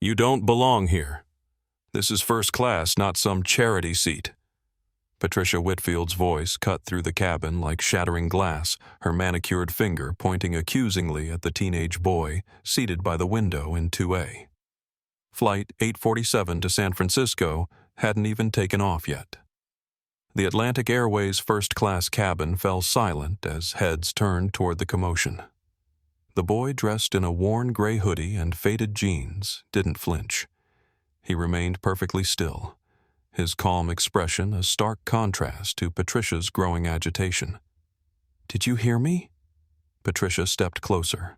You don't belong here. This is first class, not some charity seat. Patricia Whitfield's voice cut through the cabin like shattering glass, her manicured finger pointing accusingly at the teenage boy seated by the window in 2A. Flight 847 to San Francisco hadn't even taken off yet. The Atlantic Airways first-class cabin fell silent as heads turned toward the commotion. The boy, dressed in a worn gray hoodie and faded jeans, didn't flinch. He remained perfectly still, his calm expression a stark contrast to Patricia's growing agitation. "Did you hear me?" Patricia stepped closer,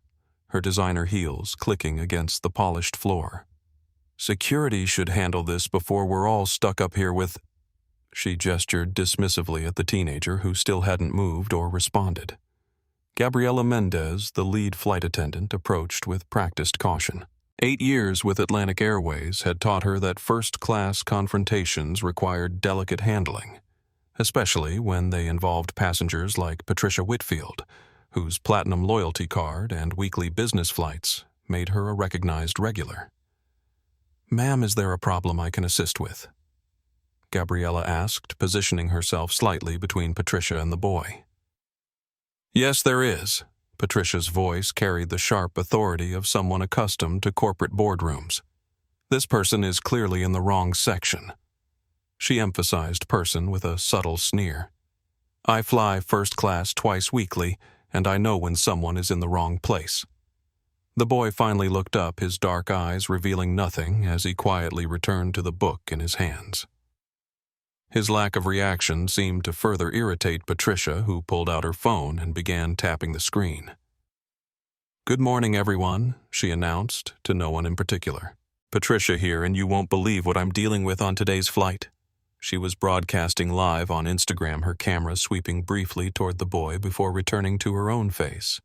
her designer heels clicking against the polished floor. "Security should handle this before we're all stuck up here with—" She gestured dismissively at the teenager who still hadn't moved or responded. Gabriela Mendez, the lead flight attendant, approached with practiced caution. 8 years with Atlantic Airways had taught her that first-class confrontations required delicate handling, especially when they involved passengers like Patricia Whitfield, whose platinum loyalty card and weekly business flights made her a recognized regular. "Ma'am, is there a problem I can assist with?" Gabriela asked, positioning herself slightly between Patricia and the boy. "Yes, there is." Patricia's voice carried the sharp authority of someone accustomed to corporate boardrooms. "This person is clearly in the wrong section." She emphasized person with a subtle sneer. "I fly first class twice weekly, and I know when someone is in the wrong place." The boy finally looked up, his dark eyes revealing nothing as he quietly returned to the book in his hands. His lack of reaction seemed to further irritate Patricia, who pulled out her phone and began tapping the screen. "Good morning, everyone," she announced, to no one in particular. "Patricia here, and you won't believe what I'm dealing with on today's flight." She was broadcasting live on Instagram, her camera sweeping briefly toward the boy before returning to her own face.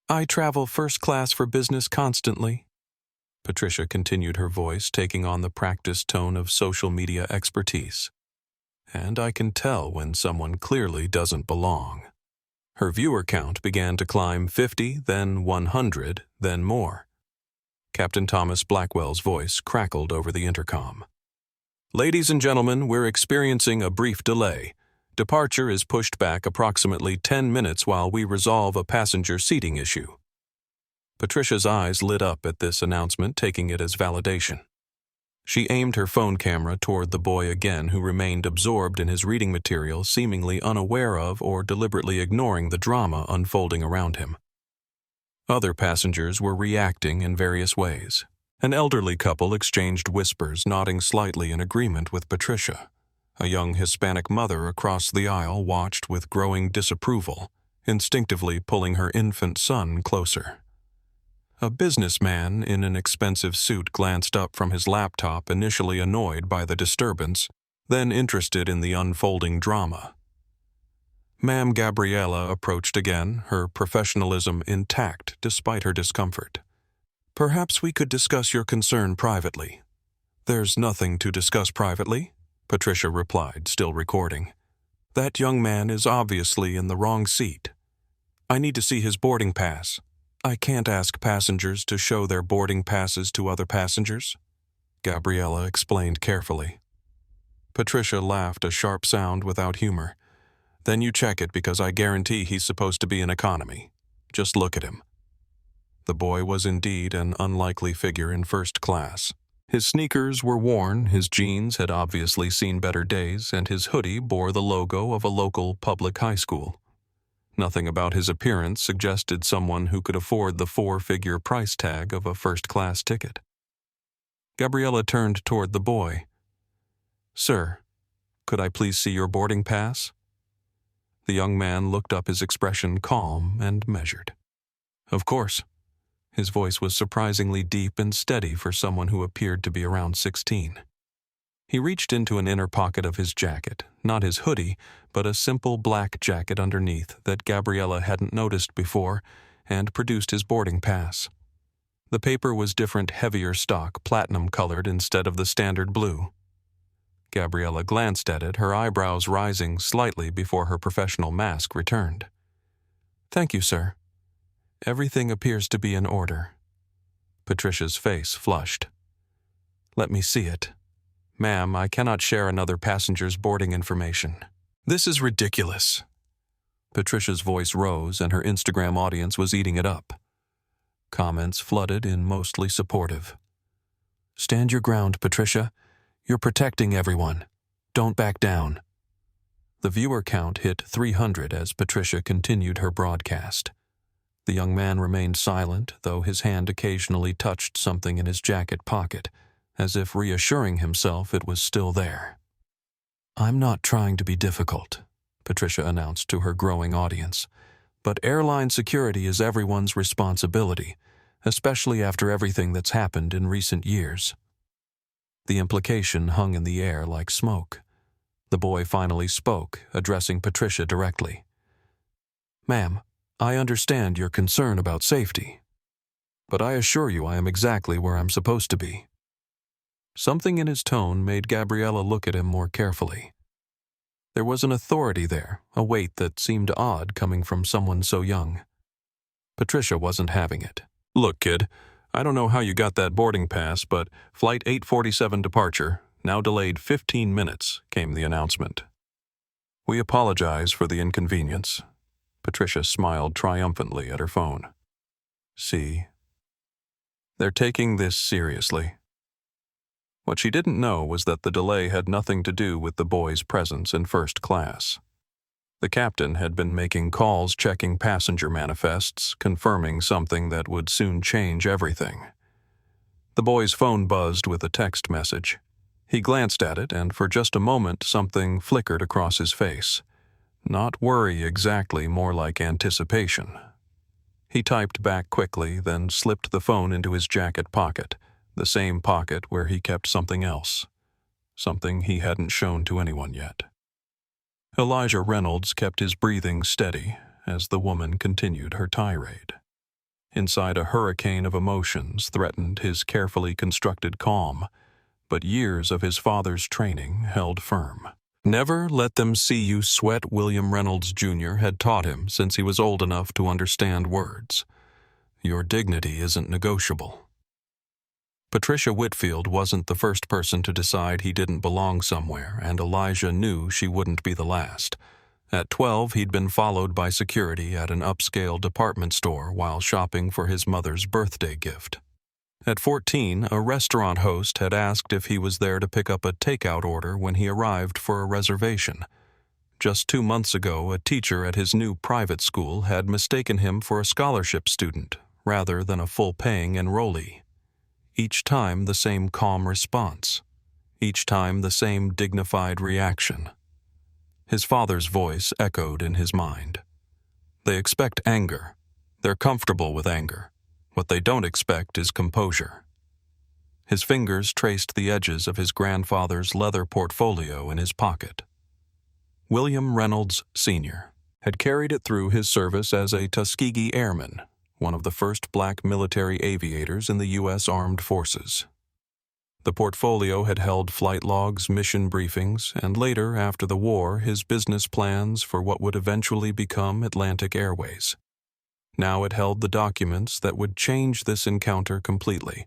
"I travel first class for business constantly." Patricia continued, her voice taking on the practiced tone of social media expertise. "And I can tell when someone clearly doesn't belong." Her viewer count began to climb 50, then 100, then more. Captain Thomas Blackwell's voice crackled over the intercom. "Ladies and gentlemen, we're experiencing a brief delay. Departure is pushed back approximately 10 minutes while we resolve a passenger seating issue." Patricia's eyes lit up at this announcement, taking it as validation. She aimed her phone camera toward the boy again, who remained absorbed in his reading material, seemingly unaware of or deliberately ignoring the drama unfolding around him. Other passengers were reacting in various ways. An elderly couple exchanged whispers, nodding slightly in agreement with Patricia. A young Hispanic mother across the aisle watched with growing disapproval, instinctively pulling her infant son closer. A businessman in an expensive suit glanced up from his laptop, initially annoyed by the disturbance, then interested in the unfolding drama. Ma'am Gabriela approached again, her professionalism intact despite her discomfort. "Perhaps we could discuss your concern privately." "There's nothing to discuss privately," Patricia replied, still recording. "That young man is obviously in the wrong seat. I need to see his boarding pass. I can't ask passengers to show their boarding passes to other passengers," Gabriela explained carefully. Patricia laughed, a sharp sound without humor. "Then you check it, because I guarantee he's supposed to be in economy. Just look at him." The boy was indeed an unlikely figure in first class. His sneakers were worn, his jeans had obviously seen better days, and his hoodie bore the logo of a local public high school. Nothing about his appearance suggested someone who could afford the 4-figure price tag of a first-class ticket. Gabriela turned toward the boy. "Sir, could I please see your boarding pass?" The young man looked up, his expression calm and measured. "Of course." His voice was surprisingly deep and steady for someone who appeared to be around 16. He reached into an inner pocket of his jacket, not his hoodie, but a simple black jacket underneath that Gabriela hadn't noticed before, and produced his boarding pass. The paper was different, heavier stock, platinum-colored instead of the standard blue. Gabriela glanced at it, her eyebrows rising slightly before her professional mask returned. "Thank you, sir. Everything appears to be in order." Patricia's face flushed. Let me see it. Ma'am, I cannot share another passenger's boarding information. This is ridiculous. Patricia's voice rose, and her Instagram audience was eating it up. Comments flooded in, mostly supportive. Stand your ground, Patricia. You're protecting everyone. Don't back down. The viewer count hit 300 as Patricia continued her broadcast. The young man remained silent, though his hand occasionally touched something in his jacket pocket, as if reassuring himself it was still there. I'm not trying to be difficult, Patricia announced to her growing audience, but airline security is everyone's responsibility, especially after everything that's happened in recent years. The implication hung in the air like smoke. The boy finally spoke, addressing Patricia directly. Ma'am, I understand your concern about safety, but I assure you I am exactly where I'm supposed to be. Something in his tone made Gabriella look at him more carefully. There was an authority there, a weight that seemed odd coming from someone so young. Patricia wasn't having it. Look, kid, I don't know how you got that boarding pass, but Flight 847 departure, now delayed 15 minutes, came the announcement. We apologize for the inconvenience. Patricia smiled triumphantly at her phone. See? They're taking this seriously. What she didn't know was that the delay had nothing to do with the boy's presence in first class. The captain had been making calls checking passenger manifests, confirming something that would soon change everything. The boy's phone buzzed with a text message. He glanced at it, and for just a moment something flickered across his face. Not worry exactly, more like anticipation. He typed back quickly, then slipped the phone into his jacket pocket, the same pocket where he kept something else. Something he hadn't shown to anyone yet. Elijah Reynolds kept his breathing steady as the woman continued her tirade. Inside, a hurricane of emotions threatened his carefully constructed calm, but years of his father's training held firm. Never let them see you sweat, William Reynolds Jr. had taught him since he was old enough to understand words. Your dignity isn't negotiable. Patricia Whitfield wasn't the first person to decide he didn't belong somewhere, and Elijah knew she wouldn't be the last. At 12, he'd been followed by security at an upscale department store while shopping for his mother's birthday gift. At 14, a restaurant host had asked if he was there to pick up a takeout order when he arrived for a reservation. Just 2 months ago, a teacher at his new private school had mistaken him for a scholarship student rather than a full-paying enrollee. Each time the same calm response. Each time the same dignified reaction. His father's voice echoed in his mind. They expect anger. They're comfortable with anger. What they don't expect is composure. His fingers traced the edges of his grandfather's leather portfolio in his pocket. William Reynolds, Sr. had carried it through his service as a Tuskegee Airman, one of the first black military aviators in the U.S. Armed Forces. The portfolio had held flight logs, mission briefings, and later, after the war, his business plans for what would eventually become Atlantic Airways. Now it held the documents that would change this encounter completely,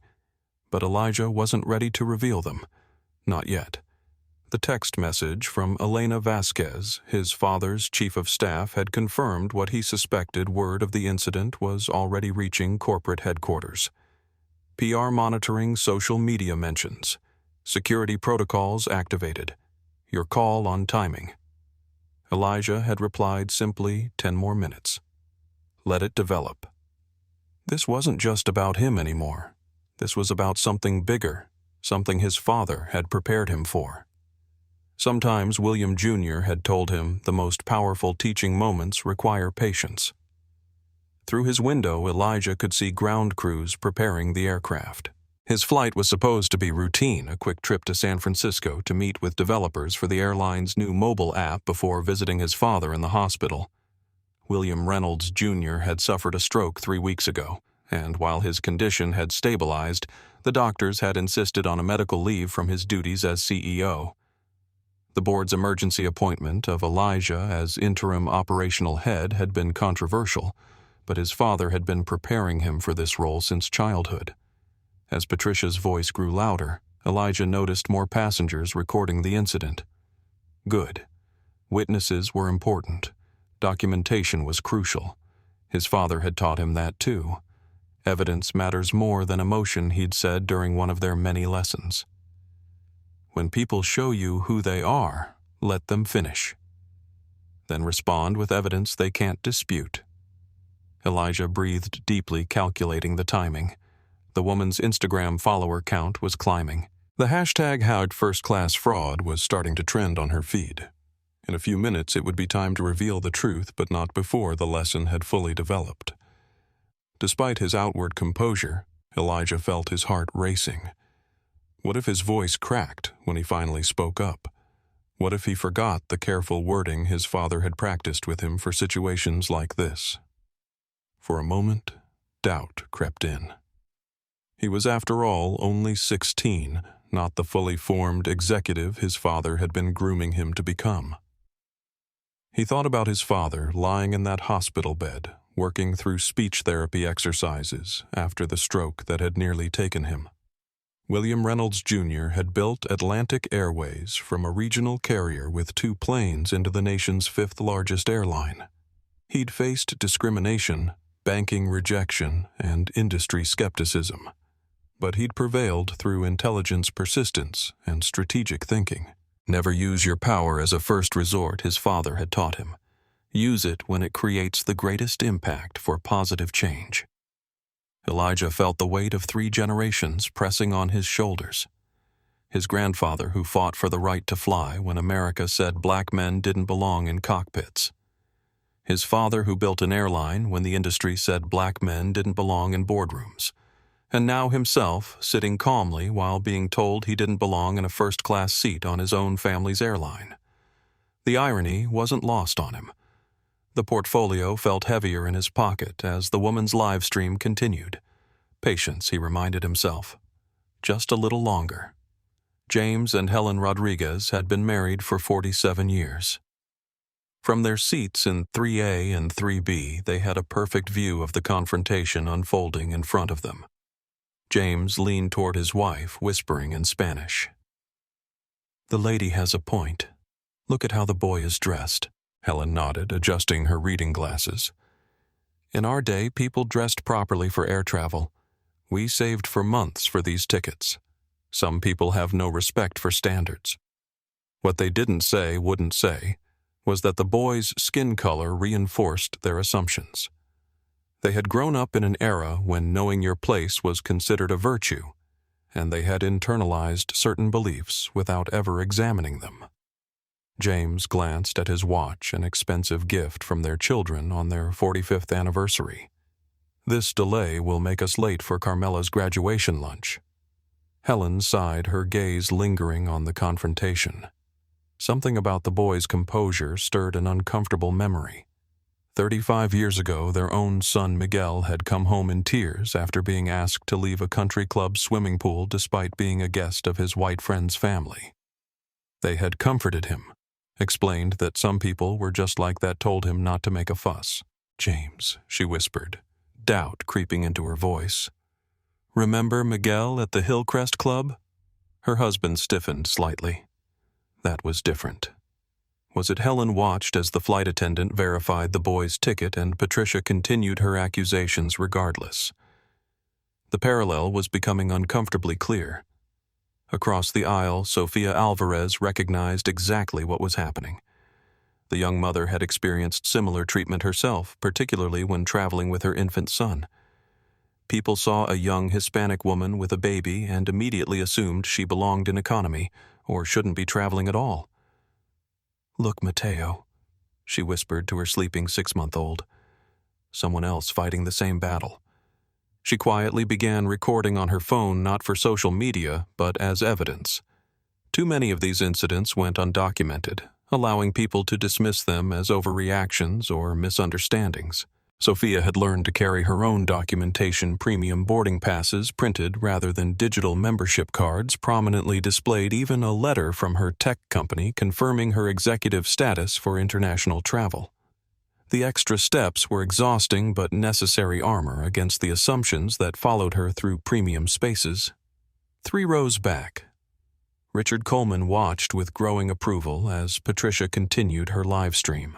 but Elijah wasn't ready to reveal them. Not yet. The text message from Elena Vasquez, his father's chief of staff, had confirmed what he suspected word of the incident was already reaching corporate headquarters. PR monitoring social media mentions. Security protocols activated. Your call on timing. Elijah had replied simply, 10 more minutes. Let it develop. This wasn't just about him anymore. This was about something bigger, something his father had prepared him for. Sometimes William Jr. had told him the most powerful teaching moments require patience. Through his window, Elijah could see ground crews preparing the aircraft. His flight was supposed to be routine, a quick trip to San Francisco to meet with developers for the airline's new mobile app before visiting his father in the hospital. William Reynolds Jr. had suffered a stroke 3 weeks ago, and while his condition had stabilized, the doctors had insisted on a medical leave from his duties as CEO. The board's emergency appointment of Elijah as interim operational head had been controversial, but his father had been preparing him for this role since childhood. As Patricia's voice grew louder, Elijah noticed more passengers recording the incident. Good. Witnesses were important. Documentation was crucial. His father had taught him that too. Evidence matters more than emotion, he'd said during one of their many lessons. When people show you who they are, let them finish. Then respond with evidence they can't dispute. Elijah breathed deeply, calculating the timing. The woman's Instagram follower count was climbing. The hashtag #HowardFirstClassFraud was starting to trend on her feed. In a few minutes, it would be time to reveal the truth, but not before the lesson had fully developed. Despite his outward composure, Elijah felt his heart racing. What if his voice cracked when he finally spoke up? What if he forgot the careful wording his father had practiced with him for situations like this? For a moment, doubt crept in. He was, after all, only 16, not the fully formed executive his father had been grooming him to become. He thought about his father lying in that hospital bed, working through speech therapy exercises after the stroke that had nearly taken him. William Reynolds Jr. had built Atlantic Airways from a regional carrier with 2 planes into the nation's 5th largest airline. He'd faced discrimination, banking rejection, and industry skepticism. But he'd prevailed through intelligence, persistence, and strategic thinking. Never use your power as a first resort, his father had taught him. Use it when it creates the greatest impact for positive change. Elijah felt the weight of 3 generations pressing on his shoulders. His grandfather, who fought for the right to fly when America said black men didn't belong in cockpits. His father, who built an airline when the industry said black men didn't belong in boardrooms. And now himself, sitting calmly while being told he didn't belong in a first-class seat on his own family's airline. The irony wasn't lost on him. The portfolio felt heavier in his pocket as the woman's live stream continued. Patience, he reminded himself. Just a little longer. James and Helen Rodriguez had been married for 47 years. From their seats in 3A and 3B, they had a perfect view of the confrontation unfolding in front of them. James leaned toward his wife, whispering in Spanish. "The lady has a point. Look at how the boy is dressed." Helen nodded, adjusting her reading glasses. "In our day, people dressed properly for air travel. We saved for months for these tickets. Some people have no respect for standards." What they didn't say, wouldn't say, was that the boy's skin color reinforced their assumptions. They had grown up in an era when knowing your place was considered a virtue, and they had internalized certain beliefs without ever examining them. James glanced at his watch, an expensive gift from their children on their 45th anniversary. "This delay will make us late for Carmela's graduation lunch." Helen sighed, her gaze lingering on the confrontation. Something about the boy's composure stirred an uncomfortable memory. 35 years ago, their own son Miguel had come home in tears after being asked to leave a country club swimming pool despite being a guest of his white friend's family. They had comforted him, explained that some people were just like that, told him not to make a fuss. "James," she whispered, doubt creeping into her voice. "Remember Miguel at the Hillcrest Club?" Her husband stiffened slightly. That was different. Was it Helen watched as the flight attendant verified the boy's ticket and Patricia continued her accusations regardless? The parallel was becoming uncomfortably clear. Across the aisle, Sofia Alvarez recognized exactly what was happening. The young mother had experienced similar treatment herself, particularly when traveling with her infant son. People saw a young Hispanic woman with a baby and immediately assumed she belonged in economy or shouldn't be traveling at all. "Look, Mateo," she whispered to her sleeping 6-month-old. Someone else fighting the same battle. She quietly began recording on her phone, not for social media, but as evidence. Too many of these incidents went undocumented, allowing people to dismiss them as overreactions or misunderstandings. Sophia had learned to carry her own documentation. Premium boarding passes, printed rather than digital membership cards, prominently displayed even a letter from her tech company confirming her executive status for international travel. The extra steps were exhausting but necessary armor against the assumptions that followed her through premium spaces. 3 rows back, Richard Coleman watched with growing approval as Patricia continued her live stream.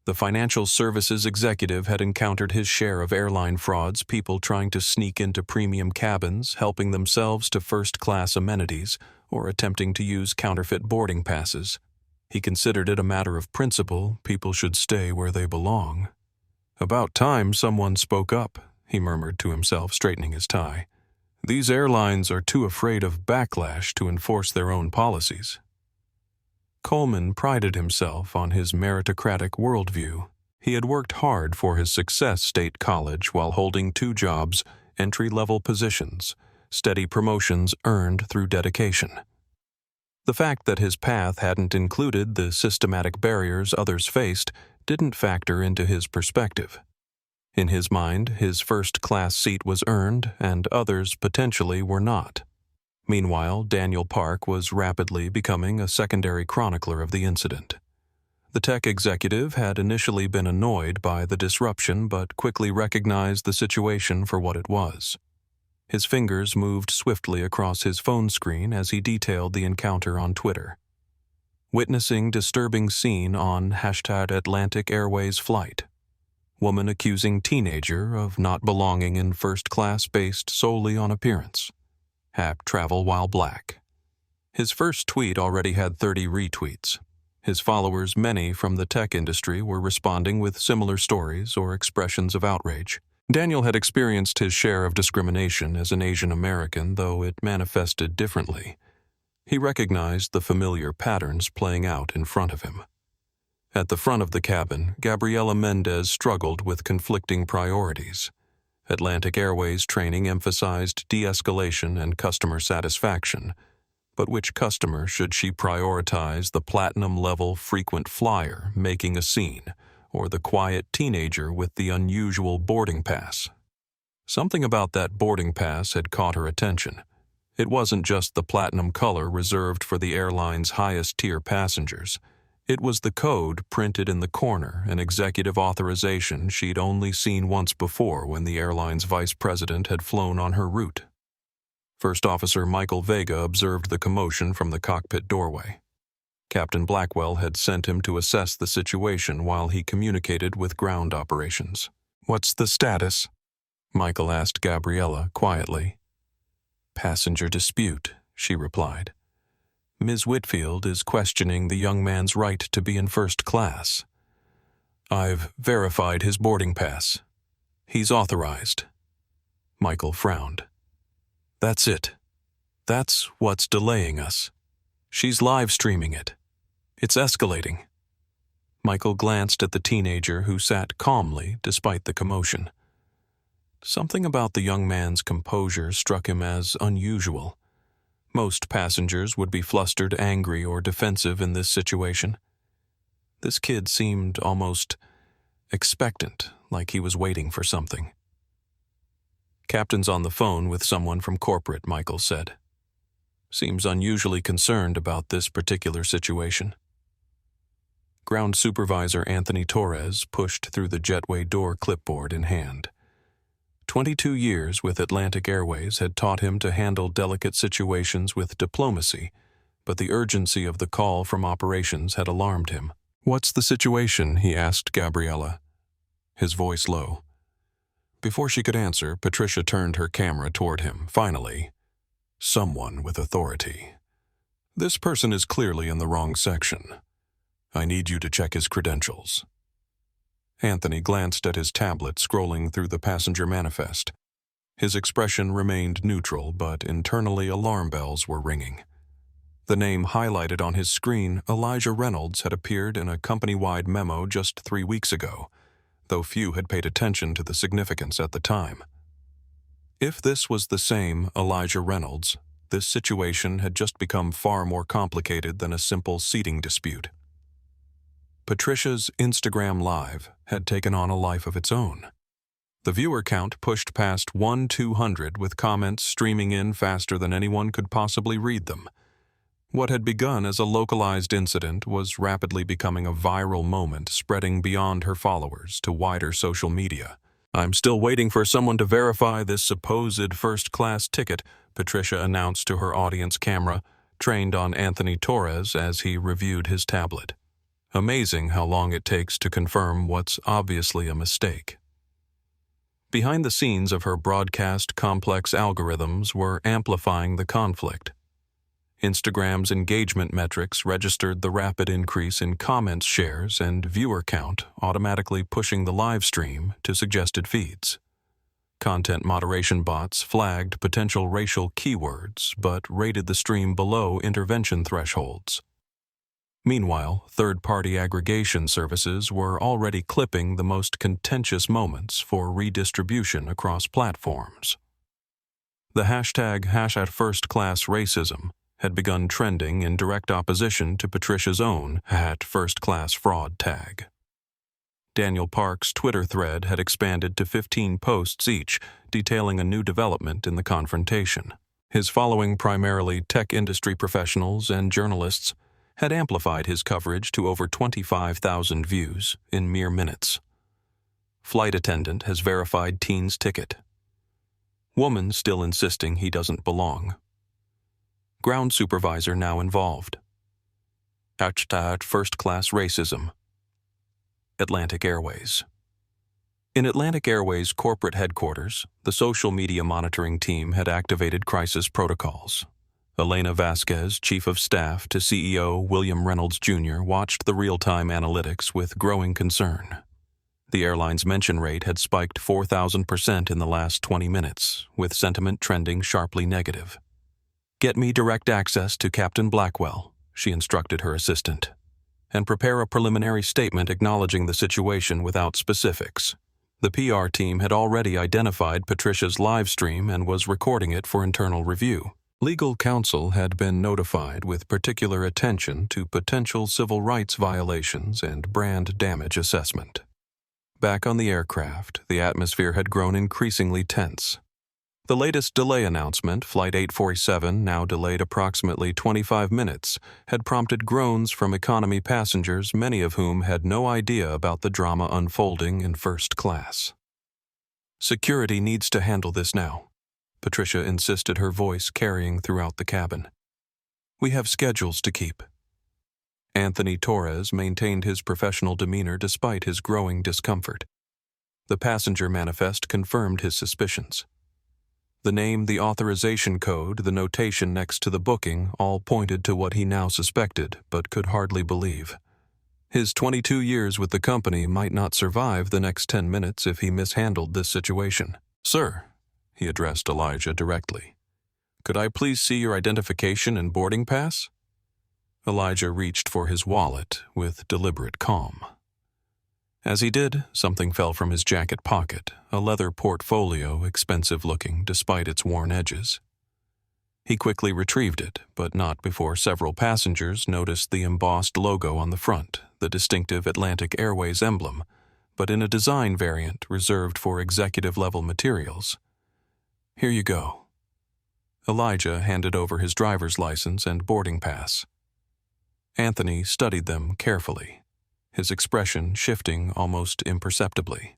The financial services executive had encountered his share of airline frauds, people trying to sneak into premium cabins, helping themselves to first-class amenities, or attempting to use counterfeit boarding passes. He considered it a matter of principle, people should stay where they belong. "About time someone spoke up," he murmured to himself, straightening his tie. "These airlines are too afraid of backlash to enforce their own policies." Coleman prided himself on his meritocratic worldview. He had worked hard for his Success State College while holding 2 jobs, entry-level positions, steady promotions earned through dedication. The fact that his path hadn't included the systematic barriers others faced didn't factor into his perspective. In his mind, his first-class seat was earned, and others potentially were not. Meanwhile, Daniel Park was rapidly becoming a secondary chronicler of the incident. The tech executive had initially been annoyed by the disruption but quickly recognized the situation for what it was. His fingers moved swiftly across his phone screen as he detailed the encounter on Twitter. Witnessing disturbing scene on #Atlantic Airways flight. Woman accusing teenager of not belonging in first class based solely on appearance. Travel while black. His first tweet already had 30 retweets. His followers, many from the tech industry, were responding with similar stories or expressions of outrage. Daniel had experienced his share of discrimination as an Asian American, though it manifested differently. He recognized the familiar patterns playing out in front of him. At the front of the cabin, Gabriela Mendez struggled with conflicting priorities. Atlantic Airways training emphasized de-escalation and customer satisfaction, but which customer should she prioritize, the platinum-level frequent flyer making a scene, or the quiet teenager with the unusual boarding pass? Something about that boarding pass had caught her attention. It wasn't just the platinum color reserved for the airline's highest-tier passengers. It was the code printed in the corner, an executive authorization she'd only seen once before when the airline's vice president had flown on her route. First Officer Michael Vega observed the commotion from the cockpit doorway. Captain Blackwell had sent him to assess the situation while he communicated with ground operations. "What's the status?" Michael asked Gabriela quietly. "Passenger dispute," she replied. "Ms. Whitfield is questioning the young man's right to be in first class. I've verified his boarding pass. He's authorized." Michael frowned. "That's it. That's what's delaying us. She's live streaming it. It's escalating." Michael glanced at the teenager who sat calmly despite the commotion. Something about the young man's composure struck him as unusual. Most passengers would be flustered, angry, or defensive in this situation. This kid seemed almost expectant, like he was waiting for something. "Captain's on the phone with someone from corporate," Michael said. "Seems unusually concerned about this particular situation." Ground Supervisor Anthony Torres pushed through the jetway door, clipboard in hand. 22 years with Atlantic Airways had taught him to handle delicate situations with diplomacy, but the urgency of the call from operations had alarmed him. "What's the situation?" he asked Gabriela, his voice low. Before she could answer, Patricia turned her camera toward him. Finally, "Someone with authority. This person is clearly in the wrong section. I need you to check his credentials." Anthony glanced at his tablet, scrolling through the passenger manifest. His expression remained neutral, but internally alarm bells were ringing. The name highlighted on his screen, Elijah Reynolds, had appeared in a company-wide memo just 3 weeks ago, though few had paid attention to the significance at the time. If this was the same Elijah Reynolds, this situation had just become far more complicated than a simple seating dispute. Patricia's Instagram Live had taken on a life of its own. The viewer count pushed past 1,200, with comments streaming in faster than anyone could possibly read them. What had begun as a localized incident was rapidly becoming a viral moment, spreading beyond her followers to wider social media. "I'm still waiting for someone to verify this supposed first-class ticket," Patricia announced to her audience camera, trained on Anthony Torres as he reviewed his tablet. Amazing how long it takes to confirm what's obviously a mistake. Behind the scenes of her broadcast, complex algorithms were amplifying the conflict. Instagram's engagement metrics registered the rapid increase in comments shares and viewer count, automatically pushing the live stream to suggested feeds. Content moderation bots flagged potential racial keywords but rated the stream below intervention thresholds. Meanwhile, third-party aggregation services were already clipping the most contentious moments for redistribution across platforms. The hashtag #FirstClassRacism had begun trending in direct opposition to Patricia's own #FirstClassFraud tag. Daniel Park's Twitter thread had expanded to 15 posts each, detailing a new development in the confrontation. His following, primarily tech industry professionals and journalists, had amplified his coverage to over 25,000 views in mere minutes. Flight attendant has verified teen's ticket. Woman still insisting he doesn't belong. Ground supervisor now involved. #FirstClassRacism. Atlantic Airways. In Atlantic Airways' corporate headquarters, the social media monitoring team had activated crisis protocols. Elena Vasquez, Chief of Staff to CEO William Reynolds Jr., watched the real-time analytics with growing concern. The airline's mention rate had spiked 4,000% in the last 20 minutes, with sentiment trending sharply negative. "Get me direct access to Captain Blackwell," she instructed her assistant, "and prepare a preliminary statement acknowledging the situation without specifics." The PR team had already identified Patricia's live stream and was recording it for internal review. Legal counsel had been notified with particular attention to potential civil rights violations and brand damage assessment. Back on the aircraft, the atmosphere had grown increasingly tense. The latest delay announcement, Flight 847, now delayed approximately 25 minutes, had prompted groans from economy passengers, many of whom had no idea about the drama unfolding in first class. "Security needs to handle this now," Patricia insisted, her voice carrying throughout the cabin. "We have schedules to keep." Anthony Torres maintained his professional demeanor despite his growing discomfort. The passenger manifest confirmed his suspicions. The name, the authorization code, the notation next to the booking all pointed to what he now suspected but could hardly believe. His 22 years with the company might not survive the next 10 minutes if he mishandled this situation. "Sir," he addressed Elijah directly, "could I please see your identification and boarding pass?" Elijah reached for his wallet with deliberate calm. As he did, something fell from his jacket pocket, a leather portfolio, expensive-looking despite its worn edges. He quickly retrieved it, but not before several passengers noticed the embossed logo on the front, the distinctive Atlantic Airways emblem, but in a design variant reserved for executive-level materials. "Here you go." Elijah handed over his driver's license and boarding pass. Anthony studied them carefully, his expression shifting almost imperceptibly.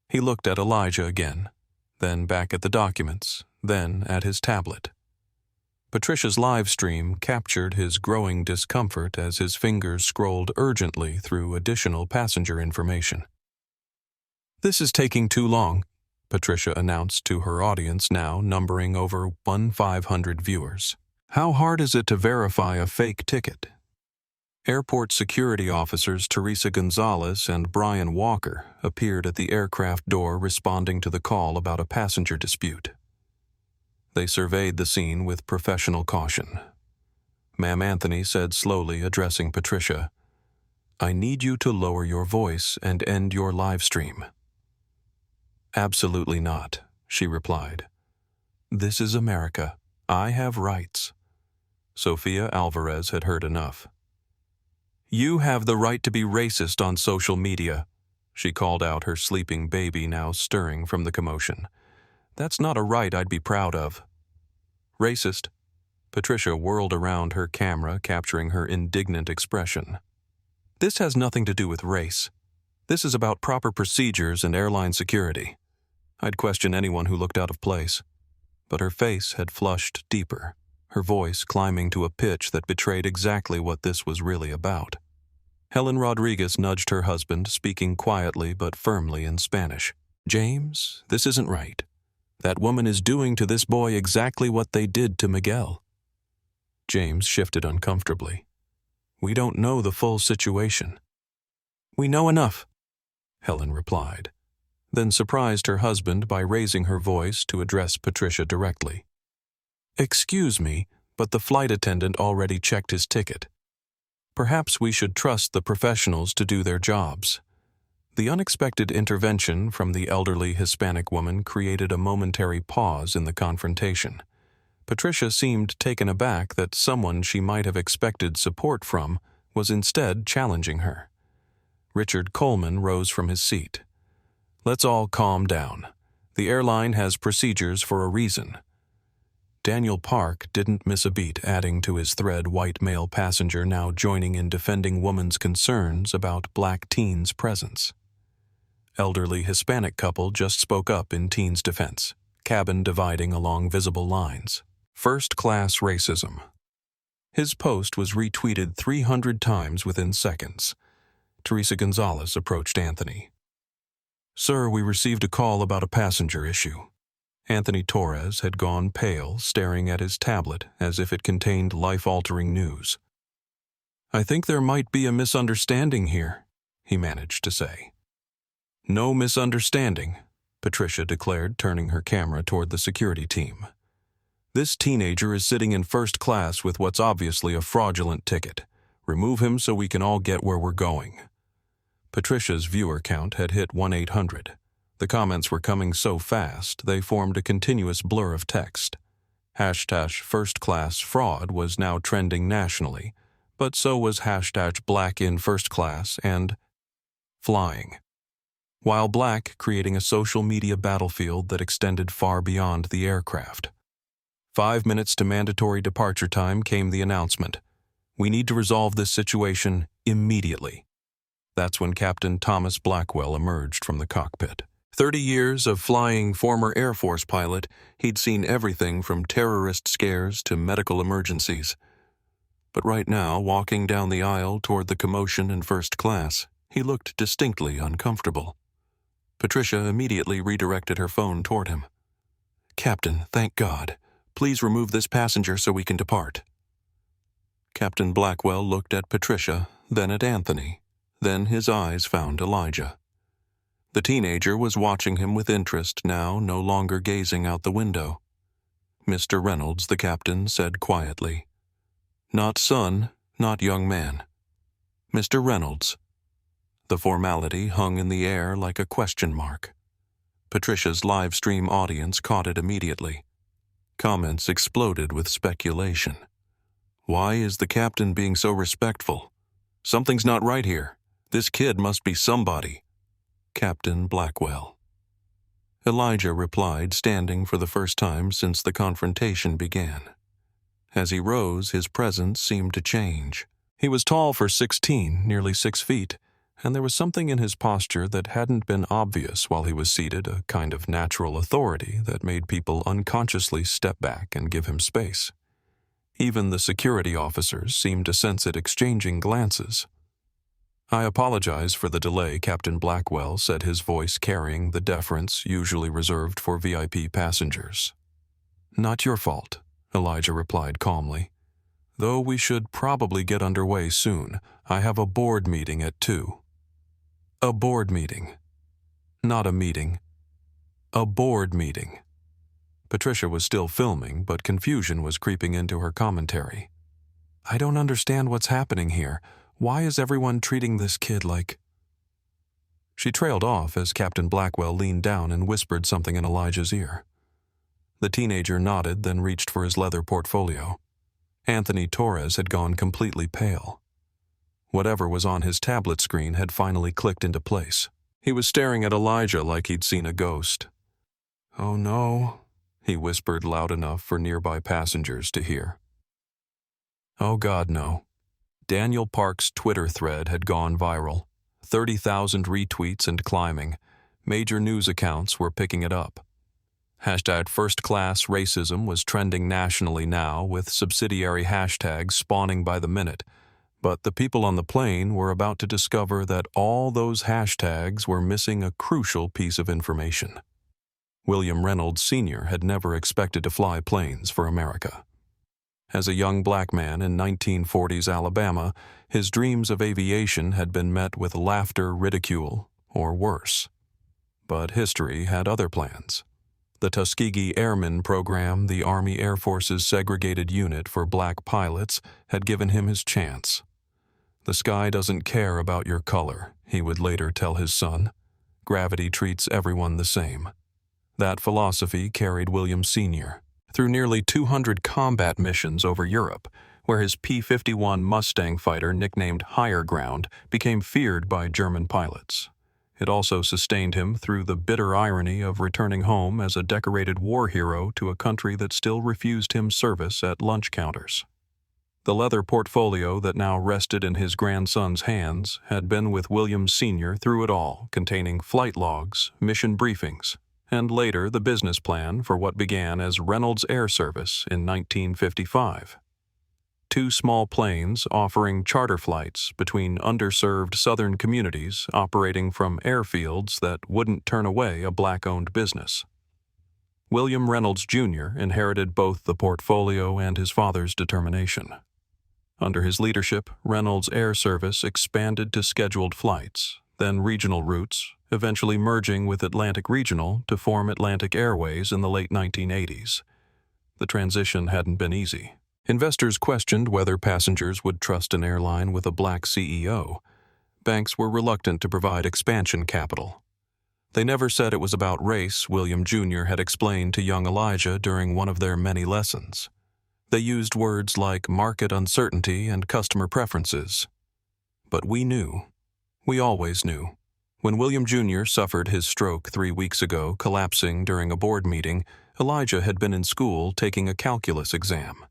He looked at Elijah again, then back at the documents, then at his tablet. Patricia's live stream captured his growing discomfort as his fingers scrolled urgently through additional passenger information. "This is taking too long," Patricia announced to her audience, now numbering over 1,500 viewers. "How hard is it to verify a fake ticket?" Airport security officers Teresa Gonzalez and Brian Walker appeared at the aircraft door responding to the call about a passenger dispute. They surveyed the scene with professional caution. Ma'am, Anthony said slowly, addressing Patricia, "I need you to lower your voice and end your live stream." "Absolutely not," she replied. "This is America. I have rights." Sophia Alvarez had heard enough. "You have the right to be racist on social media," she called out, her sleeping baby now stirring from the commotion. "That's not a right I'd be proud of." "Racist?" Patricia whirled around her camera, capturing her indignant expression. "This has nothing to do with race. This is about proper procedures and airline security. I'd question anyone who looked out of place." But her face had flushed deeper, her voice climbing to a pitch that betrayed exactly what this was really about. Helen Rodriguez nudged her husband, speaking quietly but firmly in Spanish. "James, this isn't right. That woman is doing to this boy exactly what they did to Miguel." James shifted uncomfortably. "We don't know the full situation." "We know enough," Helen replied, then surprised her husband by raising her voice to address Patricia directly. "Excuse me, but the flight attendant already checked his ticket. Perhaps we should trust the professionals to do their jobs." The unexpected intervention from the elderly Hispanic woman created a momentary pause in the confrontation. Patricia seemed taken aback that someone she might have expected support from was instead challenging her. Richard Coleman rose from his seat. "Let's all calm down. The airline has procedures for a reason." Daniel Park didn't miss a beat, adding to his thread white male passenger now joining in defending woman's concerns about black teen's presence. Elderly Hispanic couple just spoke up in teen's defense, cabin dividing along visible lines. First-class racism. His post was retweeted 300 times within seconds. Teresa Gonzalez approached Anthony. "Sir, we received a call about a passenger issue." Anthony Torres had gone pale, staring at his tablet as if it contained life-altering news. "I think there might be a misunderstanding here," he managed to say. "No misunderstanding," Patricia declared, turning her camera toward the security team. "This teenager is sitting in first class with what's obviously a fraudulent ticket. Remove him so we can all get where we're going." Patricia's viewer count had hit 1-800. The comments were coming so fast, they formed a continuous blur of text. Hashtag first-class fraud was now trending nationally, but so was hashtag black in first class and flying. While black creating a social media battlefield that extended far beyond the aircraft. 5 minutes to mandatory departure time came the announcement. "We need to resolve this situation immediately." That's when Captain Thomas Blackwell emerged from the cockpit. 30 years of flying former Air Force pilot, he'd seen everything from terrorist scares to medical emergencies. But right now, walking down the aisle toward the commotion in first class, he looked distinctly uncomfortable. Patricia immediately redirected her phone toward him. "Captain, thank God. Please remove this passenger so we can depart." Captain Blackwell looked at Patricia, then at Anthony. Then his eyes found Elijah. The teenager was watching him with interest, now no longer gazing out the window. "Mr. Reynolds," the captain said quietly. "Not son, not young man. Mr. Reynolds." The formality hung in the air like a question mark. Patricia's live stream audience caught it immediately. Comments exploded with speculation. "Why is the captain being so respectful? Something's not right here. This kid must be somebody." Captain Blackwell. Elijah replied, standing for the first time since the confrontation began. As he rose, his presence seemed to change. He was tall for 16, nearly 6 feet, and there was something in his posture that hadn't been obvious while he was seated, a kind of natural authority that made people unconsciously step back and give him space. Even the security officers seemed to sense it, exchanging glances. "I apologize for the delay," Captain Blackwell said, his voice carrying the deference usually reserved for VIP passengers. "Not your fault," Elijah replied calmly. "Though we should probably get underway soon. I have a board meeting at 2. "A board meeting. Not a meeting. A board meeting." Patricia was still filming, but confusion was creeping into her commentary. "I don't understand what's happening here. Why is everyone treating this kid like—" She trailed off as Captain Blackwell leaned down and whispered something in Elijah's ear. The teenager nodded, then reached for his leather portfolio. Anthony Torres had gone completely pale. Whatever was on his tablet screen had finally clicked into place. He was staring at Elijah like he'd seen a ghost. "Oh no," he whispered loud enough for nearby passengers to hear. "Oh God, no." Daniel Park's Twitter thread had gone viral. 30,000 retweets and climbing. Major news accounts were picking it up. #first-class racism was trending nationally now, with subsidiary hashtags spawning by the minute. But the people on the plane were about to discover that all those hashtags were missing a crucial piece of information. William Reynolds Sr. had never expected to fly planes for America. As a young black man in 1940s Alabama, his dreams of aviation had been met with laughter, ridicule, or worse. But history had other plans. The Tuskegee Airmen program, the Army Air Force's segregated unit for black pilots, had given him his chance. "The sky doesn't care about your color," he would later tell his son. "Gravity treats everyone the same." That philosophy carried William Sr. through nearly 200 combat missions over Europe, where his P-51 Mustang fighter, nicknamed Higher Ground, became feared by German pilots. It also sustained him through the bitter irony of returning home as a decorated war hero to a country that still refused him service at lunch counters. The leather portfolio that now rested in his grandson's hands had been with William Sr. through it all, containing flight logs, mission briefings, and later the business plan for what began as Reynolds Air Service in 1955. 2 small planes offering charter flights between underserved southern communities operating from airfields that wouldn't turn away a black-owned business. William Reynolds Jr. inherited both the portfolio and his father's determination. Under his leadership, Reynolds Air Service expanded to scheduled flights, then regional routes, eventually merging with Atlantic Regional to form Atlantic Airways in the late 1980s. The transition hadn't been easy. Investors questioned whether passengers would trust an airline with a black CEO. Banks were reluctant to provide expansion capital. They never said it was about race, William Jr. had explained to young Elijah during one of their many lessons. They used words like market uncertainty and customer preferences. But we knew. We always knew. When William Jr. suffered his stroke 3 weeks ago, collapsing during a board meeting, Elijah had been in school taking a calculus exam.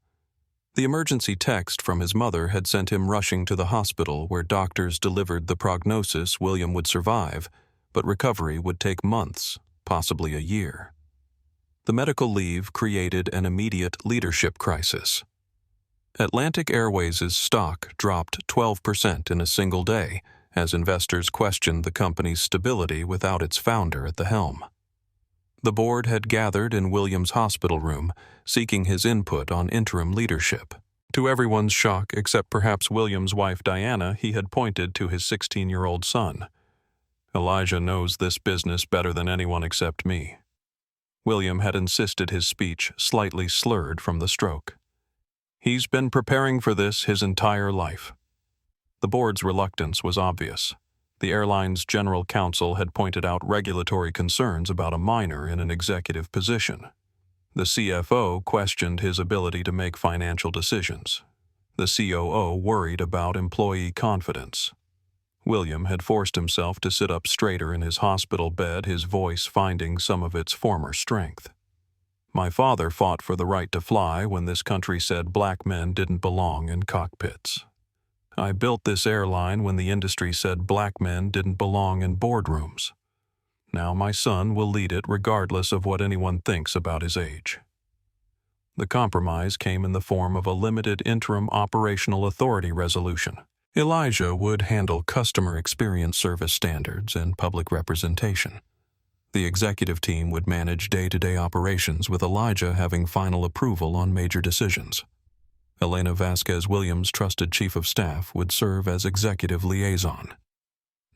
The emergency text from his mother had sent him rushing to the hospital where doctors delivered the prognosis William would survive, but recovery would take months, possibly a year. The medical leave created an immediate leadership crisis. Atlantic Airways' stock dropped 12% in a single day as investors questioned the company's stability without its founder at the helm. The board had gathered in William's hospital room, seeking his input on interim leadership. To everyone's shock, except perhaps William's wife Diana, he had pointed to his 16-year-old son. "Elijah knows this business better than anyone except me." William had insisted, his speech slightly slurred from the stroke. "He's been preparing for this his entire life." The board's reluctance was obvious. The airline's general counsel had pointed out regulatory concerns about a minor in an executive position. The CFO questioned his ability to make financial decisions. The COO worried about employee confidence. William had forced himself to sit up straighter in his hospital bed, his voice finding some of its former strength. "My father fought for the right to fly when this country said black men didn't belong in cockpits. I built this airline when the industry said black men didn't belong in boardrooms. Now my son will lead it regardless of what anyone thinks about his age." The compromise came in the form of a limited interim operational authority resolution. Elijah would handle customer experience service standards and public representation. The executive team would manage day-to-day operations, with Elijah having final approval on major decisions. Elena Vasquez-Williams' trusted chief of staff would serve as executive liaison.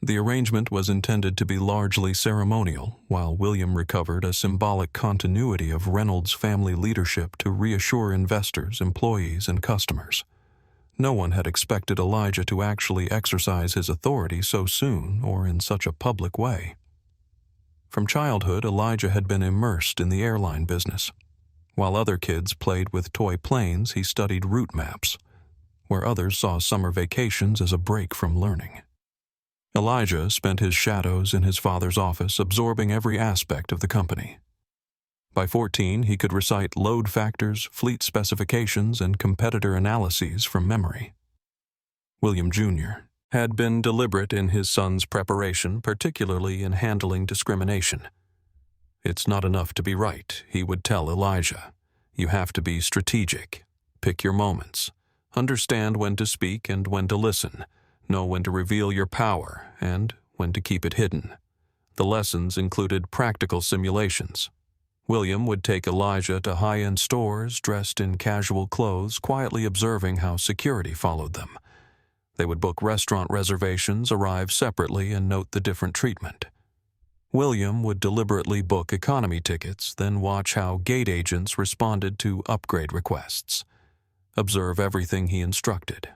The arrangement was intended to be largely ceremonial, while William recovered a symbolic continuity of Reynolds' family leadership to reassure investors, employees, and customers. No one had expected Elijah to actually exercise his authority so soon or in such a public way. From childhood, Elijah had been immersed in the airline business. While other kids played with toy planes, he studied route maps, where others saw summer vacations as a break from learning. Elijah spent his shadows in his father's office, absorbing every aspect of the company. By 14, he could recite load factors, fleet specifications, and competitor analyses from memory. William Jr. had been deliberate in his son's preparation, particularly in handling discrimination. It's not enough to be right, he would tell Elijah. You have to be strategic. Pick your moments. Understand when to speak and when to listen. Know when to reveal your power and when to keep it hidden. The lessons included practical simulations. William would take Elijah to high-end stores dressed in casual clothes, quietly observing how security followed them. They would book restaurant reservations, arrive separately, and note the different treatment. William would deliberately book economy tickets, then watch how gate agents responded to upgrade requests. Observe everything he instructed.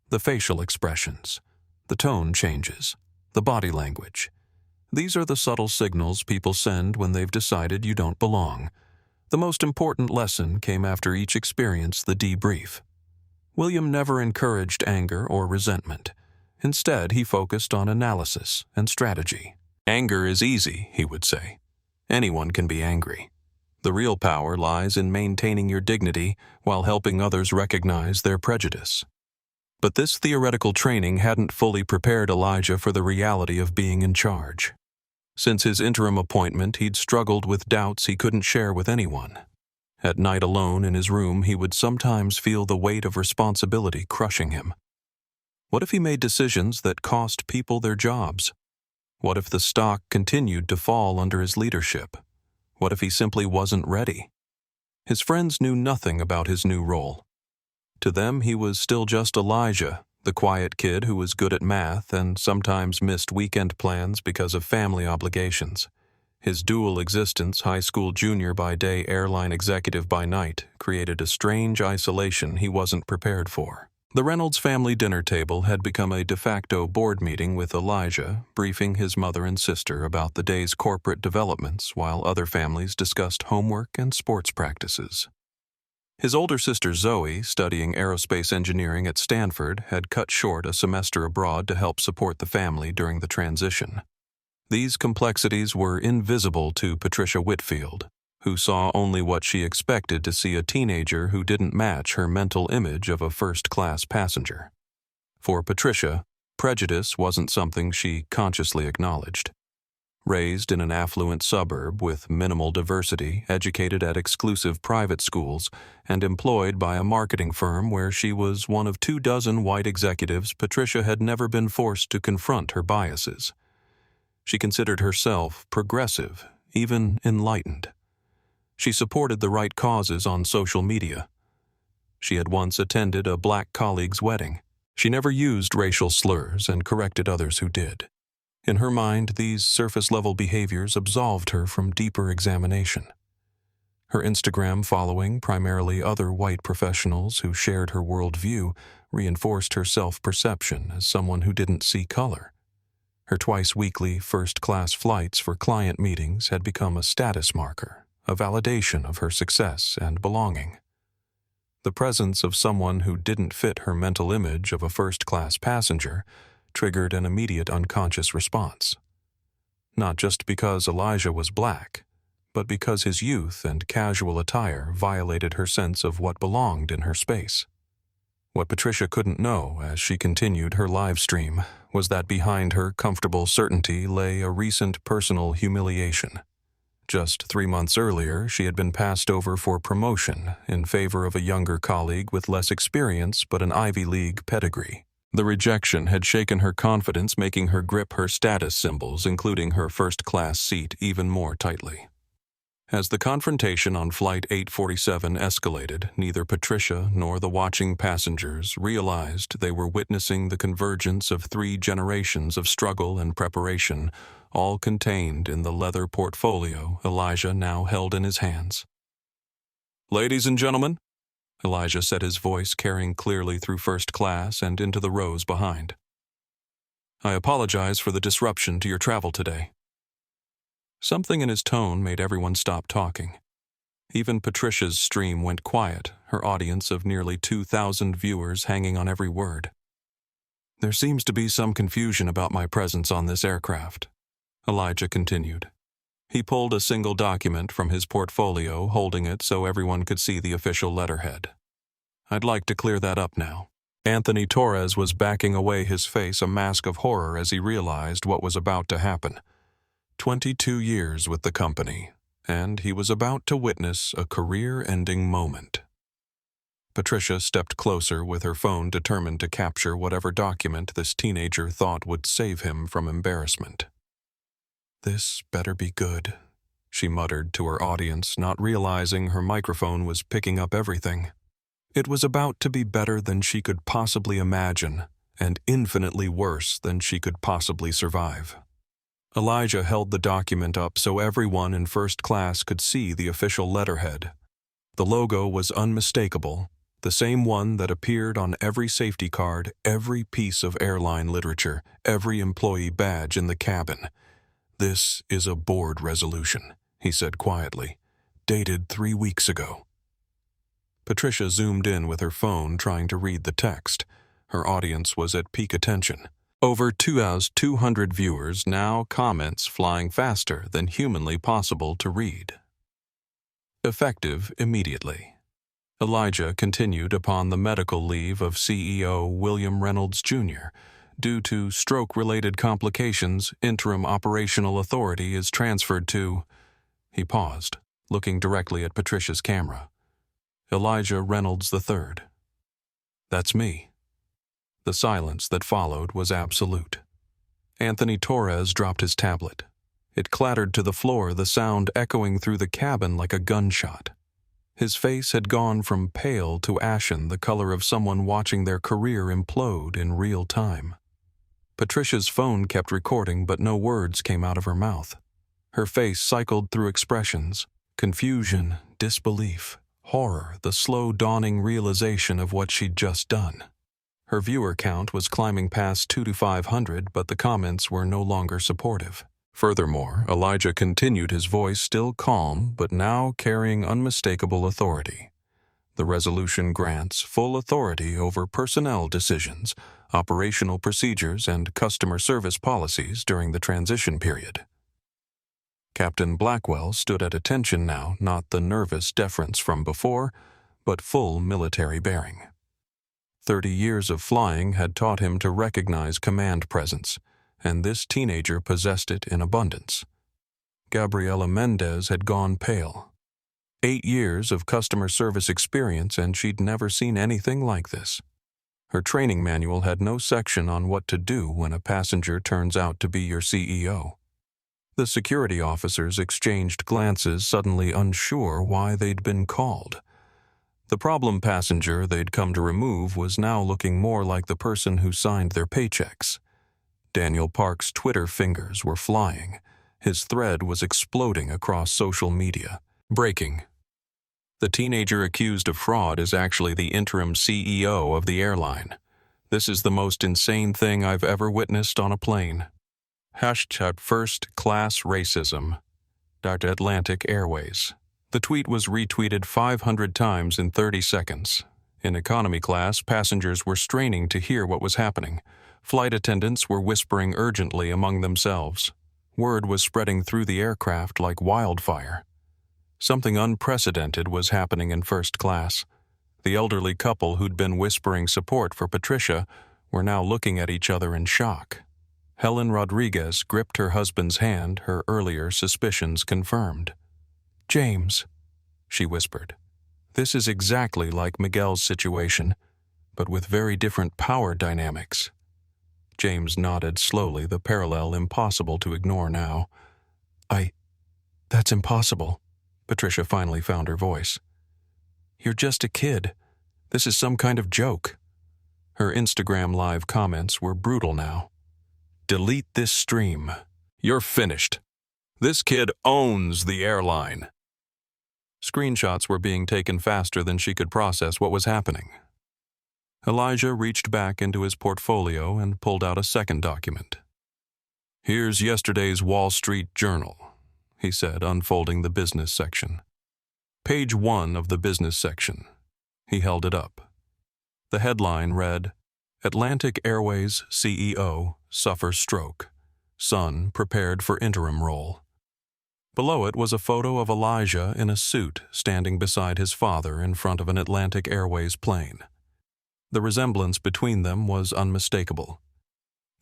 The facial expressions, the tone changes, the body language. These are the subtle signals people send when they've decided you don't belong. The most important lesson came after each experience, the debrief. William never encouraged anger or resentment. Instead, he focused on analysis and strategy. Anger is easy, he would say. Anyone can be angry. The real power lies in maintaining your dignity while helping others recognize their prejudice. But this theoretical training hadn't fully prepared Elijah for the reality of being in charge. Since his interim appointment, he'd struggled with doubts he couldn't share with anyone. At night alone in his room, he would sometimes feel the weight of responsibility crushing him. What if he made decisions that cost people their jobs? What if the stock continued to fall under his leadership? What if he simply wasn't ready? His friends knew nothing about his new role. To them, he was still just Elijah, the quiet kid who was good at math and sometimes missed weekend plans because of family obligations. His dual existence, high school junior by day, airline executive by night, created a strange isolation he wasn't prepared for. The Reynolds family dinner table had become a de facto board meeting with Elijah, briefing his mother and sister about the day's corporate developments while other families discussed homework and sports practices. His older sister Zoe, studying aerospace engineering at Stanford, had cut short a semester abroad to help support the family during the transition. These complexities were invisible to Patricia Whitfield, who saw only what she expected to see a teenager who didn't match her mental image of a first-class passenger. For Patricia, prejudice wasn't something she consciously acknowledged. Raised in an affluent suburb with minimal diversity, educated at exclusive private schools, and employed by a marketing firm where she was one of 24 white executives, Patricia had never been forced to confront her biases. She considered herself progressive, even enlightened. She supported the right causes on social media. She had once attended a black colleague's wedding. She never used racial slurs and corrected others who did. In her mind, these surface-level behaviors absolved her from deeper examination. Her Instagram following, primarily other white professionals who shared her worldview, reinforced her self-perception as someone who didn't see color. Her twice-weekly first-class flights for client meetings had become a status marker, a validation of her success and belonging. The presence of someone who didn't fit her mental image of a first-class passenger triggered an immediate unconscious response. Not just because Elijah was black, but because his youth and casual attire violated her sense of what belonged in her space. What Patricia couldn't know as she continued her live stream was that behind her comfortable certainty lay a recent personal humiliation. Just 3 months earlier, she had been passed over for promotion in favor of a younger colleague with less experience but an Ivy League pedigree. The rejection had shaken her confidence, making her grip her status symbols, including her first-class seat, even more tightly. As the confrontation on Flight 847 escalated, neither Patricia nor the watching passengers realized they were witnessing the convergence of 3 generations of struggle and preparation, all contained in the leather portfolio Elijah now held in his hands. "Ladies and gentlemen," Elijah said, his voice carrying clearly through first class and into the rows behind. "I apologize for the disruption to your travel today." Something in his tone made everyone stop talking. Even Patricia's stream went quiet, her audience of nearly 2,000 viewers hanging on every word. "There seems to be some confusion about my presence on this aircraft," Elijah continued. He pulled a single document from his portfolio, holding it so everyone could see the official letterhead. "I'd like to clear that up now." Anthony Torres was backing away, his face a mask of horror as he realized what was about to happen. 22 years with the company, and he was about to witness a career-ending moment. Patricia stepped closer with her phone, determined to capture whatever document this teenager thought would save him from embarrassment. "This better be good," she muttered to her audience, not realizing her microphone was picking up everything. It was about to be better than she could possibly imagine, and infinitely worse than she could possibly survive. Elijah held the document up so everyone in first class could see the official letterhead. The logo was unmistakable, the same one that appeared on every safety card, every piece of airline literature, every employee badge in the cabin. "This is a board resolution," he said quietly, "dated 3 weeks ago." Patricia zoomed in with her phone, trying to read the text. Her audience was at peak attention. Over 2,200 viewers, now comments flying faster than humanly possible to read. Effective immediately. Elijah continued upon the medical leave of CEO William Reynolds, Jr. Due to stroke-related complications, interim operational authority is transferred to... He paused, looking directly at Patricia's camera. "Elijah Reynolds III. That's me." The silence that followed was absolute. Anthony Torres dropped his tablet. It clattered to the floor, the sound echoing through the cabin like a gunshot. His face had gone from pale to ashen, the color of someone watching their career implode in real time. Patricia's phone kept recording, but no words came out of her mouth. Her face cycled through expressions: confusion, disbelief, horror, the slow dawning realization of what she'd just done. Her viewer count was climbing past 200 to 500, but the comments were no longer supportive. Furthermore, Elijah continued, his voice still calm, but now carrying unmistakable authority. The resolution grants full authority over personnel decisions, operational procedures, and customer service policies during the transition period. Captain Blackwell stood at attention now, not the nervous deference from before, but full military bearing. 30 years of flying had taught him to recognize command presence, and this teenager possessed it in abundance. Gabriela Mendez had gone pale. 8 years of customer service experience, and she'd never seen anything like this. Her training manual had no section on what to do when a passenger turns out to be your CEO. The security officers exchanged glances, suddenly unsure why they'd been called. The problem passenger they'd come to remove was now looking more like the person who signed their paychecks. Daniel Park's Twitter fingers were flying. His thread was exploding across social media. Breaking. The teenager accused of fraud is actually the interim CEO of the airline. This is the most insane thing I've ever witnessed on a plane. Hashtag first class racism. Atlantic Airways. The tweet was retweeted 500 times in 30 seconds. In economy class, passengers were straining to hear what was happening. Flight attendants were whispering urgently among themselves. Word was spreading through the aircraft like wildfire. Something unprecedented was happening in first class. The elderly couple who'd been whispering support for Patricia were now looking at each other in shock. Helen Rodriguez gripped her husband's hand, her earlier suspicions confirmed. "James," she whispered, "this is exactly like Miguel's situation, but with very different power dynamics." James nodded slowly, the parallel impossible to ignore now. That's impossible," Patricia finally found her voice. "You're just a kid. This is some kind of joke." Her Instagram Live comments were brutal now. "Delete this stream. You're finished. This kid owns the airline." Screenshots were being taken faster than she could process what was happening. Elijah reached back into his portfolio and pulled out a second document. "Here's yesterday's Wall Street Journal," he said, unfolding the business section. Page 1 of the business section. He held it up. The headline read, "Atlantic Airways CEO suffers stroke. Son prepared for interim role." Below it was a photo of Elijah in a suit standing beside his father in front of an Atlantic Airways plane. The resemblance between them was unmistakable.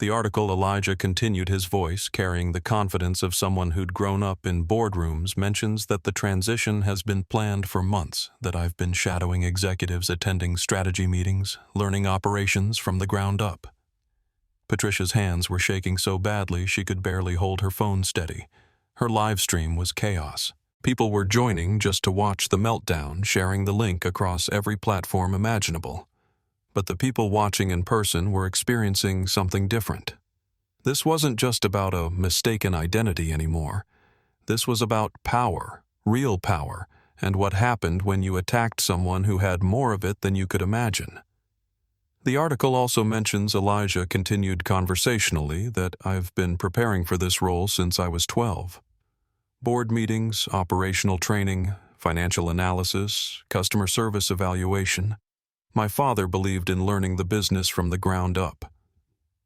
The article, Elijah continued, his voice carrying the confidence of someone who'd grown up in boardrooms, mentions that the transition has been planned for months, that I've been shadowing executives, attending strategy meetings, learning operations from the ground up. Patricia's hands were shaking so badly she could barely hold her phone steady. Her live stream was chaos. People were joining just to watch the meltdown, sharing the link across every platform imaginable. But the people watching in person were experiencing something different. This wasn't just about a mistaken identity anymore. This was about power, real power, and what happened when you attacked someone who had more of it than you could imagine. The article also mentions, Elijah continued conversationally, that I've been preparing for this role since I was 12. Board meetings, operational training, financial analysis, customer service evaluation. My father believed in learning the business from the ground up.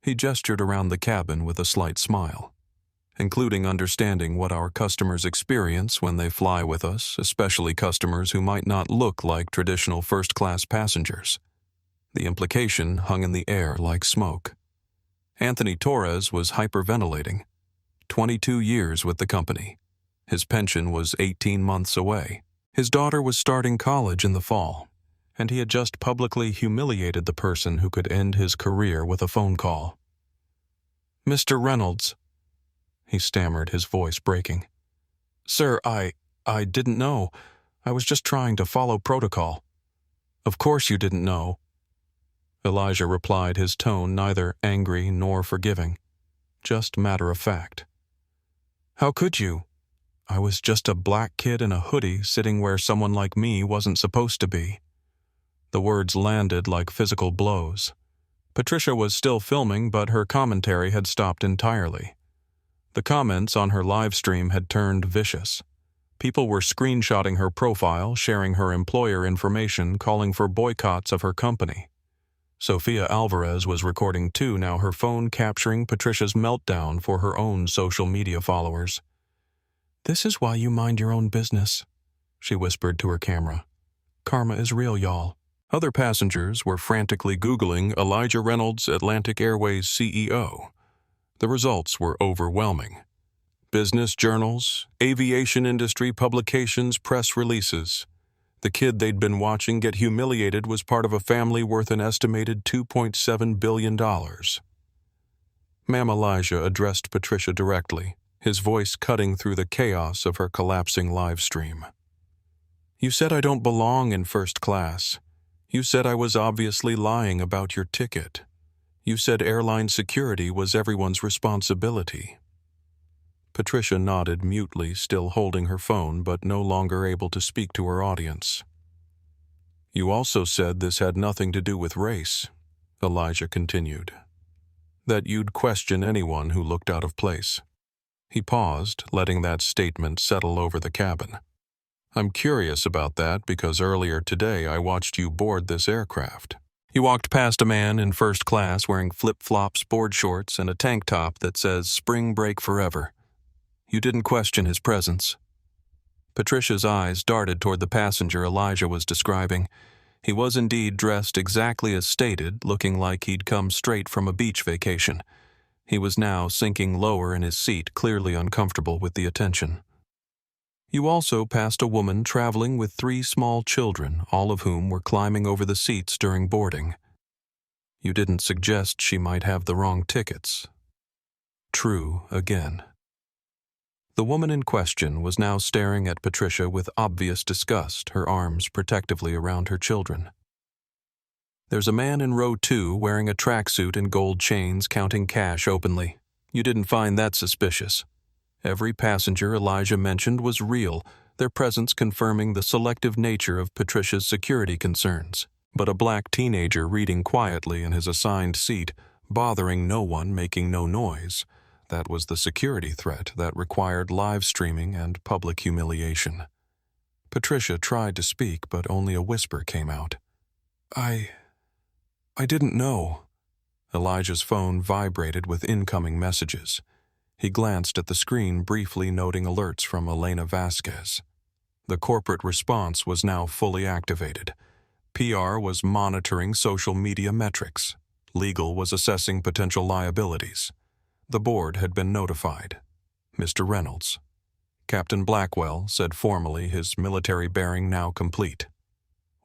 He gestured around the cabin with a slight smile, including understanding what our customers experience when they fly with us, especially customers who might not look like traditional first-class passengers. The implication hung in the air like smoke. Anthony Torres was hyperventilating. 22 years with the company. His pension was 18 months away. His daughter was starting college in the fall, and he had just publicly humiliated the person who could end his career with a phone call. "Mr. Reynolds," he stammered, his voice breaking. "Sir, I didn't know. I was just trying to follow protocol." "Of course you didn't know," Elijah replied, his tone neither angry nor forgiving, just matter of fact. "How could you? I was just a black kid in a hoodie sitting where someone like me wasn't supposed to be." The words landed like physical blows. Patricia was still filming, but her commentary had stopped entirely. The comments on her live stream had turned vicious. People were screenshotting her profile, sharing her employer information, calling for boycotts of her company. Sofia Alvarez was recording too, now her phone capturing Patricia's meltdown for her own social media followers. "This is why you mind your own business," she whispered to her camera. "Karma is real, y'all." Other passengers were frantically Googling Elijah Reynolds, Atlantic Airways CEO. The results were overwhelming. Business journals, aviation industry publications, press releases. The kid they'd been watching get humiliated was part of a family worth an estimated $2.7 billion. Ma'am, Elijah addressed Patricia directly, his voice cutting through the chaos of her collapsing live stream. "You said I don't belong in first class. You said I was obviously lying about your ticket. You said airline security was everyone's responsibility." Patricia nodded mutely, still holding her phone but no longer able to speak to her audience. "You also said this had nothing to do with race," Elijah continued. "That you'd question anyone who looked out of place." He paused, letting that statement settle over the cabin. "I'm curious about that because earlier today I watched you board this aircraft." He walked past a man in first class wearing flip-flops, board shorts, and a tank top that says "Spring Break Forever." You didn't question his presence. Patricia's eyes darted toward the passenger Elijah was describing. He was indeed dressed exactly as stated, looking like he'd come straight from a beach vacation. He was now sinking lower in his seat, clearly uncomfortable with the attention. "You also passed a woman traveling with 3 small children, all of whom were climbing over the seats during boarding. You didn't suggest she might have the wrong tickets." True again. The woman in question was now staring at Patricia with obvious disgust, her arms protectively around her children. "There's a man in row 2 wearing a tracksuit and gold chains counting cash openly. You didn't find that suspicious. Every passenger Elijah mentioned was real, their presence confirming the selective nature of Patricia's security concerns. But a black teenager reading quietly in his assigned seat, bothering no one, making no noise, that was the security threat that required live streaming and public humiliation." Patricia tried to speak, but only a whisper came out. I didn't know." Elijah's phone vibrated with incoming messages. He glanced at the screen, briefly noting alerts from Elena Vasquez. The corporate response was now fully activated. PR was monitoring social media metrics. Legal was assessing potential liabilities. The board had been notified. Mr. Reynolds. Captain Blackwell said formally, his military bearing now complete.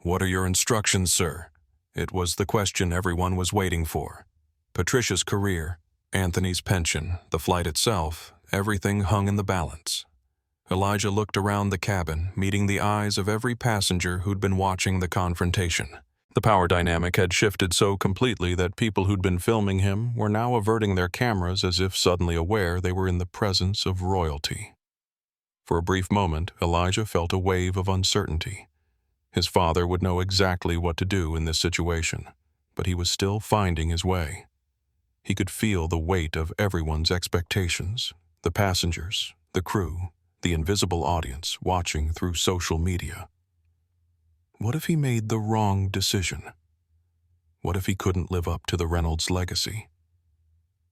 "What are your instructions, sir?" It was the question everyone was waiting for. Patricia's career, Anthony's pension, the flight itself, everything hung in the balance. Elijah looked around the cabin, meeting the eyes of every passenger who'd been watching the confrontation. The power dynamic had shifted so completely that people who'd been filming him were now averting their cameras as if suddenly aware they were in the presence of royalty. For a brief moment, Elijah felt a wave of uncertainty. His father would know exactly what to do in this situation, but he was still finding his way. He could feel the weight of everyone's expectations, the passengers, the crew, the invisible audience watching through social media. What if he made the wrong decision? What if he couldn't live up to the Reynolds legacy?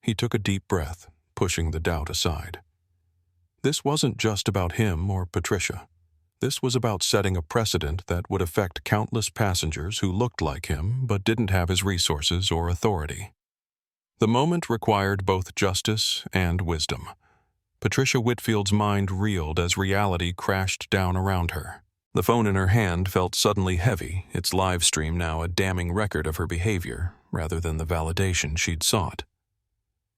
He took a deep breath, pushing the doubt aside. This wasn't just about him or Patricia. This was about setting a precedent that would affect countless passengers who looked like him but didn't have his resources or authority. The moment required both justice and wisdom. Patricia Whitfield's mind reeled as reality crashed down around her. The phone in her hand felt suddenly heavy, its live stream now a damning record of her behavior, rather than the validation she'd sought.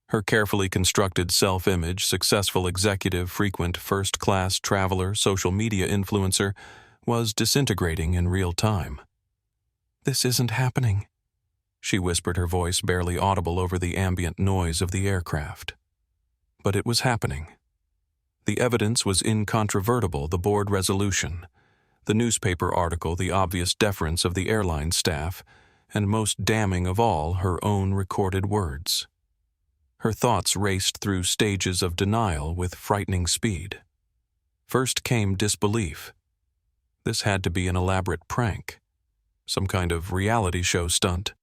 Her carefully constructed self-image, successful executive, frequent first-class traveler, social media influencer, was disintegrating in real time. "This isn't happening," she whispered, her voice barely audible over the ambient noise of the aircraft. But it was happening. The evidence was incontrovertible, the board resolution, the newspaper article, the obvious deference of the airline staff, and most damning of all, her own recorded words. Her thoughts raced through stages of denial with frightening speed. First came disbelief. This had to be an elaborate prank, some kind of reality show stunt.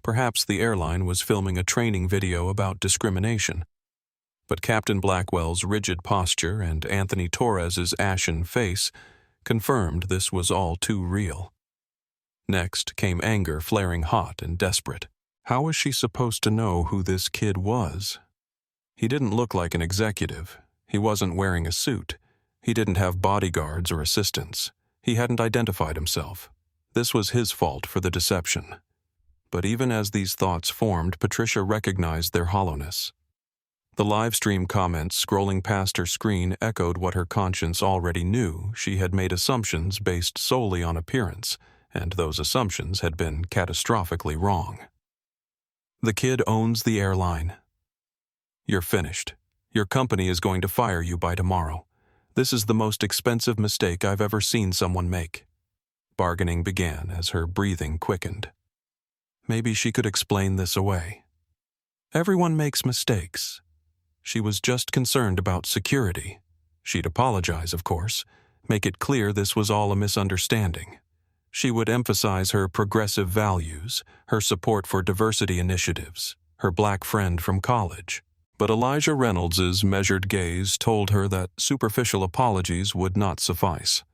Perhaps the airline was filming a training video about discrimination. But Captain Blackwell's rigid posture and Anthony Torres's ashen face confirmed this was all too real. Next came anger, flaring hot and desperate. How was she supposed to know who this kid was? He didn't look like an executive. He wasn't wearing a suit. He didn't have bodyguards or assistants. He hadn't identified himself. This was his fault for the deception. But even as these thoughts formed, Patricia recognized their hollowness. The live stream comments scrolling past her screen echoed what her conscience already knew. She had made assumptions based solely on appearance, and those assumptions had been catastrophically wrong. "The kid owns the airline. You're finished. Your company is going to fire you by tomorrow. This is the most expensive mistake I've ever seen someone make." Bargaining began as her breathing quickened. Maybe she could explain this away. Everyone makes mistakes. She was just concerned about security. She'd apologize, of course, make it clear this was all a misunderstanding. She would emphasize her progressive values, her support for diversity initiatives, her black friend from college. But Elijah Reynolds's measured gaze told her that superficial apologies would not suffice.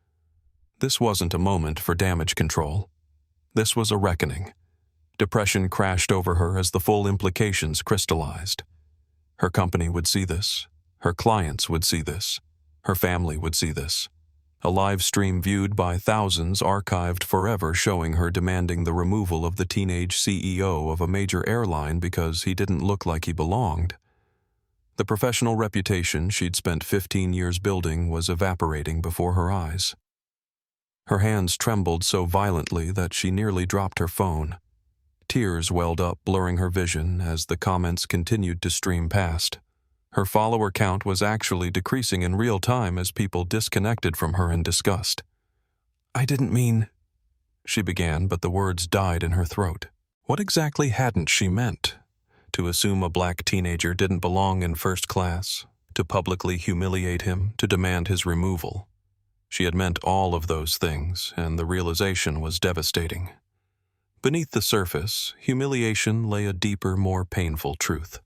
This wasn't a moment for damage control. This was a reckoning. Depression crashed over her as the full implications crystallized. Her company would see this. Her clients would see this. Her family would see this. A live stream viewed by thousands, archived forever, showing her demanding the removal of the teenage CEO of a major airline because he didn't look like he belonged. The professional reputation she'd spent 15 years building was evaporating before her eyes. Her hands trembled so violently that she nearly dropped her phone. Tears welled up, blurring her vision as the comments continued to stream past. Her follower count was actually decreasing in real time as people disconnected from her in disgust. "I didn't mean," she began, but the words died in her throat. What exactly hadn't she meant? To assume a black teenager didn't belong in first class? To publicly humiliate him? To demand his removal? She had meant all of those things, and the realization was devastating. Beneath the surface, humiliation lay a deeper, more painful truth.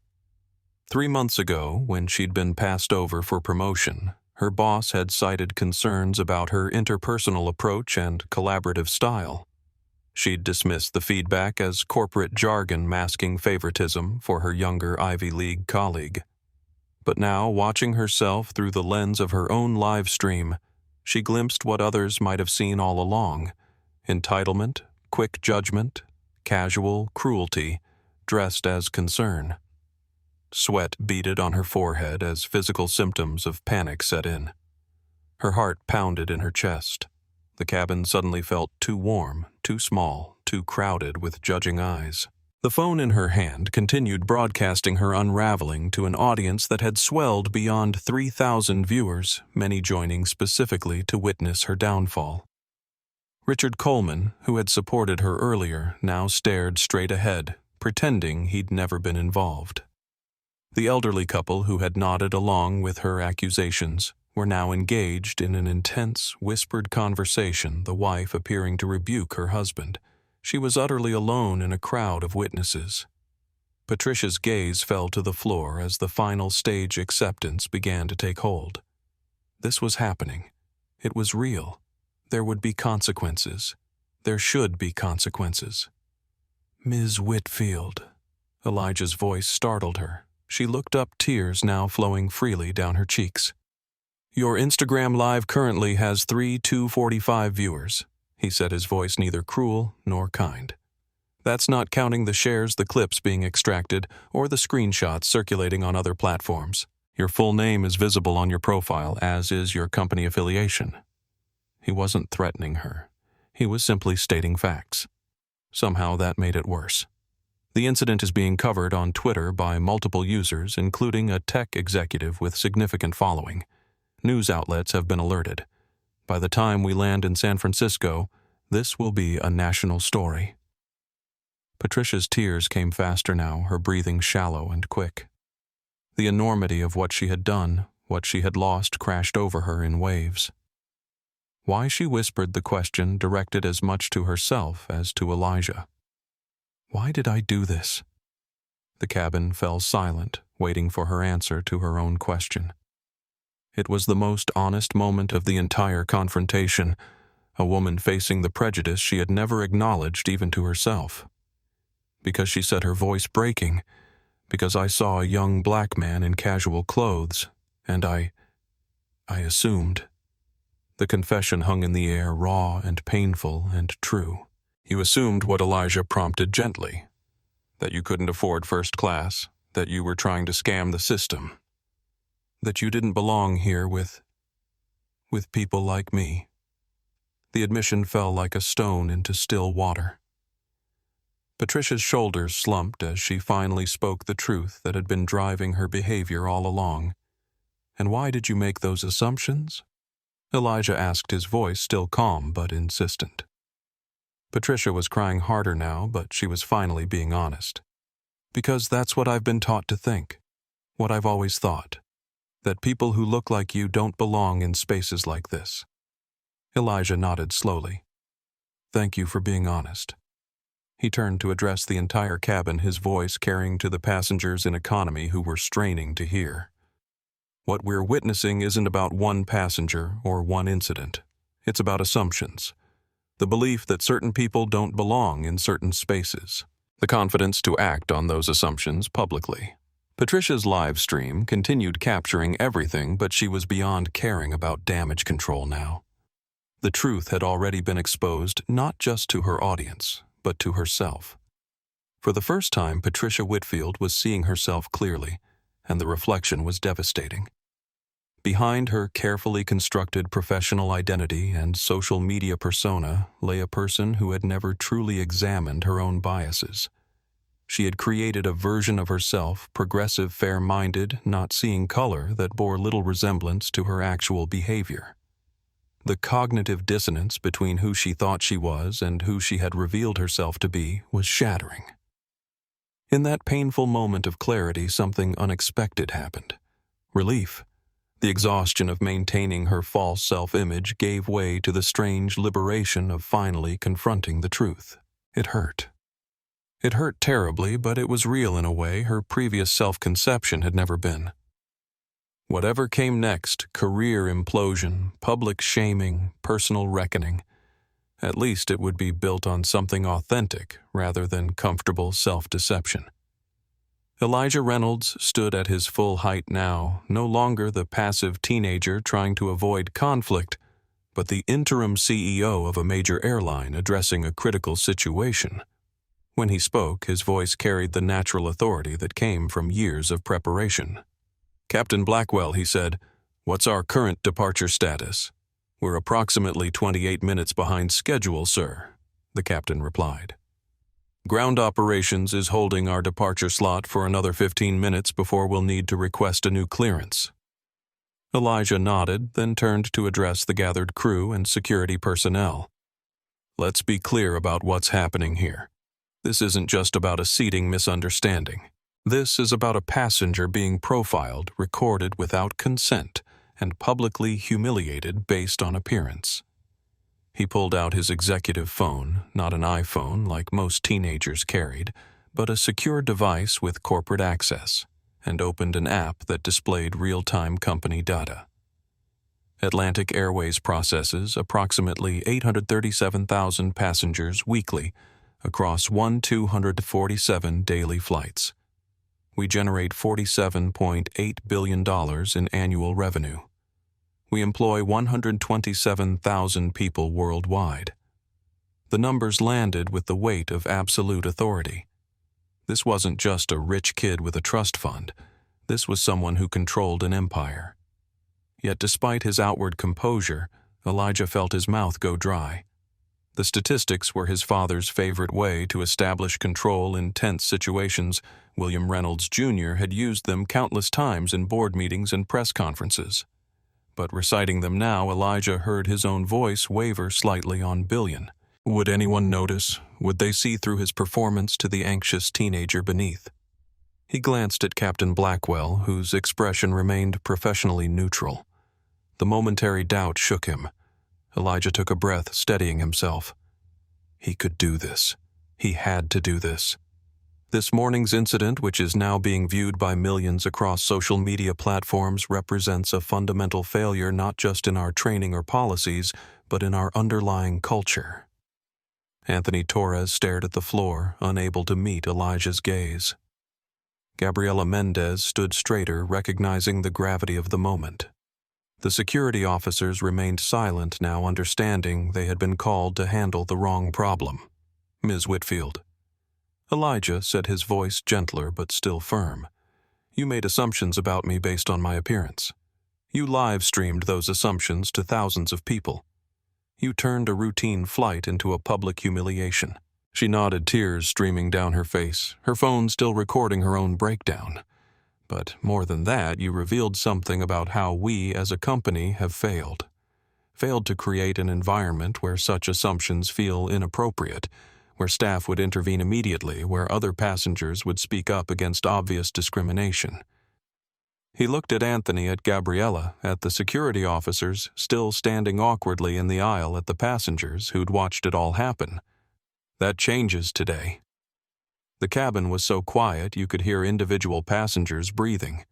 3 months ago, when she'd been passed over for promotion, her boss had cited concerns about her interpersonal approach and collaborative style. She'd dismissed the feedback as corporate jargon masking favoritism for her younger Ivy League colleague. But now, watching herself through the lens of her own live stream, she glimpsed what others might have seen all along: entitlement, quick judgment, casual cruelty, dressed as concern. Sweat beaded on her forehead as physical symptoms of panic set in. Her heart pounded in her chest. The cabin suddenly felt too warm, too small, too crowded with judging eyes. The phone in her hand continued broadcasting her unraveling to an audience that had swelled beyond 3,000 viewers, many joining specifically to witness her downfall. Richard Coleman, who had supported her earlier, now stared straight ahead, pretending he'd never been involved. The elderly couple who had nodded along with her accusations were now engaged in an intense, whispered conversation, the wife appearing to rebuke her husband. She was utterly alone in a crowd of witnesses. Patricia's gaze fell to the floor as the final stage acceptance began to take hold. This was happening. It was real. There would be consequences. There should be consequences. "Ms. Whitfield." Elijah's voice startled her. She looked up, tears now flowing freely down her cheeks. "Your Instagram Live currently has 245 viewers," he said, his voice neither cruel nor kind. "That's not counting the shares, the clips being extracted, or the screenshots circulating on other platforms. Your full name is visible on your profile, as is your company affiliation." He wasn't threatening her. He was simply stating facts. Somehow that made it worse. The incident is being covered on Twitter by multiple users, including a tech executive with significant following. News outlets have been alerted. By the time we land in San Francisco, this will be a national story. Patricia's tears came faster now, her breathing shallow and quick. The enormity of what she had done, what she had lost, crashed over her in waves. Why she whispered the question directed as much to herself as to Elijah. Why did I do this? The cabin fell silent, waiting for her answer to her own question. It was the most honest moment of the entire confrontation, a woman facing the prejudice she had never acknowledged even to herself. Because she said, her voice breaking, because I saw a young black man in casual clothes, and I assumed. The confession hung in the air, raw and painful and true. You assumed what Elijah prompted gently, that you couldn't afford first class, that you were trying to scam the system, that you didn't belong here with people like me. The admission fell like a stone into still water. Patricia's shoulders slumped as she finally spoke the truth that had been driving her behavior all along. "And why did you make those assumptions?" Elijah asked, his voice still calm but insistent. Patricia was crying harder now, but she was finally being honest. "Because that's what I've been taught to think. What I've always thought. That people who look like you don't belong in spaces like this." Elijah nodded slowly. "Thank you for being honest." He turned to address the entire cabin, his voice carrying to the passengers in economy who were straining to hear. "What we're witnessing isn't about one passenger or one incident. It's about assumptions. The belief that certain people don't belong in certain spaces. The confidence to act on those assumptions publicly." Patricia's live stream continued capturing everything, but she was beyond caring about damage control now. The truth had already been exposed not just to her audience, but to herself. For the first time, Patricia Whitfield was seeing herself clearly, and the reflection was devastating. Behind her carefully constructed professional identity and social media persona lay a person who had never truly examined her own biases. She had created a version of herself, progressive, fair-minded, not seeing color, that bore little resemblance to her actual behavior. The cognitive dissonance between who she thought she was and who she had revealed herself to be was shattering. In that painful moment of clarity, something unexpected happened. Relief. The exhaustion of maintaining her false self-image gave way to the strange liberation of finally confronting the truth. It hurt. It hurt terribly, but it was real in a way her previous self-conception had never been. Whatever came next, career implosion, public shaming, personal reckoning, At least it would be built on something authentic rather than comfortable self-deception. Elijah Reynolds stood at his full height now, no longer the passive teenager trying to avoid conflict, but the interim CEO of a major airline addressing a critical situation. When he spoke, his voice carried the natural authority that came from years of preparation. "Captain Blackwell," he said, "what's our current departure status?" "We're approximately 28 minutes behind schedule, sir," the captain replied. "Ground operations is holding our departure slot for another 15 minutes before we'll need to request a new clearance." Elijah nodded, then turned to address the gathered crew and security personnel. "Let's be clear about what's happening here. This isn't just about a seating misunderstanding. This is about a passenger being profiled, recorded without consent, and publicly humiliated based on appearance." He pulled out his executive phone, not an iPhone like most teenagers carried, but a secure device with corporate access, and opened an app that displayed real-time company data. Atlantic Airways processes approximately 837,000 passengers weekly across 247 daily flights. We generate $47.8 billion in annual revenue. We employ 127,000 people worldwide. The numbers landed with the weight of absolute authority. This wasn't just a rich kid with a trust fund. This was someone who controlled an empire. Yet despite his outward composure, Elijah felt his mouth go dry. The statistics were his father's favorite way to establish control in tense situations. William Reynolds Jr. had used them countless times in board meetings and press conferences. But reciting them now, Elijah heard his own voice waver slightly on billion. Would anyone notice? Would they see through his performance to the anxious teenager beneath? He glanced at Captain Blackwell, whose expression remained professionally neutral. The momentary doubt shook him. Elijah took a breath, steadying himself. He could do this. He had to do this. This morning's incident, which is now being viewed by millions across social media platforms, represents a fundamental failure not just in our training or policies, but in our underlying culture. Anthony Torres stared at the floor, unable to meet Elijah's gaze. Gabriela Mendez stood straighter, recognizing the gravity of the moment. The security officers remained silent now, understanding they had been called to handle the wrong problem. "Ms. Whitfield." Elijah said, his voice gentler but still firm. "You made assumptions about me based on my appearance. You live-streamed those assumptions to thousands of people. You turned a routine flight into a public humiliation." She nodded, tears streaming down her face, her phone still recording her own breakdown. "But more than that, you revealed something about how we as a company have failed. Failed to create an environment where such assumptions feel inappropriate, where staff would intervene immediately, where other passengers would speak up against obvious discrimination." He looked at Anthony, at Gabriella, at the security officers still standing awkwardly in the aisle, at the passengers who'd watched it all happen. "That changes today." The cabin was so quiet you could hear individual passengers breathing.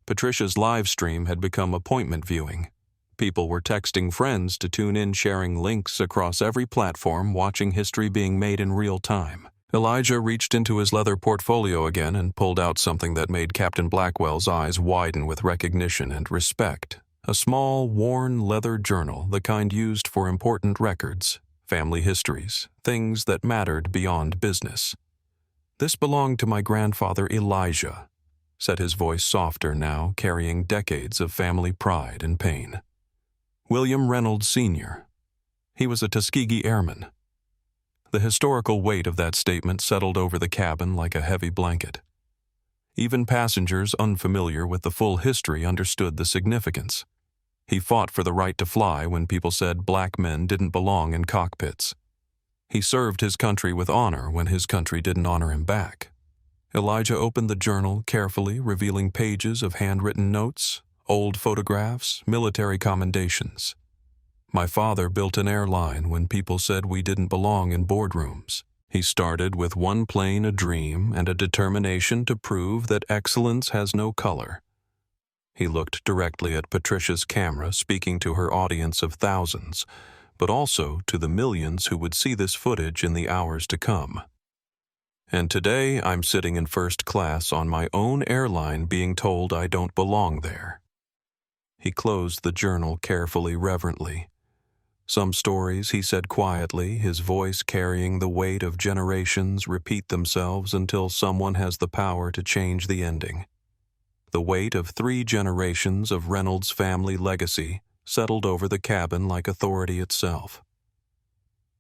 Patricia's live stream had become appointment viewing. People were texting friends to tune in, sharing links across every platform, watching history being made in real time. Elijah reached into his leather portfolio again and pulled out something that made Captain Blackwell's eyes widen with recognition and respect. A small, worn leather journal, the kind used for important records, family histories, things that mattered beyond business. "This belonged to my grandfather Elijah," said his voice softer now, carrying decades of family pride and pain. "William Reynolds Sr. He was a Tuskegee Airman." The historical weight of that statement settled over the cabin like a heavy blanket. Even passengers unfamiliar with the full history understood the significance. He fought for the right to fly when people said black men didn't belong in cockpits. He served his country with honor when his country didn't honor him back. Elijah opened the journal carefully, revealing pages of handwritten notes, old photographs, military commendations. "My father built an airline when people said we didn't belong in boardrooms. He started with one plane, a dream, and a determination to prove that excellence has no color." He looked directly at Patricia's camera, speaking to her audience of thousands. but also to the millions who would see this footage in the hours to come. And today I'm sitting in first class on my own airline being told I don't belong there. He closed the journal carefully, reverently. Some stories, he said quietly, his voice carrying the weight of generations, repeat themselves until someone has the power to change the ending. The weight of 3 generations of Reynolds' family legacy settled over the cabin like authority itself.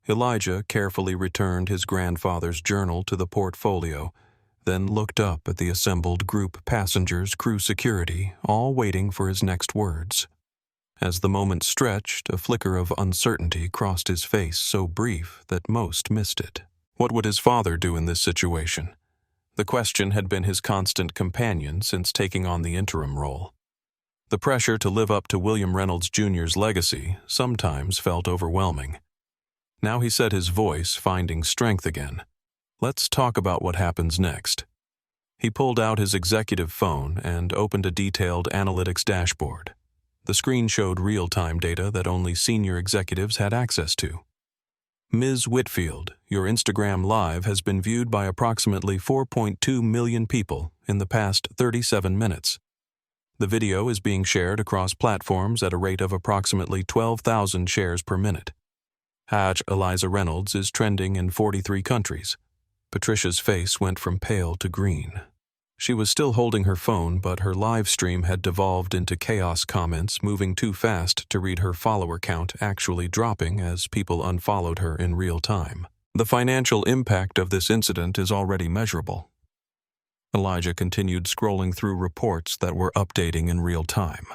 Elijah carefully returned his grandfather's journal to the portfolio, then looked up at the assembled group passengers, crew security, all waiting for his next words. As the moment stretched, a flicker of uncertainty crossed his face so brief that most missed it. What would his father do in this situation? The question had been his constant companion since taking on the interim role. The pressure to live up to William Reynolds Jr.'s legacy sometimes felt overwhelming. Now he said, his voice finding strength again. Let's talk about what happens next. He pulled out his executive phone and opened a detailed analytics dashboard. The screen showed real-time data that only senior executives had access to. Ms. Whitfield, your Instagram Live has been viewed by approximately 4.2 million people in the past 37 minutes. The video is being shared across platforms at a rate of approximately 12,000 shares per minute. Eliza Reynolds is trending in 43 countries. Patricia's face went from pale to green. She was still holding her phone, but her live stream had devolved into chaos comments, moving too fast to read her follower count actually dropping as people unfollowed her in real time. The financial impact of this incident is already measurable. Elijah continued scrolling through reports that were updating in real time.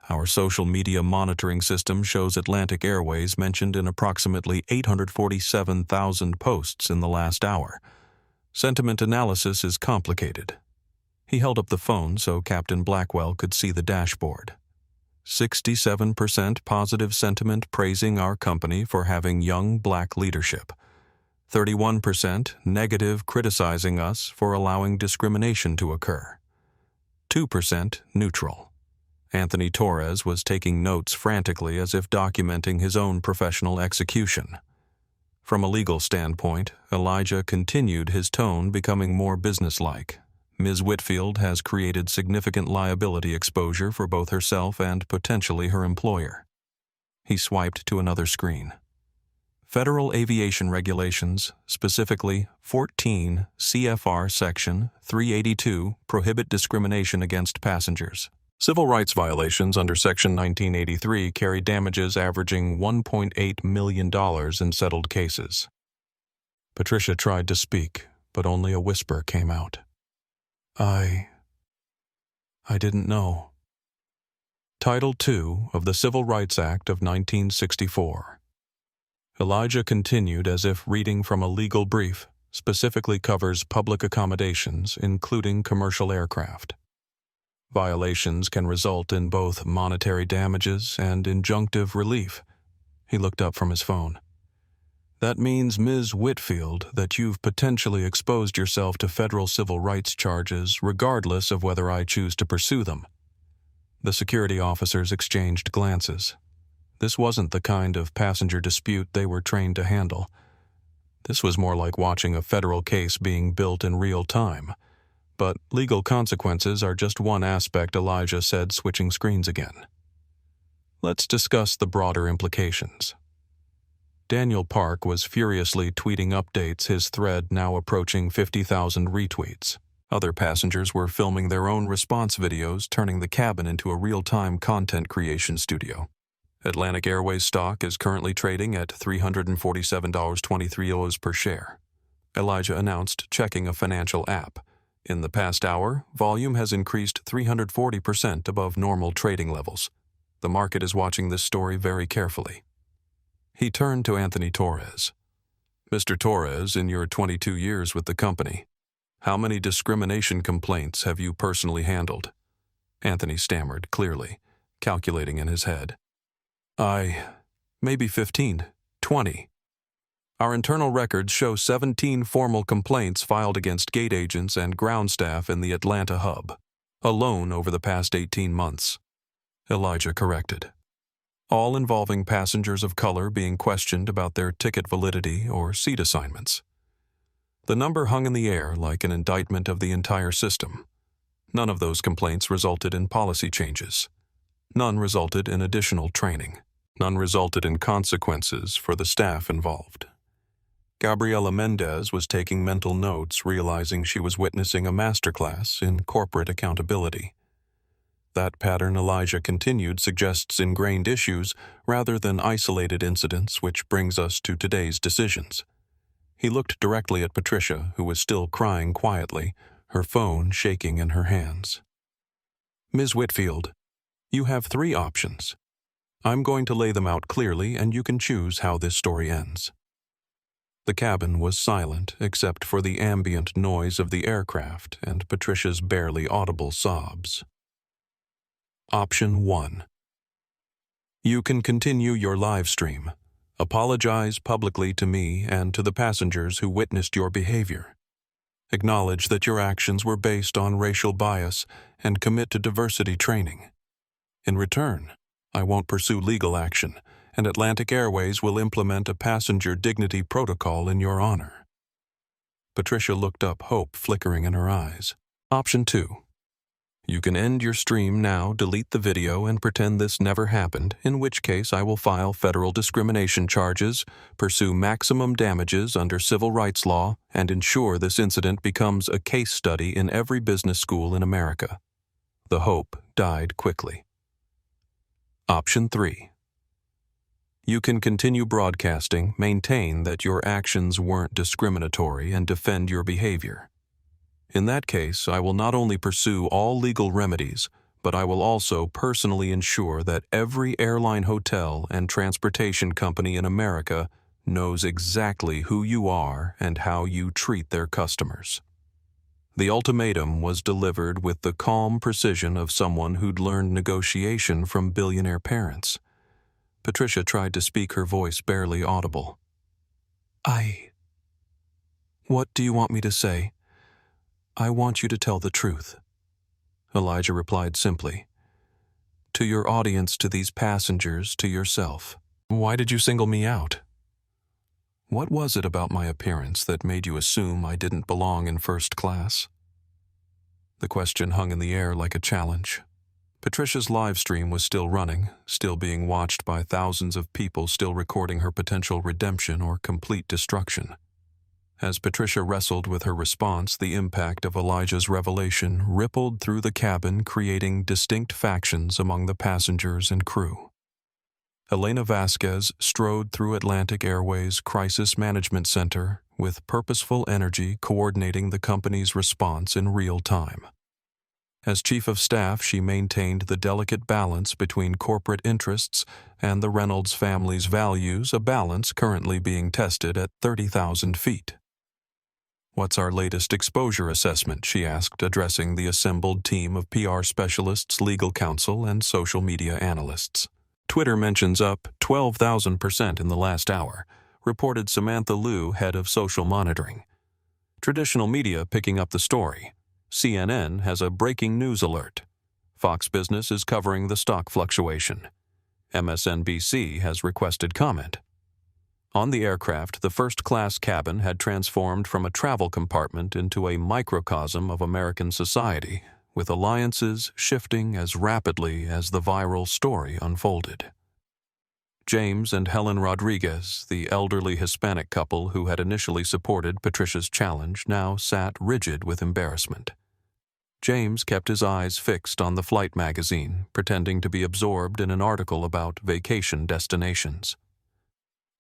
Our social media monitoring system shows Atlantic Airways mentioned in approximately 847,000 posts in the last hour. Sentiment analysis is complicated. He held up the phone so Captain Blackwell could see the dashboard. 67% positive sentiment praising our company for having young black leadership. 31% negative criticizing us for allowing discrimination to occur. 2% neutral. Anthony Torres was taking notes frantically as if documenting his own professional execution. From a legal standpoint, Elijah continued, his tone becoming more businesslike. Ms. Whitfield has created significant liability exposure for both herself and potentially her employer. He swiped to another screen. Federal aviation regulations, specifically 14 CFR Section 382, prohibit discrimination against passengers. Civil rights violations under Section 1983 carry damages averaging $1.8 million in settled cases. Patricia tried to speak, but only a whisper came out. I didn't know. Title II of the Civil Rights Act of 1964. Elijah continued as if reading from a legal brief, specifically covers public accommodations, including commercial aircraft. Violations can result in both monetary damages and injunctive relief. He looked up from his phone. That means, Ms. Whitfield, that you've potentially exposed yourself to federal civil rights charges regardless of whether I choose to pursue them. The security officers exchanged glances. This wasn't the kind of passenger dispute they were trained to handle. This was more like watching a federal case being built in real time. But legal consequences are just one aspect, Elijah said, switching screens again. Let's discuss the broader implications. Daniel Park was furiously tweeting updates, his thread now approaching 50,000 retweets. Other passengers were filming their own response videos, turning the cabin into a real-time content creation studio. Atlantic Airways stock is currently trading at $347.23 per share. Elijah announced, checking a financial app. In the past hour, volume has increased 340% above normal trading levels. The market is watching this story very carefully. He turned to Anthony Torres. Mr. Torres, in your 22 years with the company, how many discrimination complaints have you personally handled? Anthony stammered clearly, calculating in his head. Maybe 15, 20. Our internal records show 17 formal complaints filed against gate agents and ground staff in the Atlanta hub, alone over the past 18 months. Elijah corrected. all involving passengers of color being questioned about their ticket validity or seat assignments. The number hung in the air like an indictment of the entire system. None of those complaints resulted in policy changes. None resulted in additional training. None resulted in consequences for the staff involved. Gabriela Mendez was taking mental notes, realizing she was witnessing a masterclass in corporate accountability. That pattern, Elijah continued, suggests ingrained issues rather than isolated incidents, which brings us to today's decisions. He looked directly at Patricia, who was still crying quietly, her phone shaking in her hands. Ms. Whitfield, you have 3 options. I'm going to lay them out clearly, and you can choose how this story ends. The cabin was silent except for the ambient noise of the aircraft and Patricia's barely audible sobs. Option 1. You can continue your live stream. Apologize publicly to me and to the passengers who witnessed your behavior. Acknowledge that your actions were based on racial bias and commit to diversity training. In return, I won't pursue legal action, and Atlantic Airways will implement a passenger dignity protocol in your honor. Patricia looked up, hope flickering in her eyes. Option 2. You can end your stream now, delete the video, and pretend this never happened, in which case I will file federal discrimination charges, pursue maximum damages under civil rights law, and ensure this incident becomes a case study in every business school in America. The hope died quickly. Option 3. You can continue broadcasting, maintain that your actions weren't discriminatory, and defend your behavior. In that case, I will not only pursue all legal remedies, but I will also personally ensure that every airline, hotel, and transportation company in America knows exactly who you are and how you treat their customers. The ultimatum was delivered with the calm precision of someone who'd learned negotiation from billionaire parents. Patricia tried to speak, her voice barely audible. What do you want me to say? I want you to tell the truth. Elijah replied simply. To your audience, to these passengers, to yourself. Why did you single me out? What was it about my appearance that made you assume I didn't belong in first class? The question hung in the air like a challenge. Patricia's live stream was still running, still being watched by thousands of people, still recording her potential redemption or complete destruction. As Patricia wrestled with her response, the impact of Elijah's revelation rippled through the cabin, creating distinct factions among the passengers and crew. Elena Vasquez strode through Atlantic Airways' Crisis Management Center with purposeful energy, coordinating the company's response in real time. As chief of staff, she maintained the delicate balance between corporate interests and the Reynolds family's values, a balance currently being tested at 30,000 feet. What's our latest exposure assessment? She asked, addressing the assembled team of PR specialists, legal counsel, and social media analysts. Twitter mentions up 12,000% in the last hour, reported Samantha Liu, head of social monitoring. Traditional media picking up the story. CNN has a breaking news alert. Fox Business is covering the stock fluctuation. MSNBC has requested comment. On the aircraft, the first-class cabin had transformed from a travel compartment into a microcosm of American society, with alliances shifting as rapidly as the viral story unfolded. James and Helen Rodriguez, the elderly Hispanic couple who had initially supported Patricia's challenge, now sat rigid with embarrassment. James kept his eyes fixed on the flight magazine, pretending to be absorbed in an article about vacation destinations.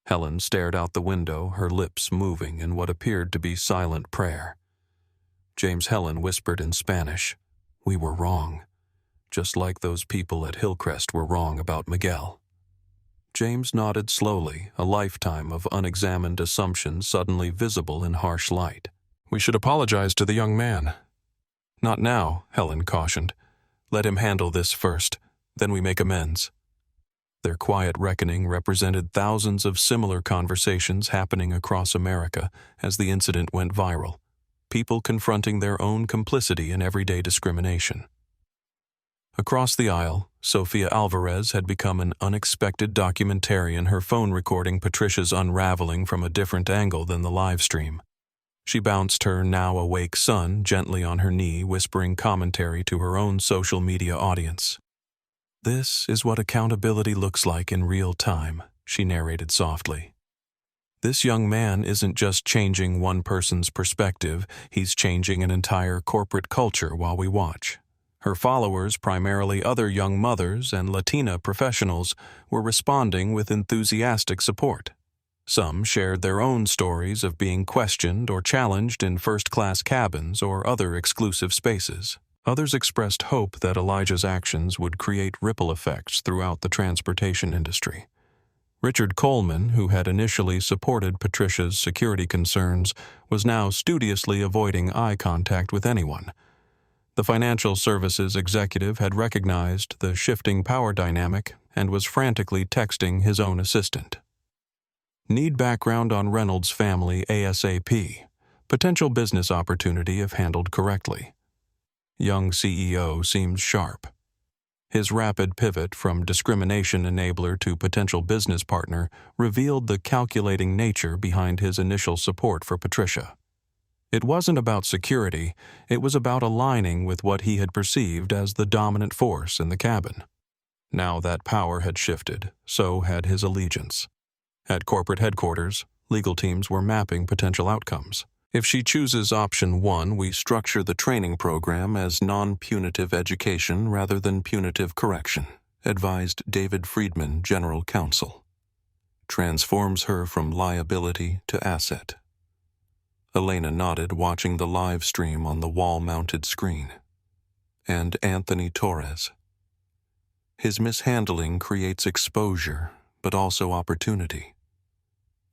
Helen stared out the window, her lips moving in what appeared to be silent prayer. Helen whispered in Spanish, "We were wrong, just like those people at Hillcrest were wrong about Miguel." James nodded slowly, a lifetime of unexamined assumptions suddenly visible in harsh light. "We should apologize to the young man." "Not now," Helen cautioned. "Let him handle this first, then we make amends." Their quiet reckoning represented thousands of similar conversations happening across America as the incident went viral, people confronting their own complicity in everyday discrimination. Across the aisle, Sofia Alvarez had become an unexpected documentarian, her phone recording Patricia's unraveling from a different angle than the live stream. She bounced her now awake son gently on her knee, whispering commentary to her own social media audience. "This is what accountability looks like in real time," she narrated softly. "This young man isn't just changing one person's perspective, he's changing an entire corporate culture while we watch." Her followers, primarily other young mothers and Latina professionals, were responding with enthusiastic support. Some shared their own stories of being questioned or challenged in first-class cabins or other exclusive spaces. Others expressed hope that Elijah's actions would create ripple effects throughout the transportation industry. Richard Coleman, who had initially supported Patricia's security concerns, was now studiously avoiding eye contact with anyone. The financial services executive had recognized the shifting power dynamic and was frantically texting his own assistant. "Need background on Reynolds family ASAP. Potential business opportunity if handled correctly." Young CEO seems sharp. His rapid pivot from discrimination enabler to potential business partner revealed the calculating nature behind his initial support for Patricia. It wasn't about security, it was about aligning with what he had perceived as the dominant force in the cabin. Now that power had shifted, so had his allegiance. At corporate headquarters, legal teams were mapping potential outcomes. "If she chooses option 1, we structure the training program as non-punitive education rather than punitive correction," advised David Friedman, General Counsel. "Transforms her from liability to asset." Elena nodded, watching the live stream on the wall-mounted screen. "And Anthony Torres. His mishandling creates exposure, but also opportunity.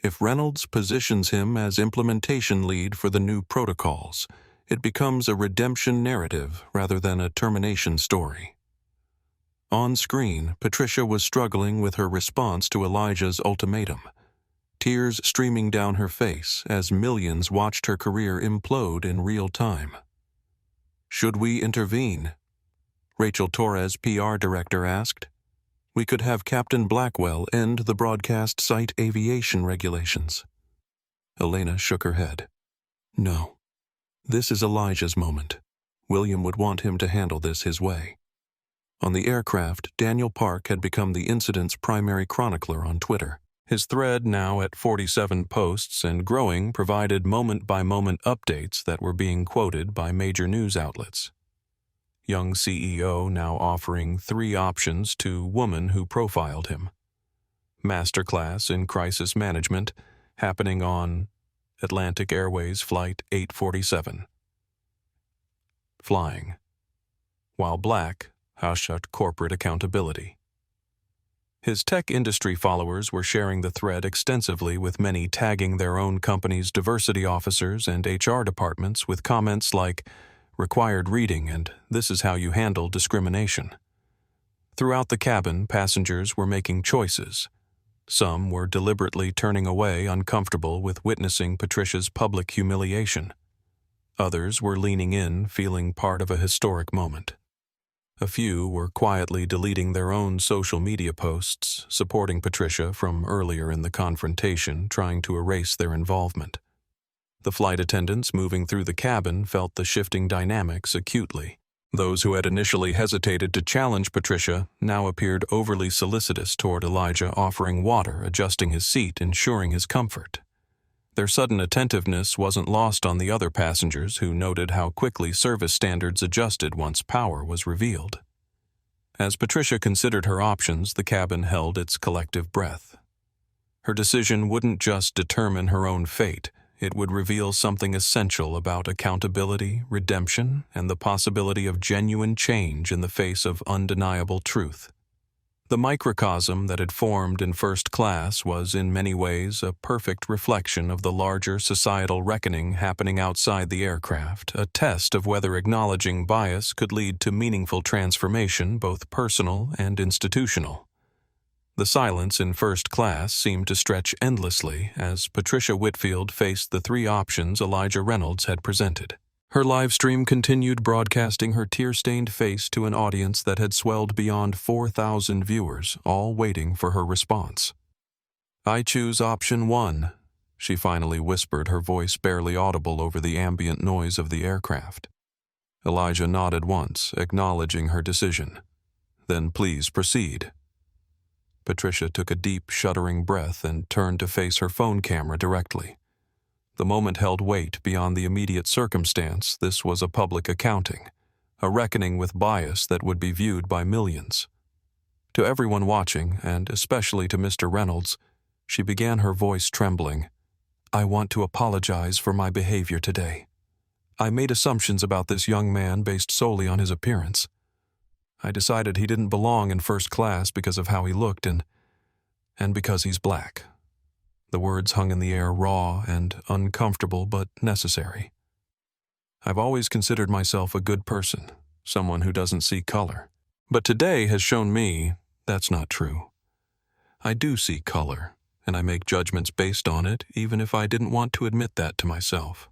If Reynolds positions him as implementation lead for the new protocols, it becomes a redemption narrative rather than a termination story." On screen, Patricia was struggling with her response to Elijah's ultimatum, tears streaming down her face as millions watched her career implode in real time. "Should we intervene?" Rachel Torres, PR director, asked. "We could have Captain Blackwell end the broadcast site aviation regulations." Elena shook her head. "No. This is Elijah's moment. William would want him to handle this his way." On the aircraft, Daniel Park had become the incident's primary chronicler on Twitter. His thread, now at 47 posts and growing, provided moment-by-moment updates that were being quoted by major news outlets. Young CEO now offering 3 options to woman who profiled him. Masterclass in crisis management, happening on Atlantic Airways Flight 847. Flying. While black, hushed corporate accountability. His tech industry followers were sharing the thread extensively, with many tagging their own company's diversity officers and HR departments with comments like, "Required reading," and "This is how you handle discrimination." Throughout the cabin, passengers were making choices. Some were deliberately turning away, uncomfortable with witnessing Patricia's public humiliation. Others were leaning in, feeling part of a historic moment. A few were quietly deleting their own social media posts, supporting Patricia from earlier in the confrontation, trying to erase their involvement. The flight attendants moving through the cabin felt the shifting dynamics acutely. Those who had initially hesitated to challenge Patricia now appeared overly solicitous toward Elijah, offering water, adjusting his seat, ensuring his comfort. Their sudden attentiveness wasn't lost on the other passengers, who noted how quickly service standards adjusted once power was revealed. As Patricia considered her options, the cabin held its collective breath. Her decision wouldn't just determine her own fate, it would reveal something essential about accountability, redemption, and the possibility of genuine change in the face of undeniable truth. The microcosm that had formed in first class was in many ways a perfect reflection of the larger societal reckoning happening outside the aircraft, a test of whether acknowledging bias could lead to meaningful transformation, both personal and institutional. The silence in first class seemed to stretch endlessly as Patricia Whitfield faced the 3 options Elijah Reynolds had presented. Her live stream continued broadcasting her tear-stained face to an audience that had swelled beyond 4,000 viewers, all waiting for her response. "I choose option 1, she finally whispered, her voice barely audible over the ambient noise of the aircraft. Elijah nodded once, acknowledging her decision. "Then please proceed." Patricia took a deep, shuddering breath and turned to face her phone camera directly. The moment held weight beyond the immediate circumstance. This was a public accounting, a reckoning with bias that would be viewed by millions. To everyone watching, and especially to Mr. Reynolds, she began, her voice trembling. "I want to apologize for my behavior today. I made assumptions about this young man based solely on his appearance. I decided he didn't belong in first class because of how he looked and because he's black." The words hung in the air, raw and uncomfortable but necessary. "I've always considered myself a good person, someone who doesn't see color. But today has shown me that's not true. I do see color, and I make judgments based on it, even if I didn't want to admit that to myself."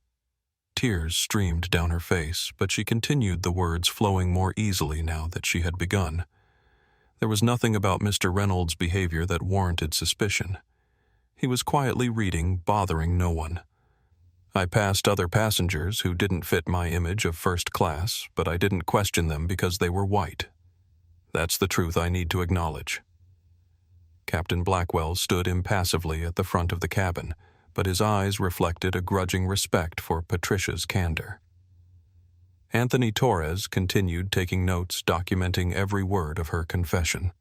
Tears streamed down her face, but she continued, the words flowing more easily now that she had begun. There was nothing about Mr. Reynolds' behavior that warranted suspicion. He was quietly reading, bothering no one. "I passed other passengers who didn't fit my image of first class, but I didn't question them because they were white. That's the truth I need to acknowledge." Captain Blackwell stood impassively at the front of the cabin, but his eyes reflected a grudging respect for Patricia's candor. Anthony Torres continued taking notes, documenting every word of her confession.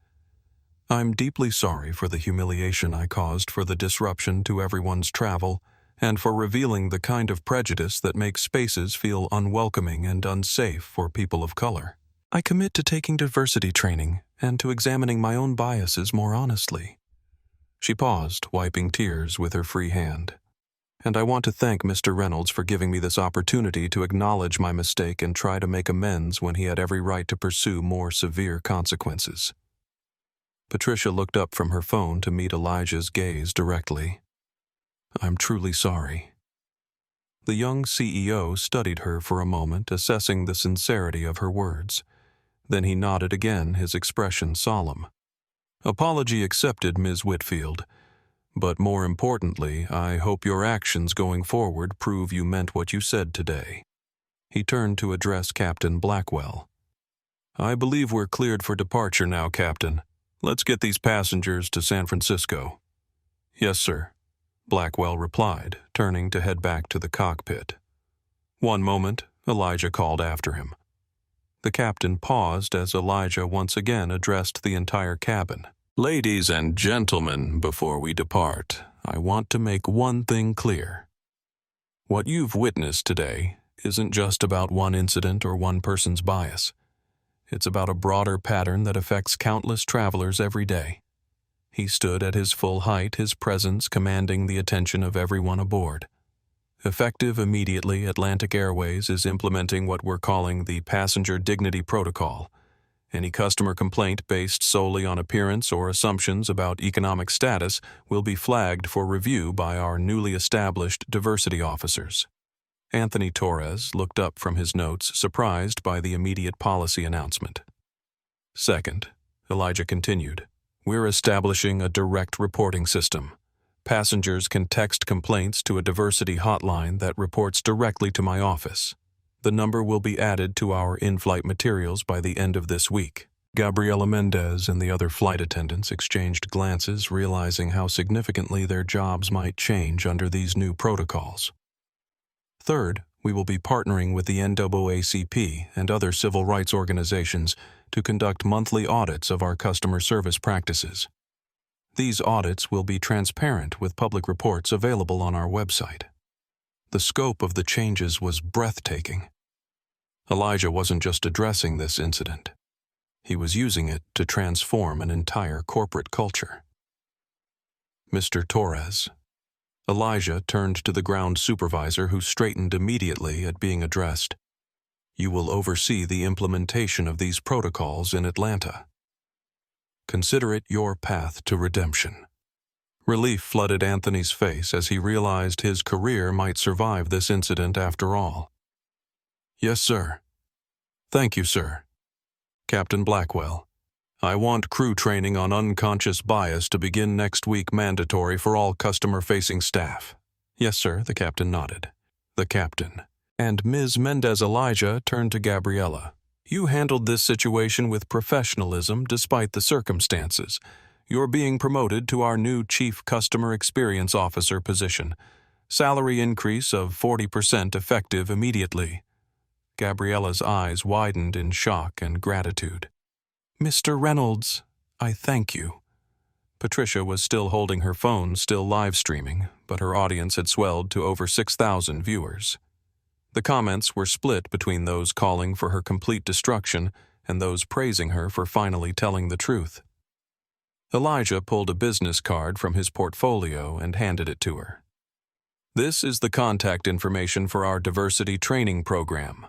"I'm deeply sorry for the humiliation I caused, for the disruption to everyone's travel, and for revealing the kind of prejudice that makes spaces feel unwelcoming and unsafe for people of color. I commit to taking diversity training and to examining my own biases more honestly." She paused, wiping tears with her free hand. "And I want to thank Mr. Reynolds for giving me this opportunity to acknowledge my mistake and try to make amends when he had every right to pursue more severe consequences." Patricia looked up from her phone to meet Elijah's gaze directly. "I'm truly sorry." The young CEO studied her for a moment, assessing the sincerity of her words. Then he nodded again, his expression solemn. "Apology accepted, Ms. Whitfield. But more importantly, I hope your actions going forward prove you meant what you said today." He turned to address Captain Blackwell. "I believe we're cleared for departure now, Captain. Let's get these passengers to San Francisco." "Yes, sir," Blackwell replied, turning to head back to the cockpit. "One moment," Elijah called after him. The captain paused as Elijah once again addressed the entire cabin. "Ladies and gentlemen, before we depart, I want to make one thing clear. What you've witnessed today isn't just about one incident or one person's bias. It's about a broader pattern that affects countless travelers every day." He stood at his full height, his presence commanding the attention of everyone aboard. Effective immediately, Atlantic Airways is implementing what we're calling the Passenger Dignity Protocol. Any customer complaint based solely on appearance or assumptions about economic status will be flagged for review by our newly established diversity officers. Anthony Torres looked up from his notes, surprised by the immediate policy announcement. "Second," Elijah continued, "we're establishing a direct reporting system. Passengers can text complaints to a diversity hotline that reports directly to my office. The number will be added to our in-flight materials by the end of this week." Gabriela Mendez and the other flight attendants exchanged glances, realizing how significantly their jobs might change under these new protocols. "Third, we will be partnering with the NAACP and other civil rights organizations to conduct monthly audits of our customer service practices. These audits will be transparent with public reports available on our website." The scope of the changes was breathtaking. Elijah wasn't just addressing this incident. He was using it to transform an entire corporate culture. "Mr. Torres." Elijah turned to the ground supervisor, who straightened immediately at being addressed. "You will oversee the implementation of these protocols in Atlanta. Consider it your path to redemption." Relief flooded Anthony's face as he realized his career might survive this incident after all. Yes, sir. Thank you, sir. Captain Blackwell, I want crew training on unconscious bias to begin next week, mandatory for all customer-facing staff. Yes, sir, the captain nodded. The captain. And Ms. Mendez-Elijah turned to Gabriella. You handled this situation with professionalism despite the circumstances. You're being promoted to our new Chief Customer Experience Officer position. Salary increase of 40% effective immediately. Gabriella's eyes widened in shock and gratitude. Mr. Reynolds, I thank you. Patricia was still holding her phone, still live streaming, but her audience had swelled to over 6,000 viewers. The comments were split between those calling for her complete destruction and those praising her for finally telling the truth. Elijah pulled a business card from his portfolio and handed it to her. This is the contact information for our diversity training program.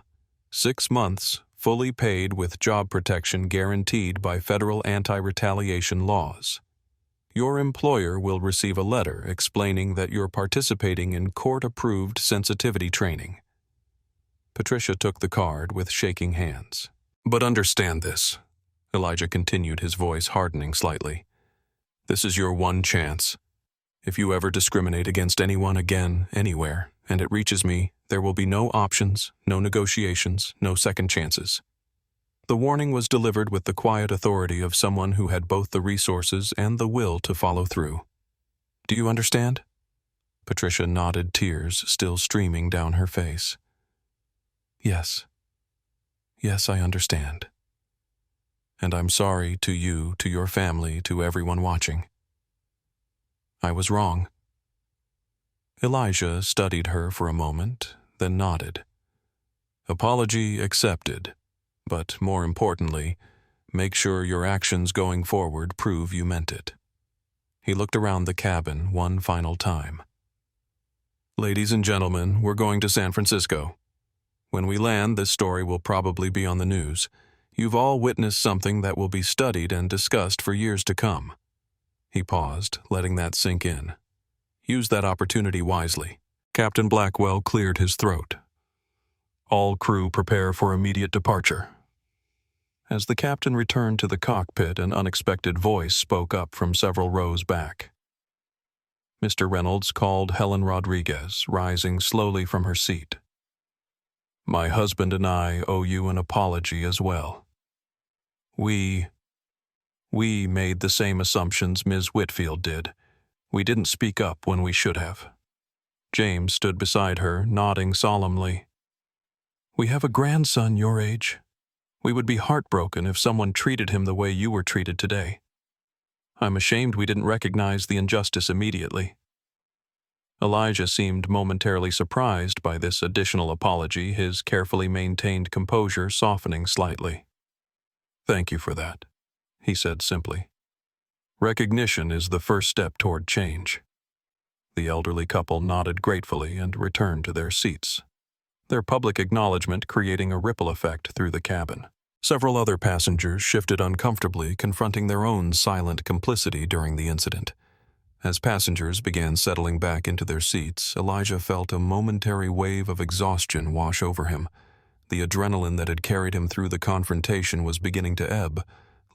6 months, fully paid with job protection guaranteed by federal anti-retaliation laws. Your employer will receive a letter explaining that you're participating in court-approved sensitivity training. Patricia took the card with shaking hands. But understand this, Elijah continued, his voice hardening slightly. This is your one chance. If you ever discriminate against anyone again, anywhere, and it reaches me, there will be no options, no negotiations, no second chances. The warning was delivered with the quiet authority of someone who had both the resources and the will to follow through. Do you understand? Patricia nodded, tears still streaming down her face. Yes. Yes, I understand. And I'm sorry to you, to your family, to everyone watching. I was wrong. Elijah studied her for a moment, then nodded. Apology accepted, but more importantly, make sure your actions going forward prove you meant it. He looked around the cabin one final time. Ladies and gentlemen, we're going to San Francisco. When we land, this story will probably be on the news. You've all witnessed something that will be studied and discussed for years to come. He paused, letting that sink in. Use that opportunity wisely. Captain Blackwell cleared his throat. All crew prepare for immediate departure. As the captain returned to the cockpit, an unexpected voice spoke up from several rows back. Mr. Reynolds called Helen Rodriguez, rising slowly from her seat. My husband and I owe you an apology as well. We made the same assumptions Ms. Whitfield did. We didn't speak up when we should have. James stood beside her, nodding solemnly. We have a grandson your age. We would be heartbroken if someone treated him the way you were treated today. I'm ashamed we didn't recognize the injustice immediately. Elijah seemed momentarily surprised by this additional apology, his carefully maintained composure softening slightly. Thank you for that, he said simply. Recognition is the first step toward change. The elderly couple nodded gratefully and returned to their seats, their public acknowledgement creating a ripple effect through the cabin. Several other passengers shifted uncomfortably, confronting their own silent complicity during the incident. As passengers began settling back into their seats, Elijah felt a momentary wave of exhaustion wash over him. The adrenaline that had carried him through the confrontation was beginning to ebb,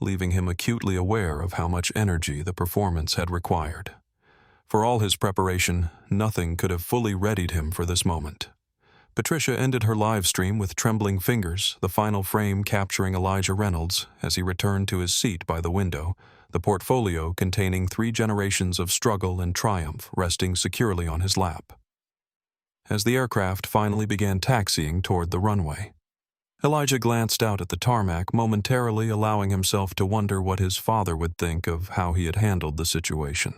leaving him acutely aware of how much energy the performance had required. For all his preparation, nothing could have fully readied him for this moment. Patricia ended her live stream with trembling fingers, the final frame capturing Elijah Reynolds as he returned to his seat by the window, the portfolio containing 3 generations of struggle and triumph resting securely on his lap. As the aircraft finally began taxiing toward the runway, Elijah glanced out at the tarmac, momentarily allowing himself to wonder what his father would think of how he had handled the situation.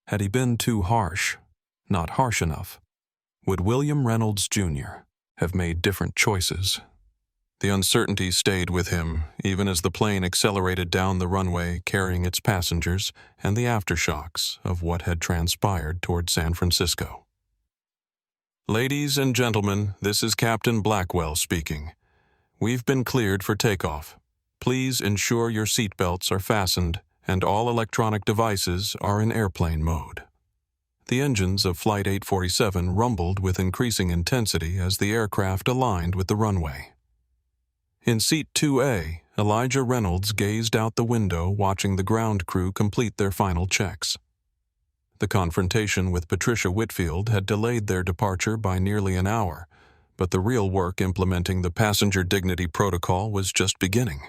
Had he been too harsh, not harsh enough? Would William Reynolds, Jr. have made different choices? The uncertainty stayed with him, even as the plane accelerated down the runway carrying its passengers and the aftershocks of what had transpired toward San Francisco. Ladies and gentlemen, this is Captain Blackwell speaking. We've been cleared for takeoff. Please ensure your seatbelts are fastened and all electronic devices are in airplane mode. The engines of Flight 847 rumbled with increasing intensity as the aircraft aligned with the runway. In Seat 2A, Elijah Reynolds gazed out the window watching the ground crew complete their final checks. The confrontation with Patricia Whitfield had delayed their departure by nearly an hour, but the real work implementing the passenger dignity protocol was just beginning.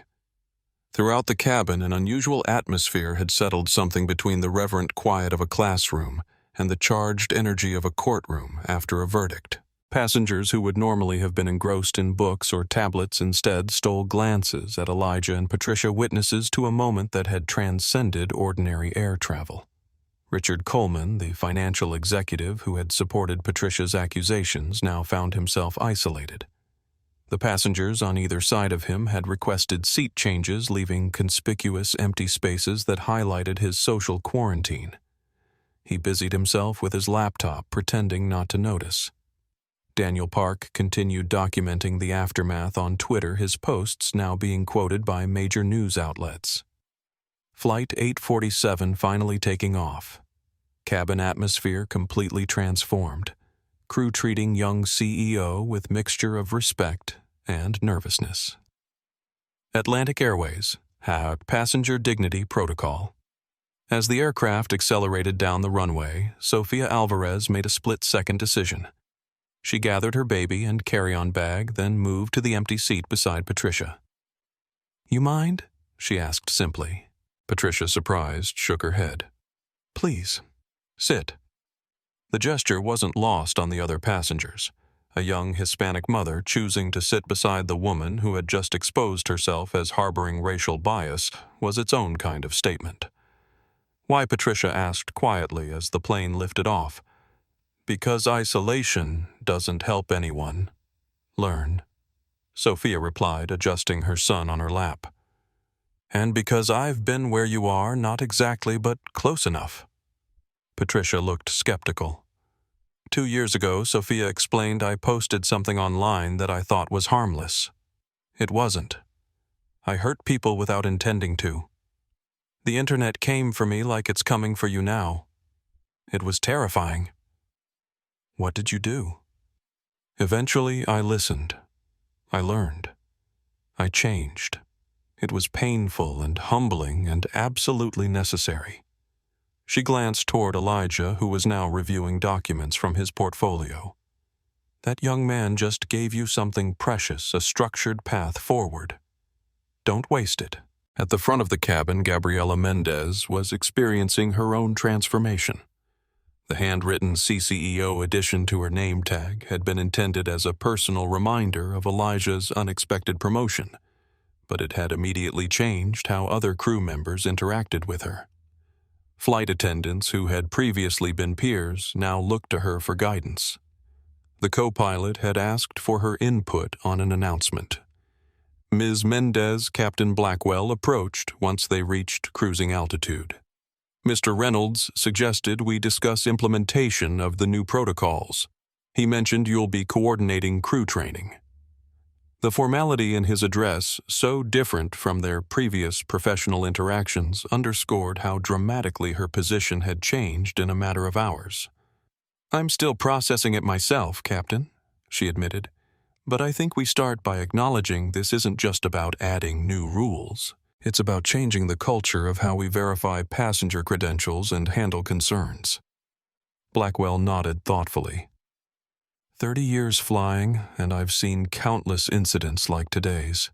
Throughout the cabin, an unusual atmosphere had settled, something between the reverent quiet of a classroom and the charged energy of a courtroom after a verdict. Passengers who would normally have been engrossed in books or tablets instead stole glances at Elijah and Patricia, witnesses to a moment that had transcended ordinary air travel. Richard Coleman, the financial executive who had supported Patricia's accusations, now found himself isolated. The passengers on either side of him had requested seat changes, leaving conspicuous empty spaces that highlighted his social quarantine. He busied himself with his laptop, pretending not to notice. Daniel Park continued documenting the aftermath on Twitter, his posts now being quoted by major news outlets. Flight 847 finally taking off. Cabin atmosphere completely transformed. Crew treating young CEO with mixture of respect and nervousness. Atlantic Airways, passenger dignity protocol. As the aircraft accelerated down the runway, Sofia Alvarez made a split-second decision. She gathered her baby and carry-on bag, then moved to the empty seat beside Patricia. "You mind?" she asked simply. Patricia, surprised, shook her head. "Please, sit." The gesture wasn't lost on the other passengers. A young Hispanic mother choosing to sit beside the woman who had just exposed herself as harboring racial bias was its own kind of statement. Why, Patricia asked quietly as the plane lifted off. "Because isolation doesn't help anyone learn," Sophia replied, adjusting her son on her lap. "And because I've been where you are, not exactly, but close enough." Patricia looked skeptical. 2 years ago, Sophia explained, I posted something online that I thought was harmless. It wasn't. I hurt people without intending to. The internet came for me like it's coming for you now. It was terrifying. What did you do? Eventually, I listened. I learned. I changed. It was painful and humbling and absolutely necessary. She glanced toward Elijah, who was now reviewing documents from his portfolio. That young man just gave you something precious, a structured path forward. Don't waste it. At the front of the cabin, Gabriela Mendez was experiencing her own transformation. The handwritten CCEO addition to her name tag had been intended as a personal reminder of Elijah's unexpected promotion, but it had immediately changed how other crew members interacted with her. Flight attendants who had previously been peers now looked to her for guidance. The co-pilot had asked for her input on an announcement. Ms. Mendez, Captain Blackwell approached once they reached cruising altitude. Mr. Reynolds suggested we discuss implementation of the new protocols. He mentioned you'll be coordinating crew training. The formality in his address, so different from their previous professional interactions, underscored how dramatically her position had changed in a matter of hours. I'm still processing it myself, Captain, she admitted, but I think we start by acknowledging this isn't just about adding new rules. It's about changing the culture of how we verify passenger credentials and handle concerns. Blackwell nodded thoughtfully. 30 years flying, and I've seen countless incidents like today's.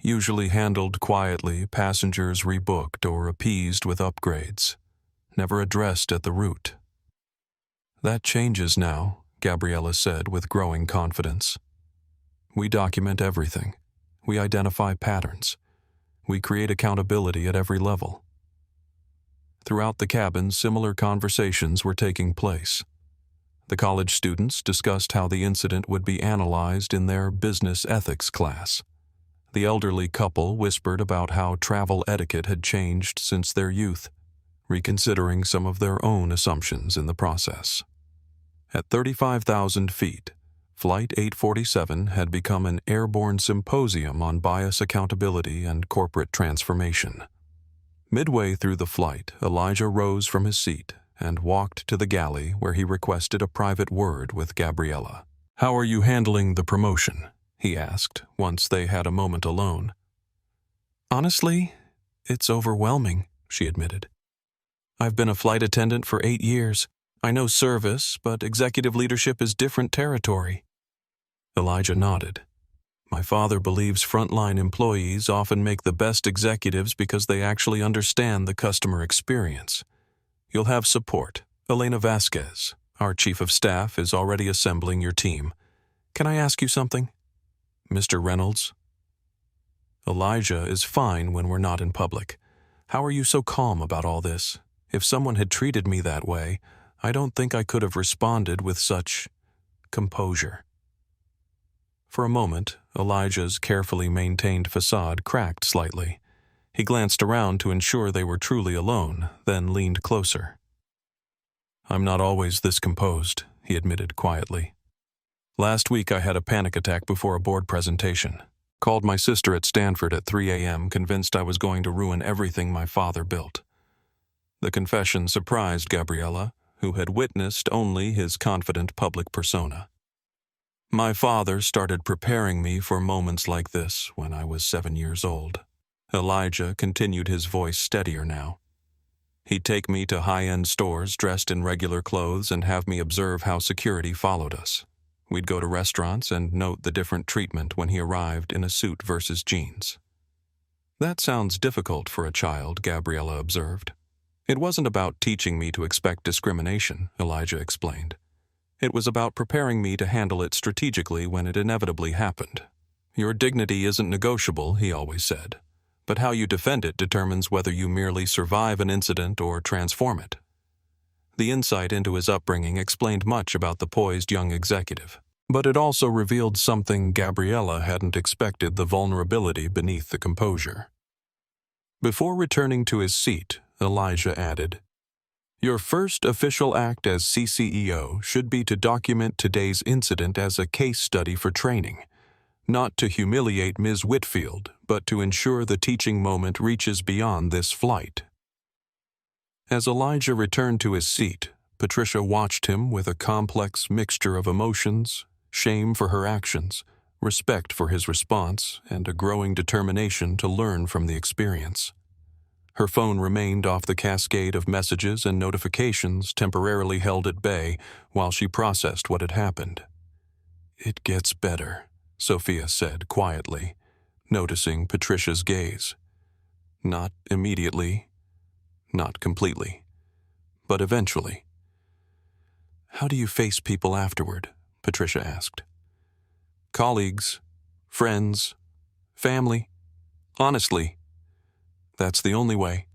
Usually handled quietly, passengers rebooked or appeased with upgrades, never addressed at the root. That changes now, Gabriela said with growing confidence. We document everything. We identify patterns. We create accountability at every level. Throughout the cabin, similar conversations were taking place. The college students discussed how the incident would be analyzed in their business ethics class. The elderly couple whispered about how travel etiquette had changed since their youth, reconsidering some of their own assumptions in the process. At 35,000 feet, Flight 847 had become an airborne symposium on bias accountability and corporate transformation. Midway through the flight, Elijah rose from his seat, and walked to the galley where he requested a private word with Gabriella. "How are you handling the promotion?" he asked once they had a moment alone. "Honestly, it's overwhelming," she admitted. "I've been a flight attendant for 8 years. I know service, but executive leadership is different territory." Elijah nodded. "My father believes frontline employees often make the best executives because they actually understand the customer experience. You'll have support. Elena Vasquez, our chief of staff, is already assembling your team. Can I ask you something? Mr. Reynolds?" "Elijah is fine when we're not in public. How are you so calm about all this? If someone had treated me that way, I don't think I could have responded with such composure." For a moment, Elijah's carefully maintained facade cracked slightly. He glanced around to ensure they were truly alone, then leaned closer. "I'm not always this composed," he admitted quietly. "Last week I had a panic attack before a board presentation. Called my sister at Stanford at 3 a.m., convinced I was going to ruin everything my father built." The confession surprised Gabriella, who had witnessed only his confident public persona. "My father started preparing me for moments like this when I was 7 years old." Elijah continued, his voice steadier now. "He'd take me to high-end stores dressed in regular clothes and have me observe how security followed us. We'd go to restaurants and note the different treatment when he arrived in a suit versus jeans." "That sounds difficult for a child," Gabriella observed. "It wasn't about teaching me to expect discrimination," Elijah explained. "It was about preparing me to handle it strategically when it inevitably happened. Your dignity isn't negotiable," he always said, "but how you defend it determines whether you merely survive an incident or transform it." The insight into his upbringing explained much about the poised young executive, but it also revealed something Gabriella hadn't expected: the vulnerability beneath the composure. Before returning to his seat, Elijah added, "Your first official act as CCEO should be to document today's incident as a case study for training, not to humiliate Ms. Whitfield, but to ensure the teaching moment reaches beyond this flight." As Elijah returned to his seat, Patricia watched him with a complex mixture of emotions: shame for her actions, respect for his response, and a growing determination to learn from the experience. Her phone remained off the cascade of messages and notifications temporarily held at bay while she processed what had happened. "It gets better," Sophia said quietly, noticing Patricia's gaze. "Not immediately, not completely, but eventually." "How do you face people afterward?" Patricia asked. "Colleagues, friends, family. Honestly, that's the only way.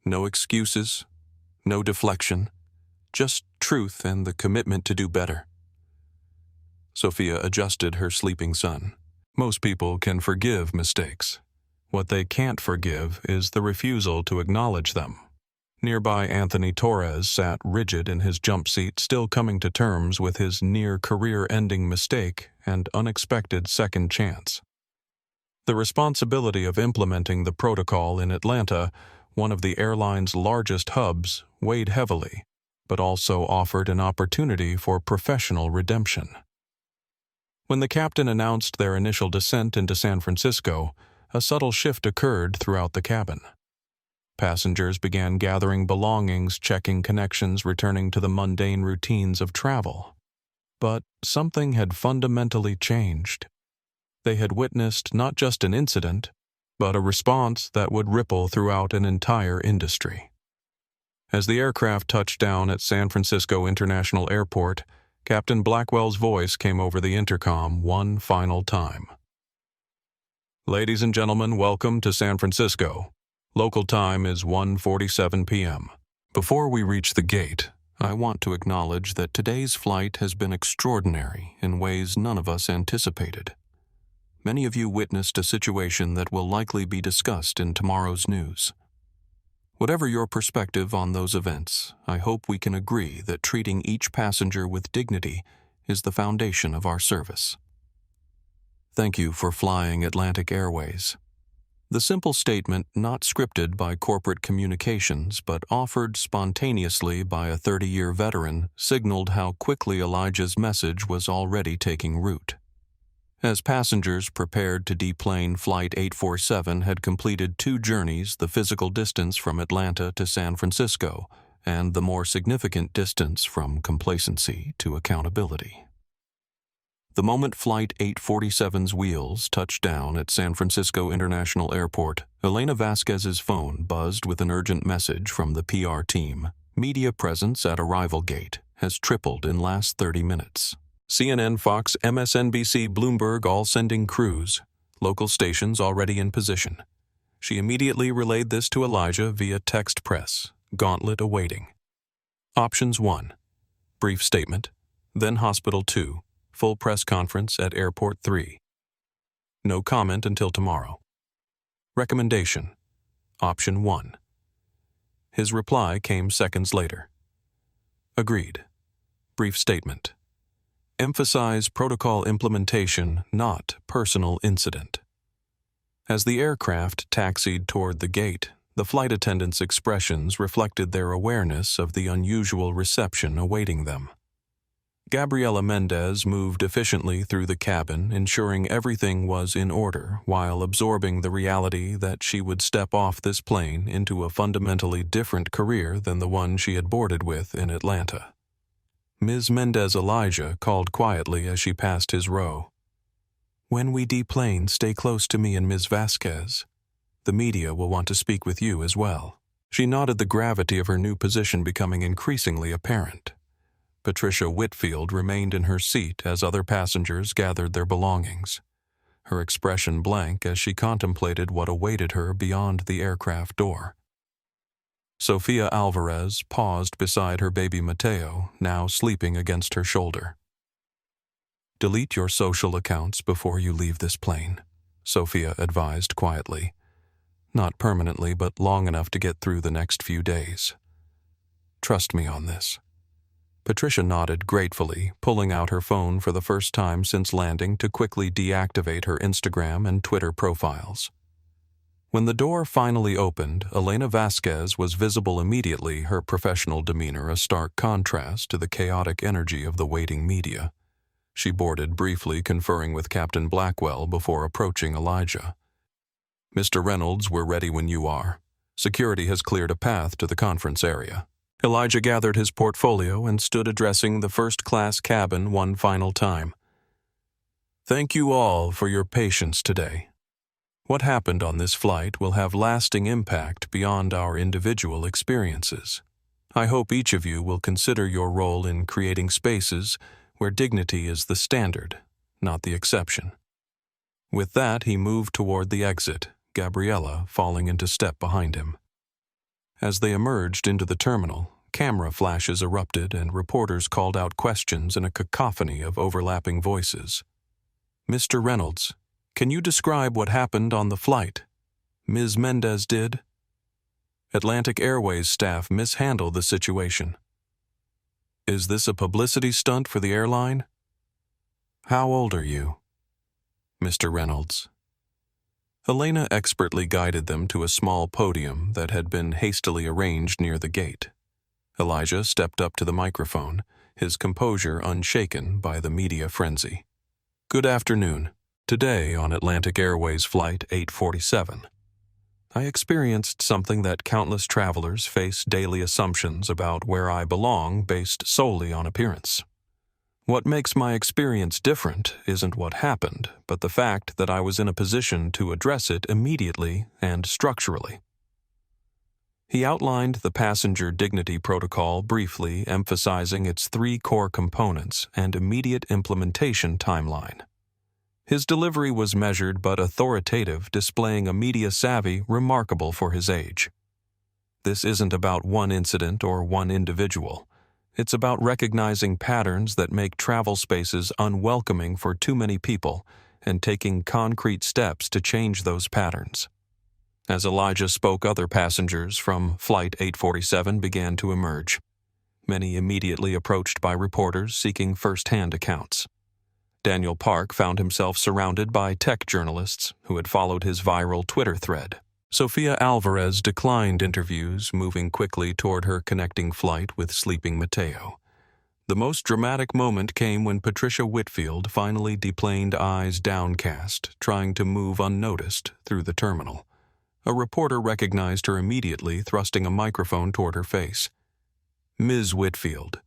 No excuses, no deflection, just truth and the commitment to do better." Sophia adjusted her sleeping son. "Most people can forgive mistakes. What they can't forgive is the refusal to acknowledge them." Nearby, Anthony Torres sat rigid in his jump seat, still coming to terms with his near-career-ending mistake and unexpected second chance. The responsibility of implementing the protocol in Atlanta, one of the airline's largest hubs, weighed heavily, but also offered an opportunity for professional redemption. When the captain announced their initial descent into San Francisco, a subtle shift occurred throughout the cabin. Passengers began gathering belongings, checking connections, returning to the mundane routines of travel. But something had fundamentally changed. They had witnessed not just an incident, but a response that would ripple throughout an entire industry. As the aircraft touched down at San Francisco International Airport, Captain Blackwell's voice came over the intercom one final time. "Ladies and gentlemen, welcome to San Francisco. Local time is 1:47 p.m. Before we reach the gate, I want to acknowledge that today's flight has been extraordinary in ways none of us anticipated. Many of you witnessed a situation that will likely be discussed in tomorrow's news. Whatever your perspective on those events, I hope we can agree that treating each passenger with dignity is the foundation of our service. Thank you for flying Atlantic Airways. The simple statement, not scripted by corporate communications but offered spontaneously by a 30-year veteran, signaled how quickly Elijah's message was already taking root. As passengers prepared to deplane Flight 847 had completed 2 journeys, the physical distance from Atlanta to San Francisco, and the more significant distance from complacency to accountability. The moment Flight 847's wheels touched down at San Francisco International Airport, Elena Vasquez's phone buzzed with an urgent message from the PR team. Media presence at arrival gate has tripled in last 30 minutes. CNN, Fox, MSNBC, Bloomberg all sending crews. Local stations already in position. She immediately relayed this to Elijah via text press. Gauntlet awaiting. Options 1. Brief statement. Then Hospital 2. Full press conference at Airport 3. No comment until tomorrow. Recommendation. Option 1. His reply came seconds later. Agreed. Brief statement. Emphasize protocol implementation, not personal incident. As the aircraft taxied toward the gate, the flight attendants' expressions reflected their awareness of the unusual reception awaiting them. Gabriela Mendez moved efficiently through the cabin, ensuring everything was in order while absorbing the reality that she would step off this plane into a fundamentally different career than the one she had boarded with in Atlanta. Ms. Mendez Elijah called quietly as she passed his row. "When we deplane, stay close to me and Ms. Vasquez. The media will want to speak with you as well." She nodded, the gravity of her new position becoming increasingly apparent. Patricia Whitfield remained in her seat as other passengers gathered their belongings, her expression blank as she contemplated what awaited her beyond the aircraft door. Sofia Alvarez paused beside her baby Mateo, now sleeping against her shoulder. "Delete your social accounts before you leave this plane," Sofia advised quietly. "Not permanently, but long enough to get through the next few days. Trust me on this." Patricia nodded gratefully, pulling out her phone for the first time since landing to quickly deactivate her Instagram and Twitter profiles. When the door finally opened, Elena Vasquez was visible immediately, her professional demeanor a stark contrast to the chaotic energy of the waiting media. She boarded briefly, conferring with Captain Blackwell before approaching Elijah. "Mr. Reynolds, we're ready when you are. Security has cleared a path to the conference area." Elijah gathered his portfolio and stood addressing the first-class cabin one final time. "Thank you all for your patience today. What happened on this flight will have lasting impact beyond our individual experiences. I hope each of you will consider your role in creating spaces where dignity is the standard, not the exception." With that, he moved toward the exit, Gabriela falling into step behind him. As they emerged into the terminal, camera flashes erupted and reporters called out questions in a cacophony of overlapping voices. "Mr. Reynolds, can you describe what happened on the flight?" "Ms. Mendez did." "Atlantic Airways staff mishandled the situation." "Is this a publicity stunt for the airline?" "How old are you?" "Mr. Reynolds." Elena expertly guided them to a small podium that had been hastily arranged near the gate. Elijah stepped up to the microphone, his composure unshaken by the media frenzy. "Good afternoon. Today on Atlantic Airways Flight 847, I experienced something that countless travelers face: daily assumptions about where I belong based solely on appearance. What makes my experience different isn't what happened, but the fact that I was in a position to address it immediately and structurally." He outlined the passenger dignity protocol briefly, emphasizing its 3 core components and immediate implementation timeline. His delivery was measured but authoritative, displaying a media savvy remarkable for his age. This isn't about one incident or one individual. It's about recognizing patterns that make travel spaces unwelcoming for too many people and taking concrete steps to change those patterns. As Elijah spoke, other passengers from Flight 847 began to emerge, many immediately approached by reporters seeking first-hand accounts. Daniel Park found himself surrounded by tech journalists who had followed his viral Twitter thread. Sofia Alvarez declined interviews, moving quickly toward her connecting flight with sleeping Mateo. The most dramatic moment came when Patricia Whitfield finally deplaned, eyes downcast, trying to move unnoticed through the terminal. A reporter recognized her immediately, thrusting a microphone toward her face. "Ms. Whitfield,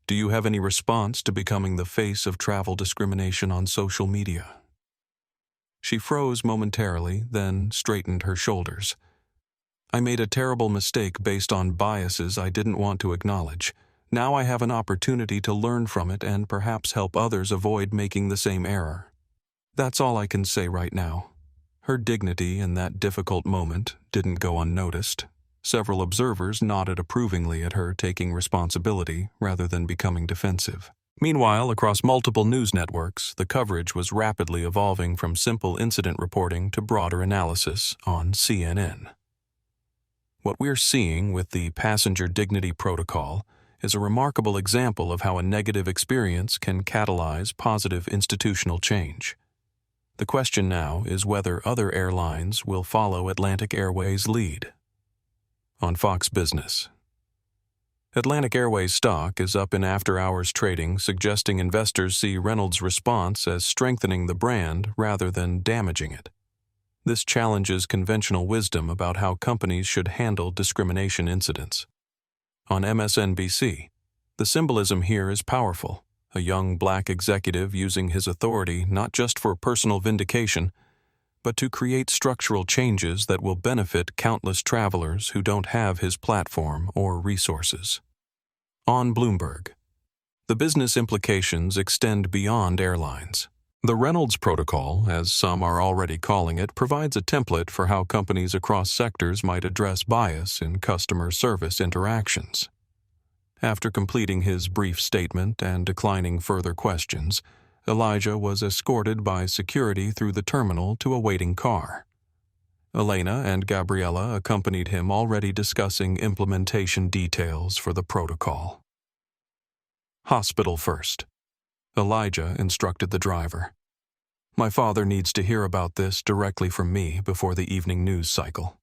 do you have any response to becoming the face of travel discrimination on social media?" She froze momentarily, then straightened her shoulders. "I made a terrible mistake based on biases I didn't want to acknowledge. Now I have an opportunity to learn from it and perhaps help others avoid making the same error. That's all I can say right now." Her dignity in that difficult moment didn't go unnoticed. Several observers nodded approvingly at her taking responsibility rather than becoming defensive. Meanwhile, across multiple news networks, the coverage was rapidly evolving from simple incident reporting to broader analysis on CNN. What we're seeing with the passenger dignity protocol is a remarkable example of how a negative experience can catalyze positive institutional change. The question now is whether other airlines will follow Atlantic Airways' lead. On Fox Business, Atlantic Airways stock is up in after-hours trading, suggesting investors see Reynolds' response as strengthening the brand rather than damaging it. This challenges conventional wisdom about how companies should handle discrimination incidents. On MSNBC, the symbolism here is powerful. A young black executive using his authority not just for personal vindication, but to create structural changes that will benefit countless travelers who don't have his platform or resources. On Bloomberg, the business implications extend beyond airlines. The Reynolds Protocol, as some are already calling it, provides a template for how companies across sectors might address bias in customer service interactions. After completing his brief statement and declining further questions, Elijah was escorted by security through the terminal to a waiting car. Elena and Gabriella accompanied him, already discussing implementation details for the protocol. Hospital first. Elijah instructed the driver. "My father needs to hear about this directly from me before the evening news cycle."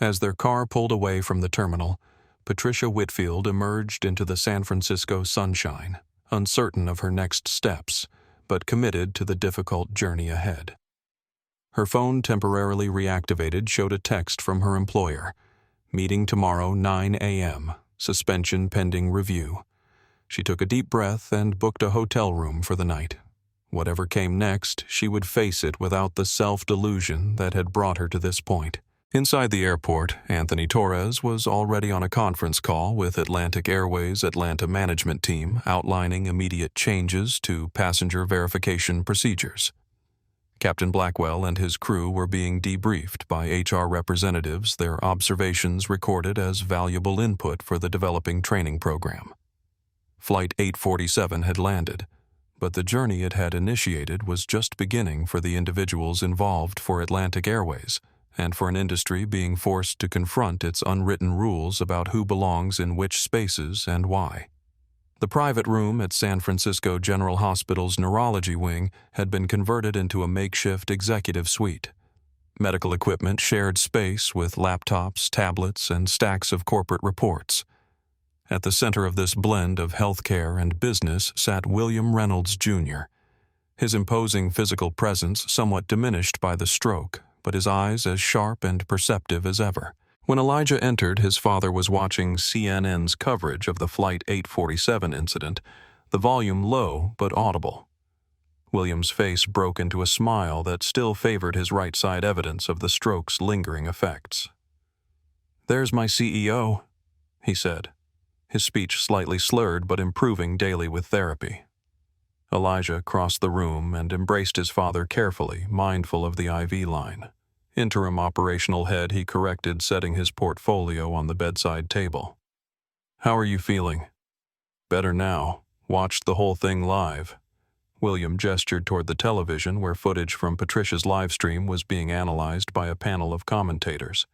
As their car pulled away from the terminal, Patricia Whitfield emerged into the San Francisco sunshine, uncertain of her next steps, but committed to the difficult journey ahead. Her phone, temporarily reactivated, showed a text from her employer. "Meeting tomorrow, 9 a.m., suspension pending review." She took a deep breath and booked a hotel room for the night. Whatever came next, she would face it without the self-delusion that had brought her to this point. Inside the airport, Anthony Torres was already on a conference call with Atlantic Airways' Atlanta management team, outlining immediate changes to passenger verification procedures. Captain Blackwell and his crew were being debriefed by HR representatives, their observations recorded as valuable input for the developing training program. Flight 847 had landed, but the journey it had initiated was just beginning for the individuals involved for Atlantic Airways, and for an industry being forced to confront its unwritten rules about who belongs in which spaces and why. The private room at San Francisco General Hospital's neurology wing had been converted into a makeshift executive suite. Medical equipment shared space with laptops, tablets, and stacks of corporate reports. At the center of this blend of healthcare and business sat William Reynolds, Jr., his imposing physical presence somewhat diminished by the stroke, but his eyes as sharp and perceptive as ever. When Elijah entered, his father was watching CNN's coverage of the Flight 847 incident, the volume low but audible. William's face broke into a smile that still favored his right side, evidence of the stroke's lingering effects. "There's my CEO," he said, his speech slightly slurred but improving daily with therapy. Elijah crossed the room and embraced his father carefully, mindful of the IV line. Interim operational head, he corrected, setting his portfolio on the bedside table. "How are you feeling?" "Better now. Watched the whole thing live." William gestured toward the television where footage from Patricia's livestream was being analyzed by a panel of commentators.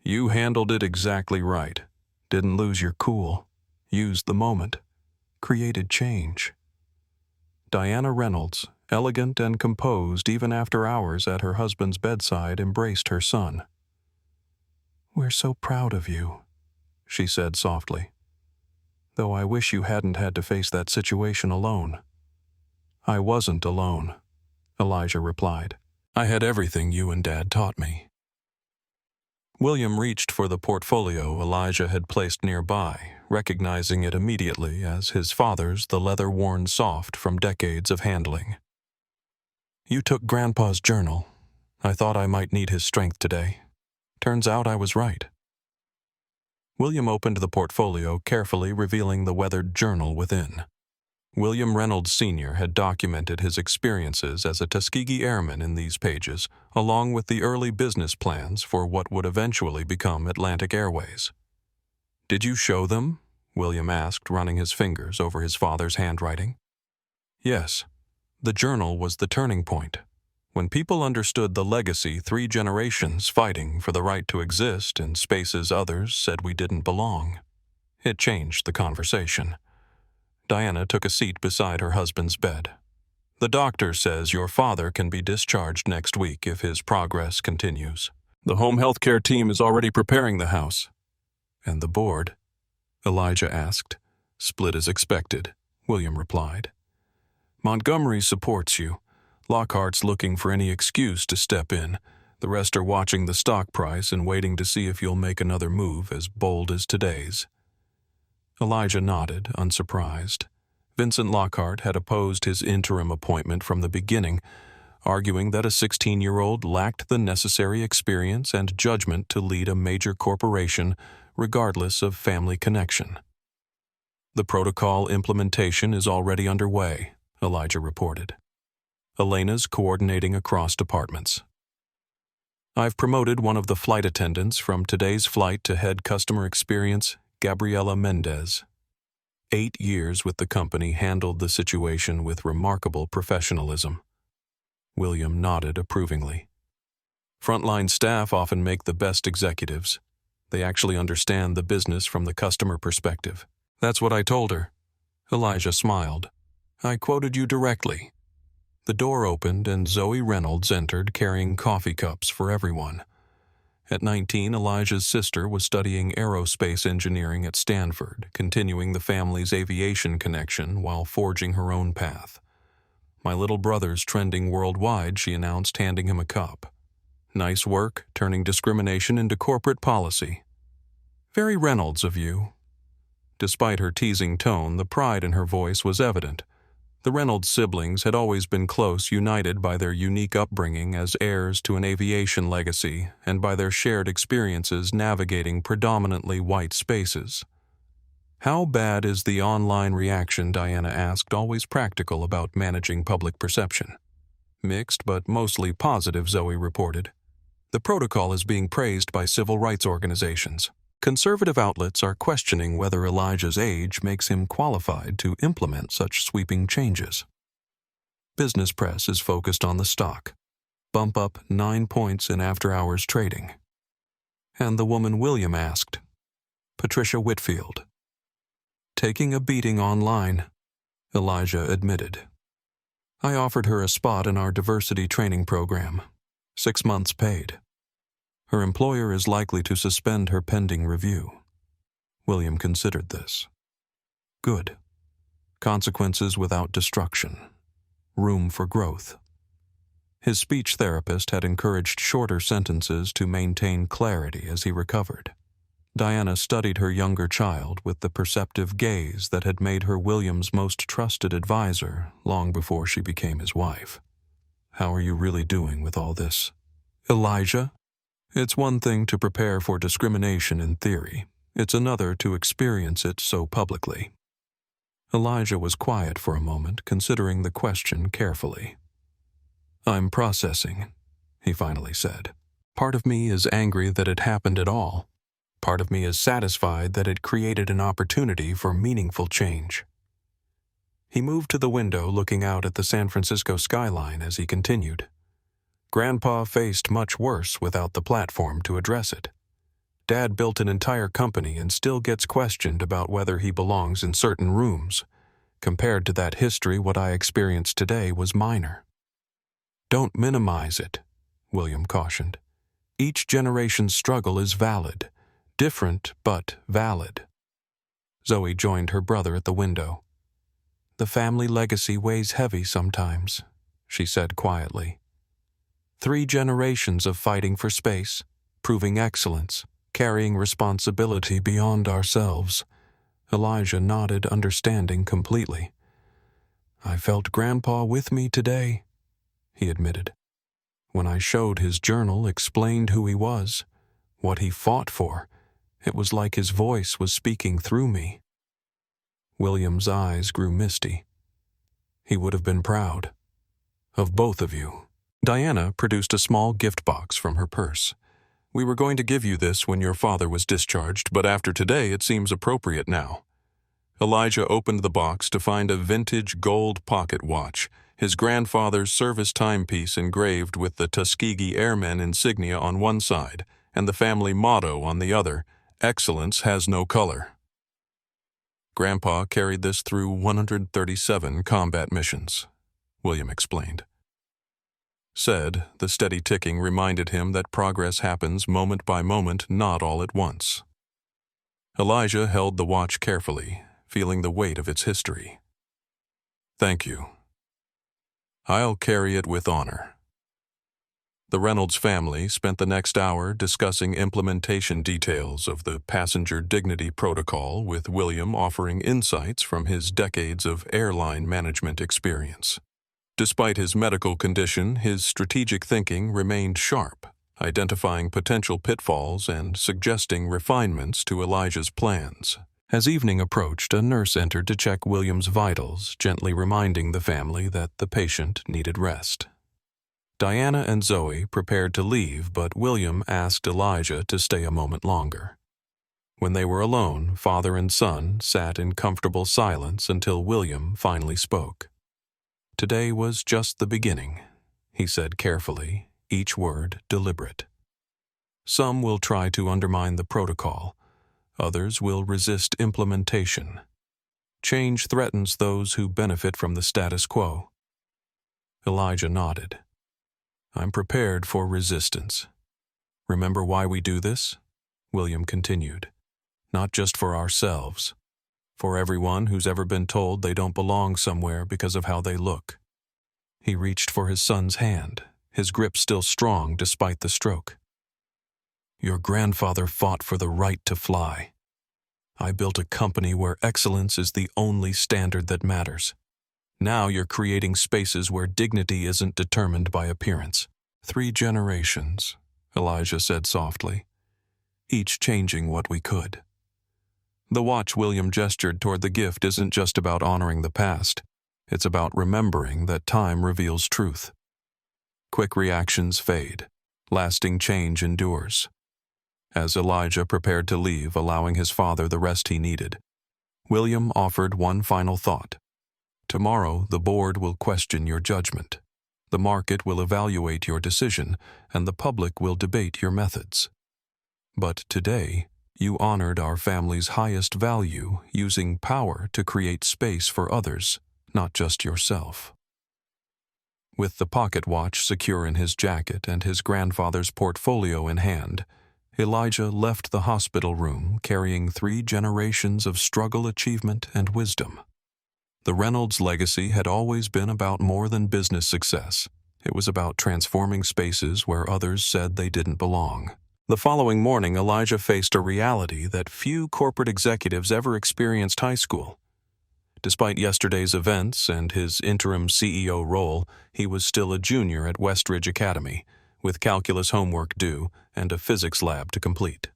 "You handled it exactly right. Didn't lose your cool. Used the moment. Created change." Diana Reynolds, elegant and composed even after hours at her husband's bedside, embraced her son. "We're so proud of you," she said softly. "Though I wish you hadn't had to face that situation alone." "I wasn't alone," Elijah replied. "I had everything you and Dad taught me." William reached for the portfolio Elijah had placed nearby, recognizing it immediately as his father's, the leather-worn soft from decades of handling. "You took Grandpa's journal. I thought I might need his strength today. Turns out I was right." William opened the portfolio, carefully revealing the weathered journal within. William Reynolds Sr. had documented his experiences as a Tuskegee Airman in these pages, along with the early business plans for what would eventually become Atlantic Airways. "Did you show them?" William asked, running his fingers over his father's handwriting. "Yes. The journal was the turning point. When people understood the legacy 3 generations fighting for the right to exist in spaces others said we didn't belong, it changed the conversation." Diana took a seat beside her husband's bed. "The doctor says your father can be discharged next week if his progress continues. The home health care team is already preparing the house." "And the board?" Elijah asked. "Split as expected," William replied. "Montgomery supports you. Lockhart's looking for any excuse to step in. The rest are watching the stock price and waiting to see if you'll make another move as bold as today's." Elijah nodded, unsurprised. Vincent Lockhart had opposed his interim appointment from the beginning, arguing that a 16-year-old lacked the necessary experience and judgment to lead a major corporation, regardless of family connection. "The protocol implementation is already underway," Elijah reported. "Elena's coordinating across departments. I've promoted one of the flight attendants from today's flight to head customer experience, Gabriela Mendez. 8 years with the company handled the situation with remarkable professionalism." William nodded approvingly. "Frontline staff often make the best executives. They actually understand the business from the customer perspective." "That's what I told her." Elijah smiled. "I quoted you directly." The door opened and Zoe Reynolds entered carrying coffee cups for everyone. At 19, Elijah's sister was studying aerospace engineering at Stanford, continuing the family's aviation connection while forging her own path. "My little brother's trending worldwide," she announced, handing him a cup. "Nice work, turning discrimination into corporate policy. Very Reynolds of you." Despite her teasing tone, the pride in her voice was evident. The Reynolds siblings had always been close, united by their unique upbringing as heirs to an aviation legacy and by their shared experiences navigating predominantly white spaces. "How bad is the online reaction?" Diana asked, always practical about managing public perception. "Mixed, but mostly positive," Zoe reported. "The protocol is being praised by civil rights organizations. Conservative outlets are questioning whether Elijah's age makes him qualified to implement such sweeping changes. Business press is focused on the stock. Bump up 9 points in after-hours trading." "And the woman William asked?" "Patricia Whitfield." "Taking a beating online," Elijah admitted. "I offered her a spot in our diversity training program. 6 months paid. Her employer is likely to suspend her pending review." William considered this. "Good. Consequences without destruction. Room for growth." His speech therapist had encouraged shorter sentences to maintain clarity as he recovered. Diana studied her younger child with the perceptive gaze that had made her William's most trusted advisor long before she became his wife. "How are you really doing with all this?" "Elijah? It's one thing to prepare for discrimination in theory. It's another to experience it so publicly." Elijah was quiet for a moment, considering the question carefully. "I'm processing," he finally said. "Part of me is angry that it happened at all. Part of me is satisfied that it created an opportunity for meaningful change." He moved to the window, looking out at the San Francisco skyline as he continued. "Grandpa faced much worse without the platform to address it. Dad built an entire company and still gets questioned about whether he belongs in certain rooms. Compared to that history, what I experienced today was minor. Don't minimize it, William cautioned. Each generation's struggle is valid, different but valid. Zoe joined her brother at the window. The family legacy weighs heavy sometimes, she said quietly. 3 generations of fighting for space, proving excellence, carrying responsibility beyond ourselves. Elijah nodded, understanding completely. I felt Grandpa with me today, he admitted. When I showed his journal, explained who he was, what he fought for, it was like his voice was speaking through me. William's eyes grew misty. He would have been proud. Of both of you. Diana produced a small gift box from her purse. We were going to give you this when your father was discharged, but after today it seems appropriate now. Elijah opened the box to find a vintage gold pocket watch, his grandfather's service timepiece engraved with the Tuskegee Airmen insignia on one side and the family motto on the other, "Excellence has no color." Grandpa carried this through 137 combat missions, William explained. Said, the steady ticking reminded him that progress happens moment by moment, not all at once. Elijah held the watch carefully, feeling the weight of its history. Thank you. I'll carry it with honor. The Reynolds family spent the next hour discussing implementation details of the Passenger Dignity Protocol, with William offering insights from his decades of airline management experience. Despite his medical condition, his strategic thinking remained sharp, identifying potential pitfalls and suggesting refinements to Elijah's plans. As evening approached, a nurse entered to check William's vitals, gently reminding the family that the patient needed rest. Diana and Zoe prepared to leave, but William asked Elijah to stay a moment longer. When they were alone, father and son sat in comfortable silence until William finally spoke. Today was just the beginning, he said carefully, each word deliberate. Some will try to undermine the protocol. Others will resist implementation. Change threatens those who benefit from the status quo. Elijah nodded. I'm prepared for resistance. Remember why we do this? William continued. Not just for ourselves. For everyone who's ever been told they don't belong somewhere because of how they look. He reached for his son's hand, his grip still strong despite the stroke. Your grandfather fought for the right to fly. I built a company where excellence is the only standard that matters. Now you're creating spaces where dignity isn't determined by appearance. 3 generations, Elijah said softly, each changing what we could. The watch William gestured toward the gift isn't just about honoring the past. It's about remembering that time reveals truth. Quick reactions fade. Lasting change endures. As Elijah prepared to leave, allowing his father the rest he needed, William offered one final thought. Tomorrow, the board will question your judgment. The market will evaluate your decision, and the public will debate your methods. But today, you honored our family's highest value, using power to create space for others, not just yourself. With the pocket watch secure in his jacket and his grandfather's portfolio in hand, Elijah left the hospital room carrying 3 generations of struggle, achievement, and wisdom. The Reynolds legacy had always been about more than business success. It was about transforming spaces where others said they didn't belong. The following morning, Elijah faced a reality that few corporate executives ever experienced high school. Despite yesterday's events and his interim CEO role, he was still a junior at Westridge Academy, with calculus homework due and a physics lab to complete.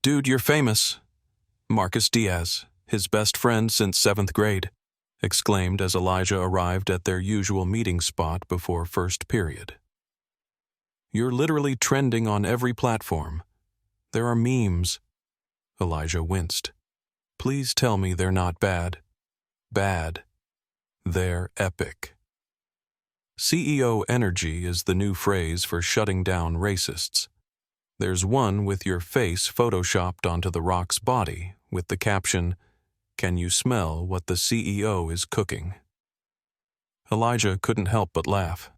Dude, you're famous. Marcus Diaz, his best friend since 7th grade, exclaimed as Elijah arrived at their usual meeting spot before first period. You're literally trending on every platform. There are memes. Elijah winced. Please tell me they're not bad. Bad. They're epic. CEO energy is the new phrase for shutting down racists. There's one with your face photoshopped onto the Rock's body with the caption, Can you smell what the CEO is cooking? Elijah couldn't help but laugh.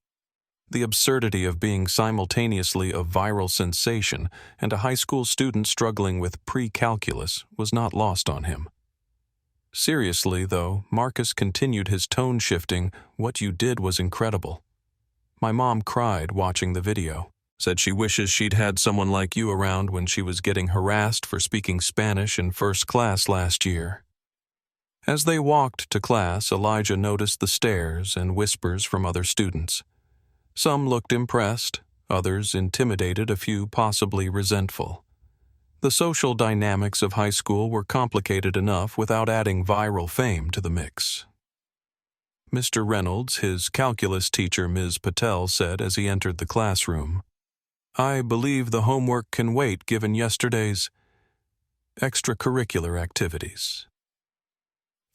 The absurdity of being simultaneously a viral sensation and a high school student struggling with pre-calculus was not lost on him. Seriously, though, Marcus continued his tone-shifting, "What you did was incredible. My mom cried watching the video. Said she wishes she'd had someone like you around when she was getting harassed for speaking Spanish in first class last year." As they walked to class, Elijah noticed the stares and whispers from other students. Some looked impressed, others intimidated, a few possibly resentful. The social dynamics of high school were complicated enough without adding viral fame to the mix. Mr. Reynolds, his calculus teacher Ms. Patel, said as he entered the classroom, "I believe the homework can wait given yesterday's extracurricular activities."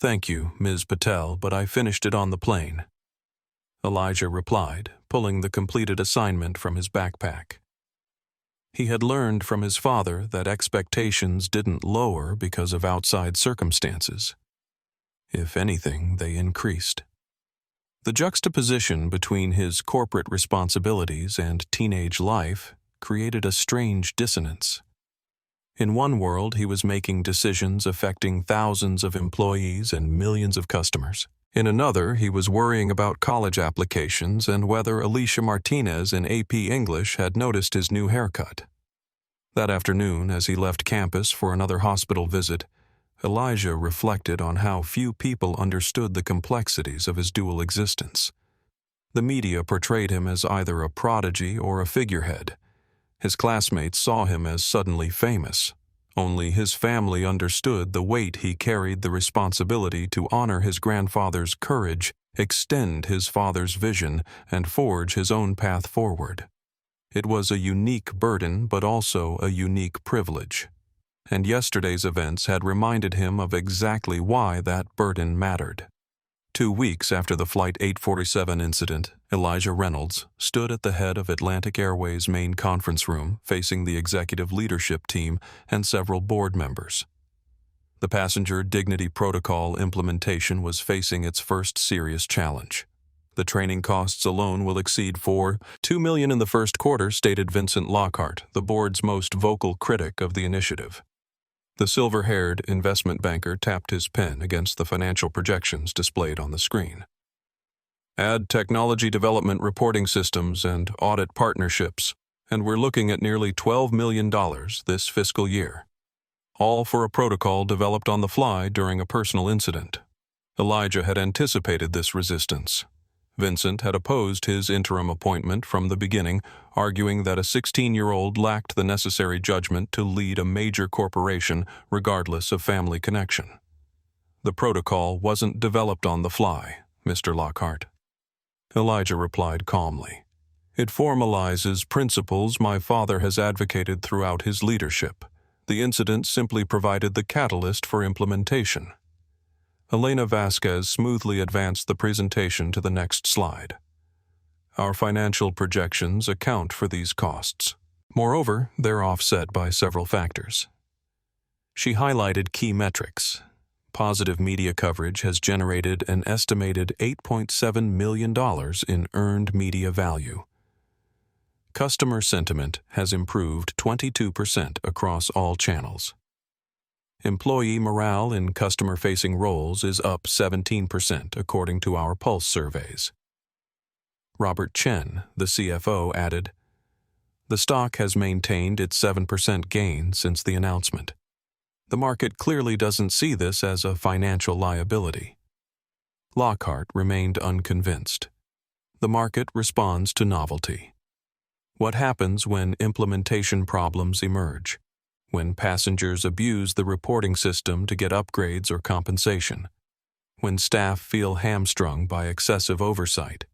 "Thank you, Ms. Patel, but I finished it on the plane," Elijah replied, pulling the completed assignment from his backpack. He had learned from his father that expectations didn't lower because of outside circumstances. If anything, they increased. The juxtaposition between his corporate responsibilities and teenage life created a strange dissonance. In one world, he was making decisions affecting thousands of employees and millions of customers. In another, he was worrying about college applications and whether Alicia Martinez in AP English had noticed his new haircut. That afternoon, as he left campus for another hospital visit, Elijah reflected on how few people understood the complexities of his dual existence. The media portrayed him as either a prodigy or a figurehead. His classmates saw him as suddenly famous. Only his family understood the weight he carried, the responsibility to honor his grandfather's courage, extend his father's vision, and forge his own path forward. It was a unique burden, but also a unique privilege. And yesterday's events had reminded him of exactly why that burden mattered. 2 weeks after the Flight 847 incident, Elijah Reynolds stood at the head of Atlantic Airways' main conference room, facing the executive leadership team and several board members. The passenger dignity protocol implementation was facing its first serious challenge. The training costs alone will exceed $2 million in the first quarter, stated Vincent Lockhart, the board's most vocal critic of the initiative. The silver-haired investment banker tapped his pen against the financial projections displayed on the screen. "Add technology development reporting systems and audit partnerships, and we're looking at nearly $12 million this fiscal year. All for a protocol developed on the fly during a personal incident." Elijah had anticipated this resistance. Vincent had opposed his interim appointment from the beginning, arguing that a 16-year-old lacked the necessary judgment to lead a major corporation regardless of family connection. "The protocol wasn't developed on the fly, Mr. Lockhart," Elijah replied calmly. "It formalizes principles my father has advocated throughout his leadership. The incident simply provided the catalyst for implementation." Elena Vasquez smoothly advanced the presentation to the next slide. "Our financial projections account for these costs. Moreover, they're offset by several factors." She highlighted key metrics. Positive media coverage has generated an estimated $8.7 million in earned media value. Customer sentiment has improved 22% across all channels. Employee morale in customer-facing roles is up 17%, according to our Pulse surveys. Robert Chen, the CFO, added, "The stock has maintained its 7% gain since the announcement. The market clearly doesn't see this as a financial liability." Lockhart remained unconvinced. The market responds to novelty. What happens when implementation problems emerge? When passengers abuse the reporting system to get upgrades or compensation? When staff feel hamstrung by excessive oversight?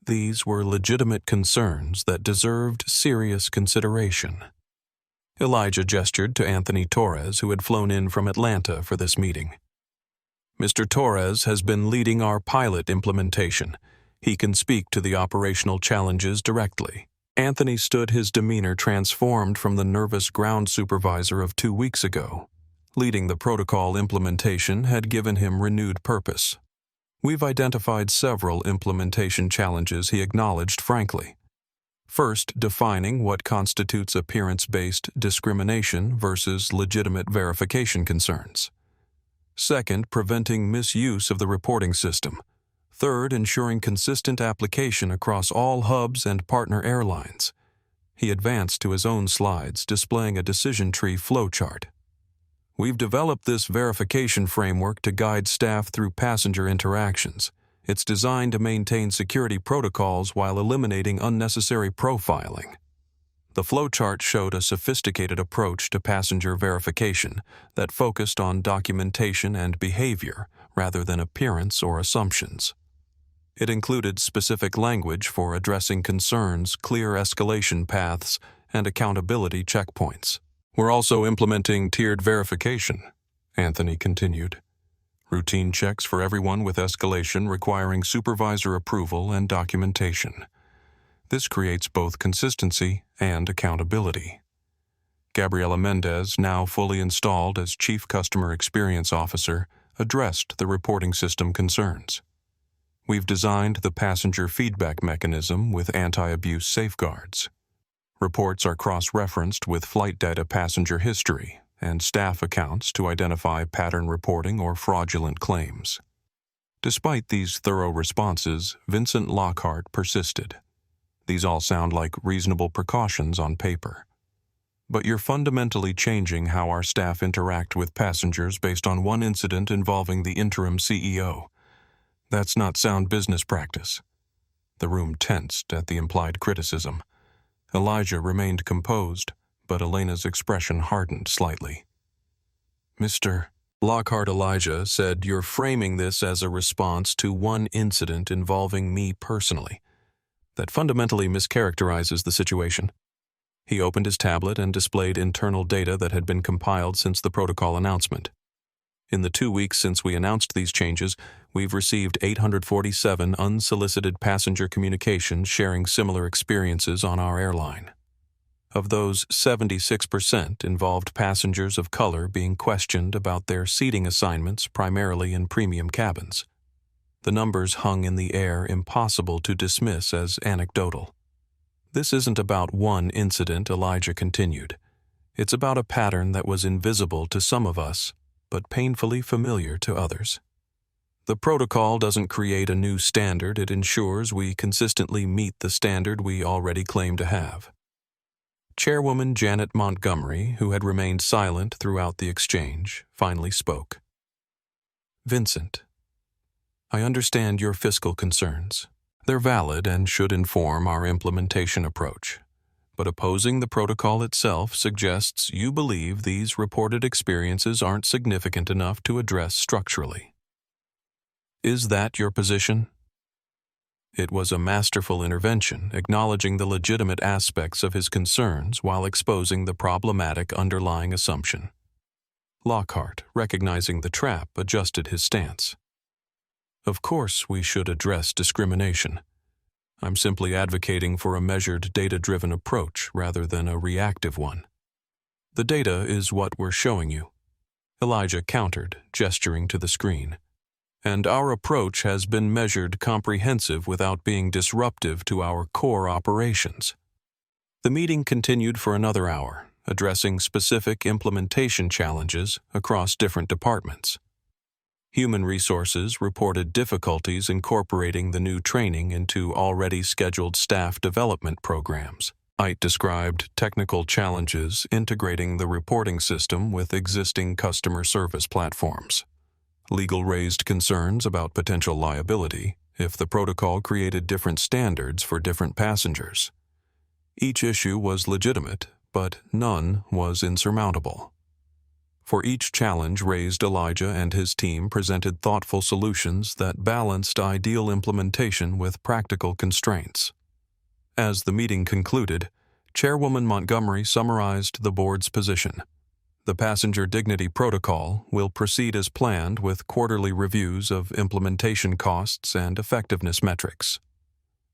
These were legitimate concerns that deserved serious consideration. Elijah gestured to Anthony Torres, who had flown in from Atlanta for this meeting. "Mr. Torres has been leading our pilot implementation. He can speak to the operational challenges directly." Anthony stood, his demeanor transformed from the nervous ground supervisor of 2 weeks ago. Leading the protocol implementation had given him renewed purpose. We've identified several implementation challenges he acknowledged frankly. First, defining what constitutes appearance-based discrimination versus legitimate verification concerns. Second, preventing misuse of the reporting system. Third, ensuring consistent application across all hubs and partner airlines. He advanced to his own slides, displaying a decision tree flowchart. We've developed this verification framework to guide staff through passenger interactions. It's designed to maintain security protocols while eliminating unnecessary profiling. The flowchart showed a sophisticated approach to passenger verification that focused on documentation and behavior rather than appearance or assumptions. It included specific language for addressing concerns, clear escalation paths, and accountability checkpoints. We're also implementing tiered verification, Anthony continued. Routine checks for everyone with escalation requiring supervisor approval and documentation. This creates both consistency and accountability. Gabriela Mendez, now fully installed as Chief Customer Experience Officer, addressed the reporting system concerns. We've designed the passenger feedback mechanism with anti-abuse safeguards. Reports are cross-referenced with flight data passenger history and staff accounts to identify pattern reporting or fraudulent claims. Despite these thorough responses, Vincent Lockhart persisted. These all sound like reasonable precautions on paper. But you're fundamentally changing how our staff interact with passengers based on one incident involving the interim CEO. That's not sound business practice. The room tensed at the implied criticism. Elijah remained composed, but Elena's expression hardened slightly. Mr. Lockhart, Elijah said, you're framing this as a response to one incident involving me personally. That fundamentally mischaracterizes the situation. He opened his tablet and displayed internal data that had been compiled since the protocol announcement. In the 2 weeks since we announced these changes, we've received 847 unsolicited passenger communications sharing similar experiences on our airline. Of those, 76% involved passengers of color being questioned about their seating assignments primarily in premium cabins. The numbers hung in the air, impossible to dismiss as anecdotal. This isn't about one incident, Elijah continued. It's about a pattern that was invisible to some of us, but painfully familiar to others. The protocol doesn't create a new standard, it ensures we consistently meet the standard we already claim to have. Chairwoman Janet Montgomery, who had remained silent throughout the exchange, finally spoke. Vincent, I understand your fiscal concerns. They're valid and should inform our implementation approach. But opposing the protocol itself suggests you believe these reported experiences aren't significant enough to address structurally. Is that your position? It was a masterful intervention, acknowledging the legitimate aspects of his concerns while exposing the problematic underlying assumption. Lockhart, recognizing the trap, adjusted his stance. Of course we should address discrimination. I'm simply advocating for a measured, data-driven approach rather than a reactive one. The data is what we're showing you. Elijah countered, gesturing to the screen. And our approach has been measured comprehensive without being disruptive to our core operations. The meeting continued for another hour, addressing specific implementation challenges across different departments. Human Resources reported difficulties incorporating the new training into already scheduled staff development programs. IT described technical challenges integrating the reporting system with existing customer service platforms. Legal raised concerns about potential liability if the protocol created different standards for different passengers. Each issue was legitimate, but none was insurmountable. For each challenge raised, Elijah and his team presented thoughtful solutions that balanced ideal implementation with practical constraints. As the meeting concluded, Chairwoman Montgomery summarized the board's position. The Passenger Dignity Protocol will proceed as planned with quarterly reviews of implementation costs and effectiveness metrics.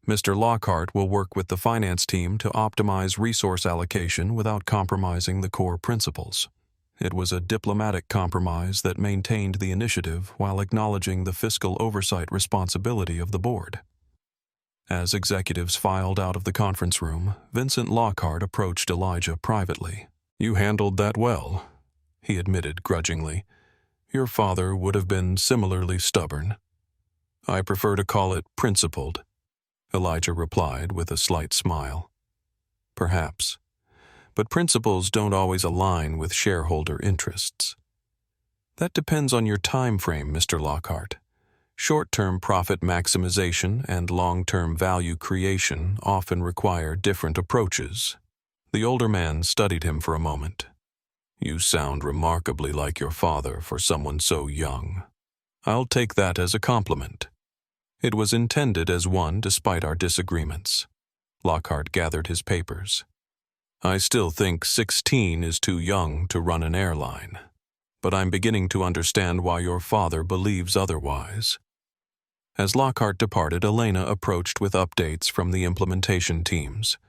Mr. Lockhart will work with the finance team to optimize resource allocation without compromising the core principles. It was a diplomatic compromise that maintained the initiative while acknowledging the fiscal oversight responsibility of the board. As executives filed out of the conference room, Vincent Lockhart approached Elijah privately. "You handled that well," he admitted grudgingly. "Your father would have been similarly stubborn." "I prefer to call it principled," Elijah replied with a slight smile. "Perhaps. But principles don't always align with shareholder interests." "That depends on your time frame, Mr. Lockhart. Short-term profit maximization and long-term value creation often require different approaches." The older man studied him for a moment. "You sound remarkably like your father for someone so young." "I'll take that as a compliment." "It was intended as one despite our disagreements." Lockhart gathered his papers. "I still think 16 is too young to run an airline. But I'm beginning to understand why your father believes otherwise." As Lockhart departed, Elena approached with updates from the implementation teams.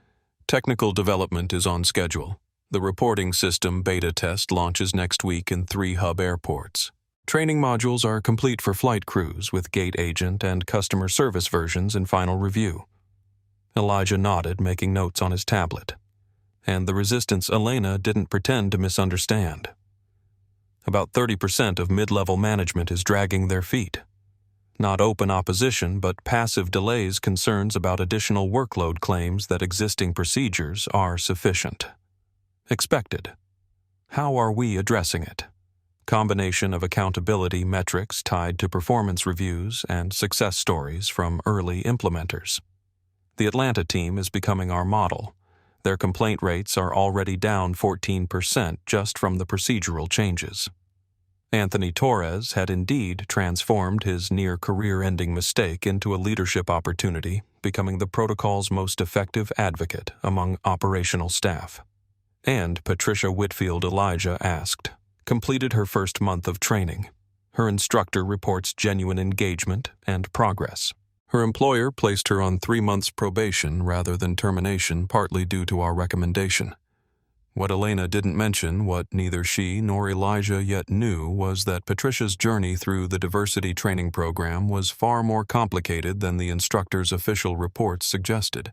"Technical development is on schedule. The reporting system beta test launches next week in 3 hub airports. Training modules are complete for flight crews with gate agent and customer service versions in final review." Elijah nodded, making notes on his tablet. And the resistance Elena didn't pretend to misunderstand. About 30% of mid-level management is dragging their feet. Not open opposition, but passive delays, concerns about additional workload claims that existing procedures are sufficient. Expected. How are we addressing it? Combination of accountability metrics tied to performance reviews and success stories from early implementers. The Atlanta team is becoming our model. Their complaint rates are already down 14% just from the procedural changes. Anthony Torres had indeed transformed his near-career-ending mistake into a leadership opportunity, becoming the protocol's most effective advocate among operational staff. And Patricia Whitfield, Elijah asked, completed her first month of training. Her instructor reports genuine engagement and progress. Her employer placed her on 3 months probation rather than termination, partly due to our recommendation. What Elena didn't mention, what neither she nor Elijah yet knew, was that Patricia's journey through the diversity training program was far more complicated than the instructor's official reports suggested.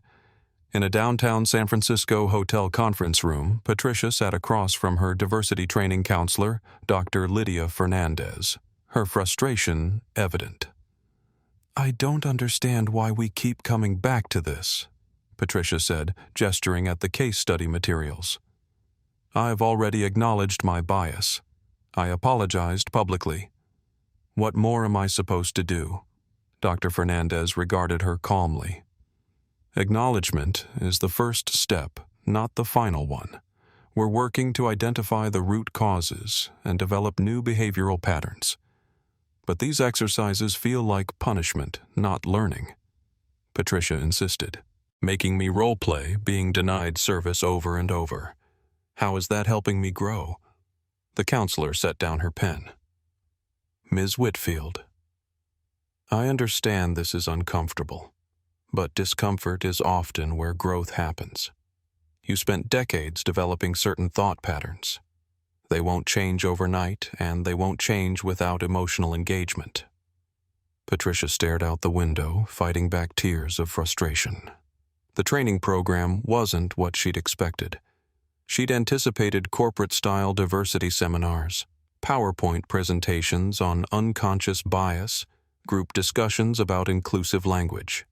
In a downtown San Francisco hotel conference room, Patricia sat across from her diversity training counselor, Dr. Lydia Fernandez, her frustration evident. "I don't understand why we keep coming back to this," Patricia said, gesturing at the case study materials. "I've already acknowledged my bias. I apologized publicly. What more am I supposed to do?" Dr. Fernandez regarded her calmly. "Acknowledgement is the first step, not the final one. We're working to identify the root causes and develop new behavioral patterns. But these exercises feel like punishment, not learning," Patricia insisted. "Making me role-play being denied service over and over. How is that helping me grow?" The counselor set down her pen. "Ms. Whitfield, I understand this is uncomfortable, but discomfort is often where growth happens. You spent decades developing certain thought patterns. They won't change overnight, and they won't change without emotional engagement." Patricia stared out the window, fighting back tears of frustration. The training program wasn't what she'd expected. She'd anticipated corporate-style diversity seminars, PowerPoint presentations on unconscious bias, group discussions about inclusive language.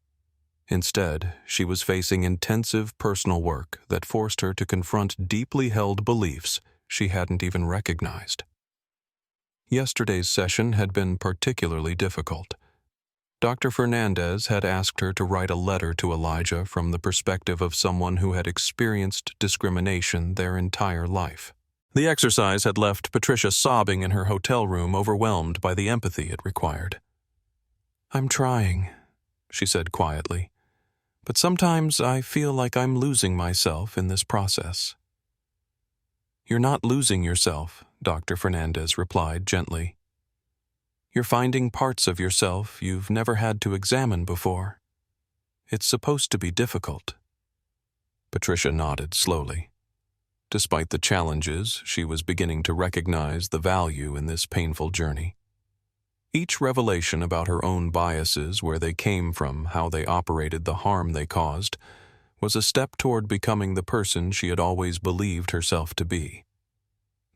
Instead, she was facing intensive personal work that forced her to confront deeply held beliefs she hadn't even recognized. Yesterday's session had been particularly difficult. Dr. Fernandez had asked her to write a letter to Elijah from the perspective of someone who had experienced discrimination their entire life. The exercise had left Patricia sobbing in her hotel room, overwhelmed by the empathy it required. "I'm trying," she said quietly, "but sometimes I feel like I'm losing myself in this process." "You're not losing yourself," Dr. Fernandez replied gently. "You're finding parts of yourself you've never had to examine before. It's supposed to be difficult." Patricia nodded slowly. Despite the challenges, she was beginning to recognize the value in this painful journey. Each revelation about her own biases, where they came from, how they operated, the harm they caused, was a step toward becoming the person she had always believed herself to be.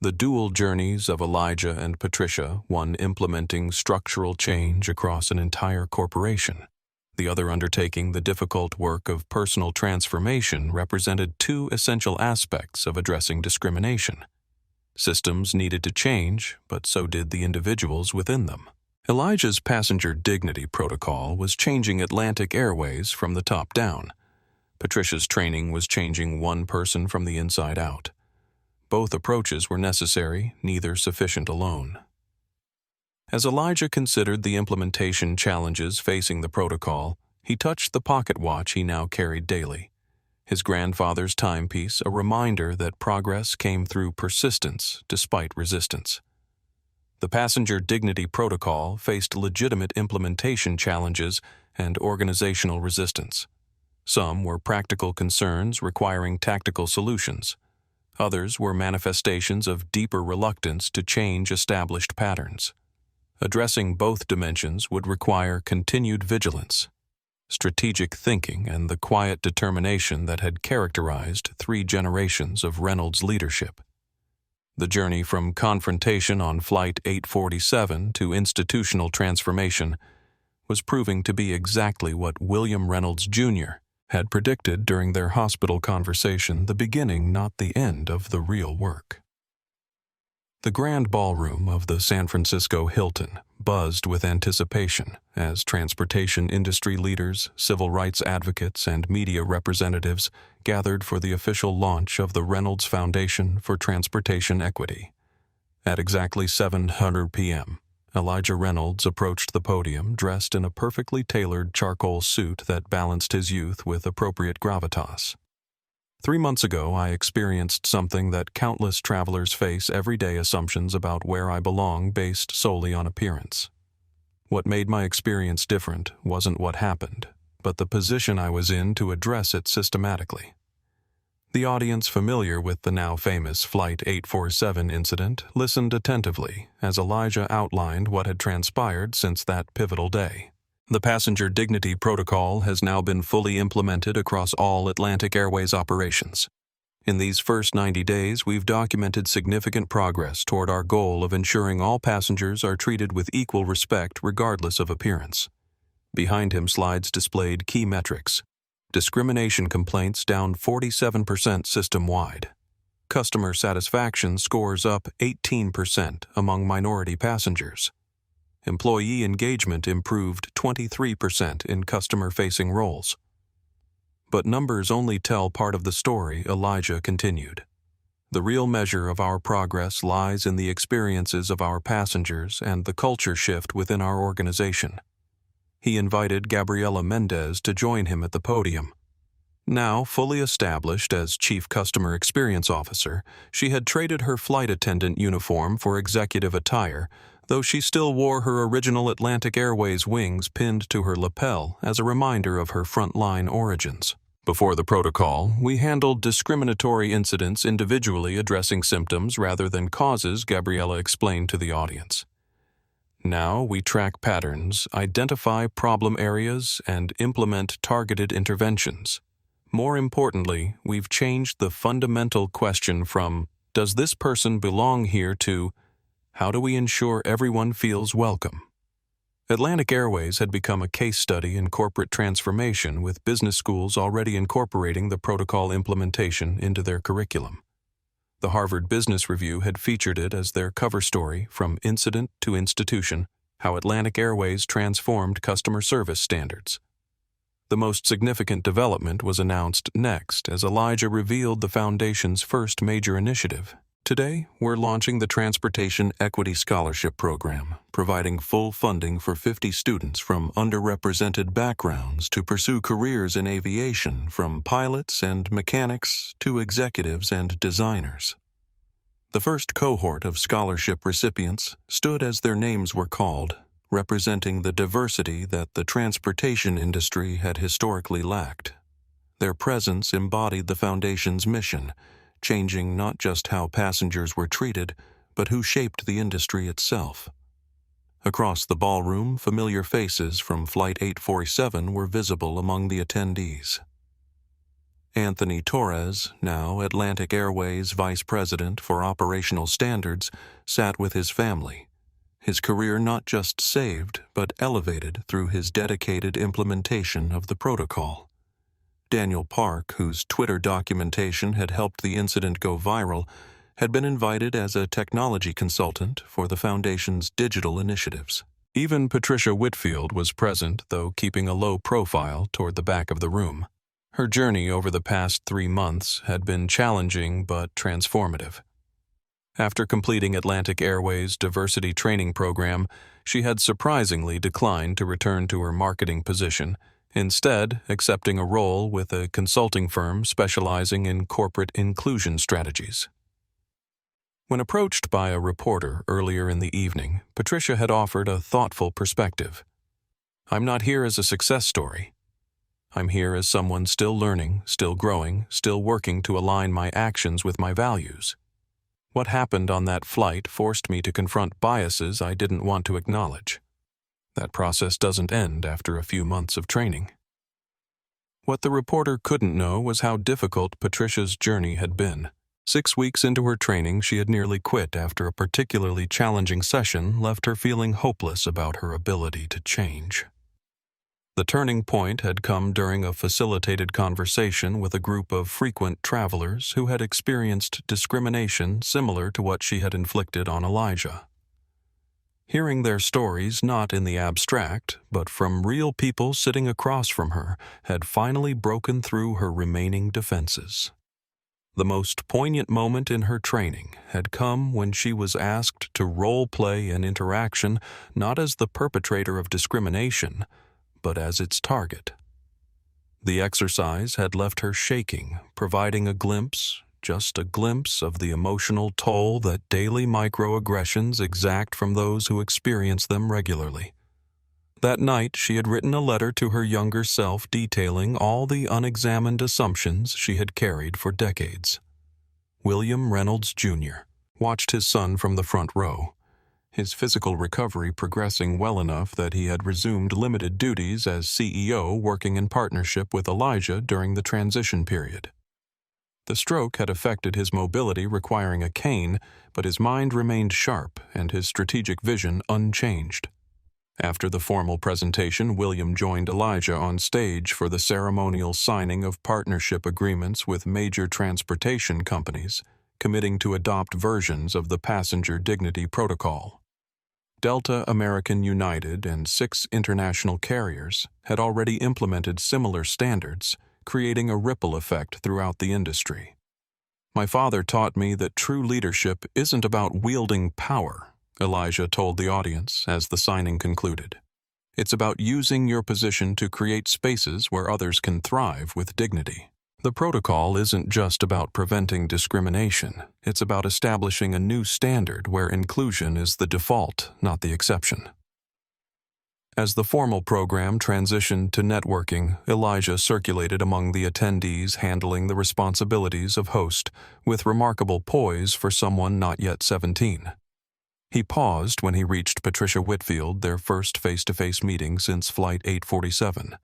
The dual journeys of Elijah and Patricia, one implementing structural change across an entire corporation, the other undertaking the difficult work of personal transformation, represented two essential aspects of addressing discrimination. Systems needed to change, but so did the individuals within them. Elijah's passenger dignity protocol was changing Atlantic Airways from the top down. Patricia's training was changing one person from the inside out. Both approaches were necessary, neither sufficient alone. As Elijah considered the implementation challenges facing the protocol, he touched the pocket watch he now carried daily. His grandfather's timepiece, a reminder that progress came through persistence despite resistance. The passenger dignity protocol faced legitimate implementation challenges and organizational resistance. Some were practical concerns requiring tactical solutions. Others were manifestations of deeper reluctance to change established patterns. Addressing both dimensions would require continued vigilance, strategic thinking, and the quiet determination that had characterized 3 generations of Reynolds leadership. The journey from confrontation on Flight 847 to institutional transformation was proving to be exactly what William Reynolds, Jr. had predicted during their hospital conversation, the beginning, not the end, of the real work. The grand ballroom of the San Francisco Hilton buzzed with anticipation as transportation industry leaders, civil rights advocates, and media representatives gathered for the official launch of the Reynolds Foundation for Transportation Equity. At exactly 7:00 p.m., Elijah Reynolds approached the podium dressed in a perfectly tailored charcoal suit that balanced his youth with appropriate gravitas. 3 months ago, I experienced something that countless travelers face every day: assumptions about where I belong based solely on appearance. What made my experience different wasn't what happened, but the position I was in to address it systematically. The audience familiar with the now famous Flight 847 incident listened attentively as Elijah outlined what had transpired since that pivotal day. The passenger dignity protocol has now been fully implemented across all Atlantic Airways operations. In these first 90 days, we've documented significant progress toward our goal of ensuring all passengers are treated with equal respect regardless of appearance. Behind him, slides displayed key metrics. Discrimination complaints down 47% system-wide. Customer satisfaction scores up 18% among minority passengers. Employee engagement improved 23% in customer-facing roles. But numbers only tell part of the story, Elijah continued. The real measure of our progress lies in the experiences of our passengers and the culture shift within our organization. He invited Gabriela Mendez to join him at the podium. Now fully established as Chief Customer Experience Officer, she had traded her flight attendant uniform for executive attire, though she still wore her original Atlantic Airways wings pinned to her lapel as a reminder of her frontline origins. Before the protocol, we handled discriminatory incidents individually, addressing symptoms rather than causes, Gabriela explained to the audience. Now we track patterns, identify problem areas, and implement targeted interventions. More importantly, we've changed the fundamental question from, "Does this person belong here?" to, "How do we ensure everyone feels welcome?" Atlantic Airways had become a case study in corporate transformation, with business schools already incorporating the protocol implementation into their curriculum. The Harvard Business Review had featured it as their cover story, From Incident to Institution: How Atlantic Airways Transformed Customer Service Standards. The most significant development was announced next as Elijah revealed the Foundation's first major initiative. Today, we're launching the Transportation Equity Scholarship Program, providing full funding for 50 students from underrepresented backgrounds to pursue careers in aviation, from pilots and mechanics to executives and designers. The first cohort of scholarship recipients stood as their names were called, representing the diversity that the transportation industry had historically lacked. Their presence embodied the Foundation's mission changing not just how passengers were treated, but who shaped the industry itself. Across the ballroom, familiar faces from Flight 847 were visible among the attendees. Anthony Torres, now Atlantic Airways Vice President for Operational Standards, sat with his family, his career not just saved but elevated through his dedicated implementation of the protocol. Daniel Park, whose Twitter documentation had helped the incident go viral, had been invited as a technology consultant for the Foundation's digital initiatives. Even Patricia Whitfield was present, though keeping a low profile toward the back of the room. Her journey over the past 3 months had been challenging but transformative. After completing Atlantic Airways' diversity training program, she had surprisingly declined to return to her marketing position, instead accepting a role with a consulting firm specializing in corporate inclusion strategies. When approached by a reporter earlier in the evening, Patricia had offered a thoughtful perspective. "I'm not here as a success story. I'm here as someone still learning, still growing, still working to align my actions with my values. What happened on that flight forced me to confront biases I didn't want to acknowledge. That process doesn't end after a few months of training." What the reporter couldn't know was how difficult Patricia's journey had been. 6 weeks into her training, she had nearly quit after a particularly challenging session left her feeling hopeless about her ability to change. The turning point had come during a facilitated conversation with a group of frequent travelers who had experienced discrimination similar to what she had inflicted on Elijah. Hearing their stories not in the abstract, but from real people sitting across from her, had finally broken through her remaining defenses. The most poignant moment in her training had come when she was asked to role-play an interaction not as the perpetrator of discrimination, but as its target. The exercise had left her shaking, providing a glimpse, just a glimpse of the emotional toll that daily microaggressions exact from those who experience them regularly. That night, she had written a letter to her younger self detailing all the unexamined assumptions she had carried for decades. William Reynolds, Jr. watched his son from the front row, his physical recovery progressing well enough that he had resumed limited duties as CEO, working in partnership with Elijah during the transition period. The stroke had affected his mobility, requiring a cane, but his mind remained sharp and his strategic vision unchanged. After the formal presentation, William joined Elijah on stage for the ceremonial signing of partnership agreements with major transportation companies, committing to adopt versions of the Passenger Dignity Protocol. Delta, American, United, and 6 international carriers had already implemented similar standards, creating a ripple effect throughout the industry. "My father taught me that true leadership isn't about wielding power," Elijah told the audience as the signing concluded. "It's about using your position to create spaces where others can thrive with dignity." The protocol isn't just about preventing discrimination. It's about establishing a new standard where inclusion is the default, not the exception. As the formal program transitioned to networking, Elijah circulated among the attendees, handling the responsibilities of host with remarkable poise for someone not yet 17. He paused when he reached Patricia Whitfield, their first face-to-face meeting since Flight 847.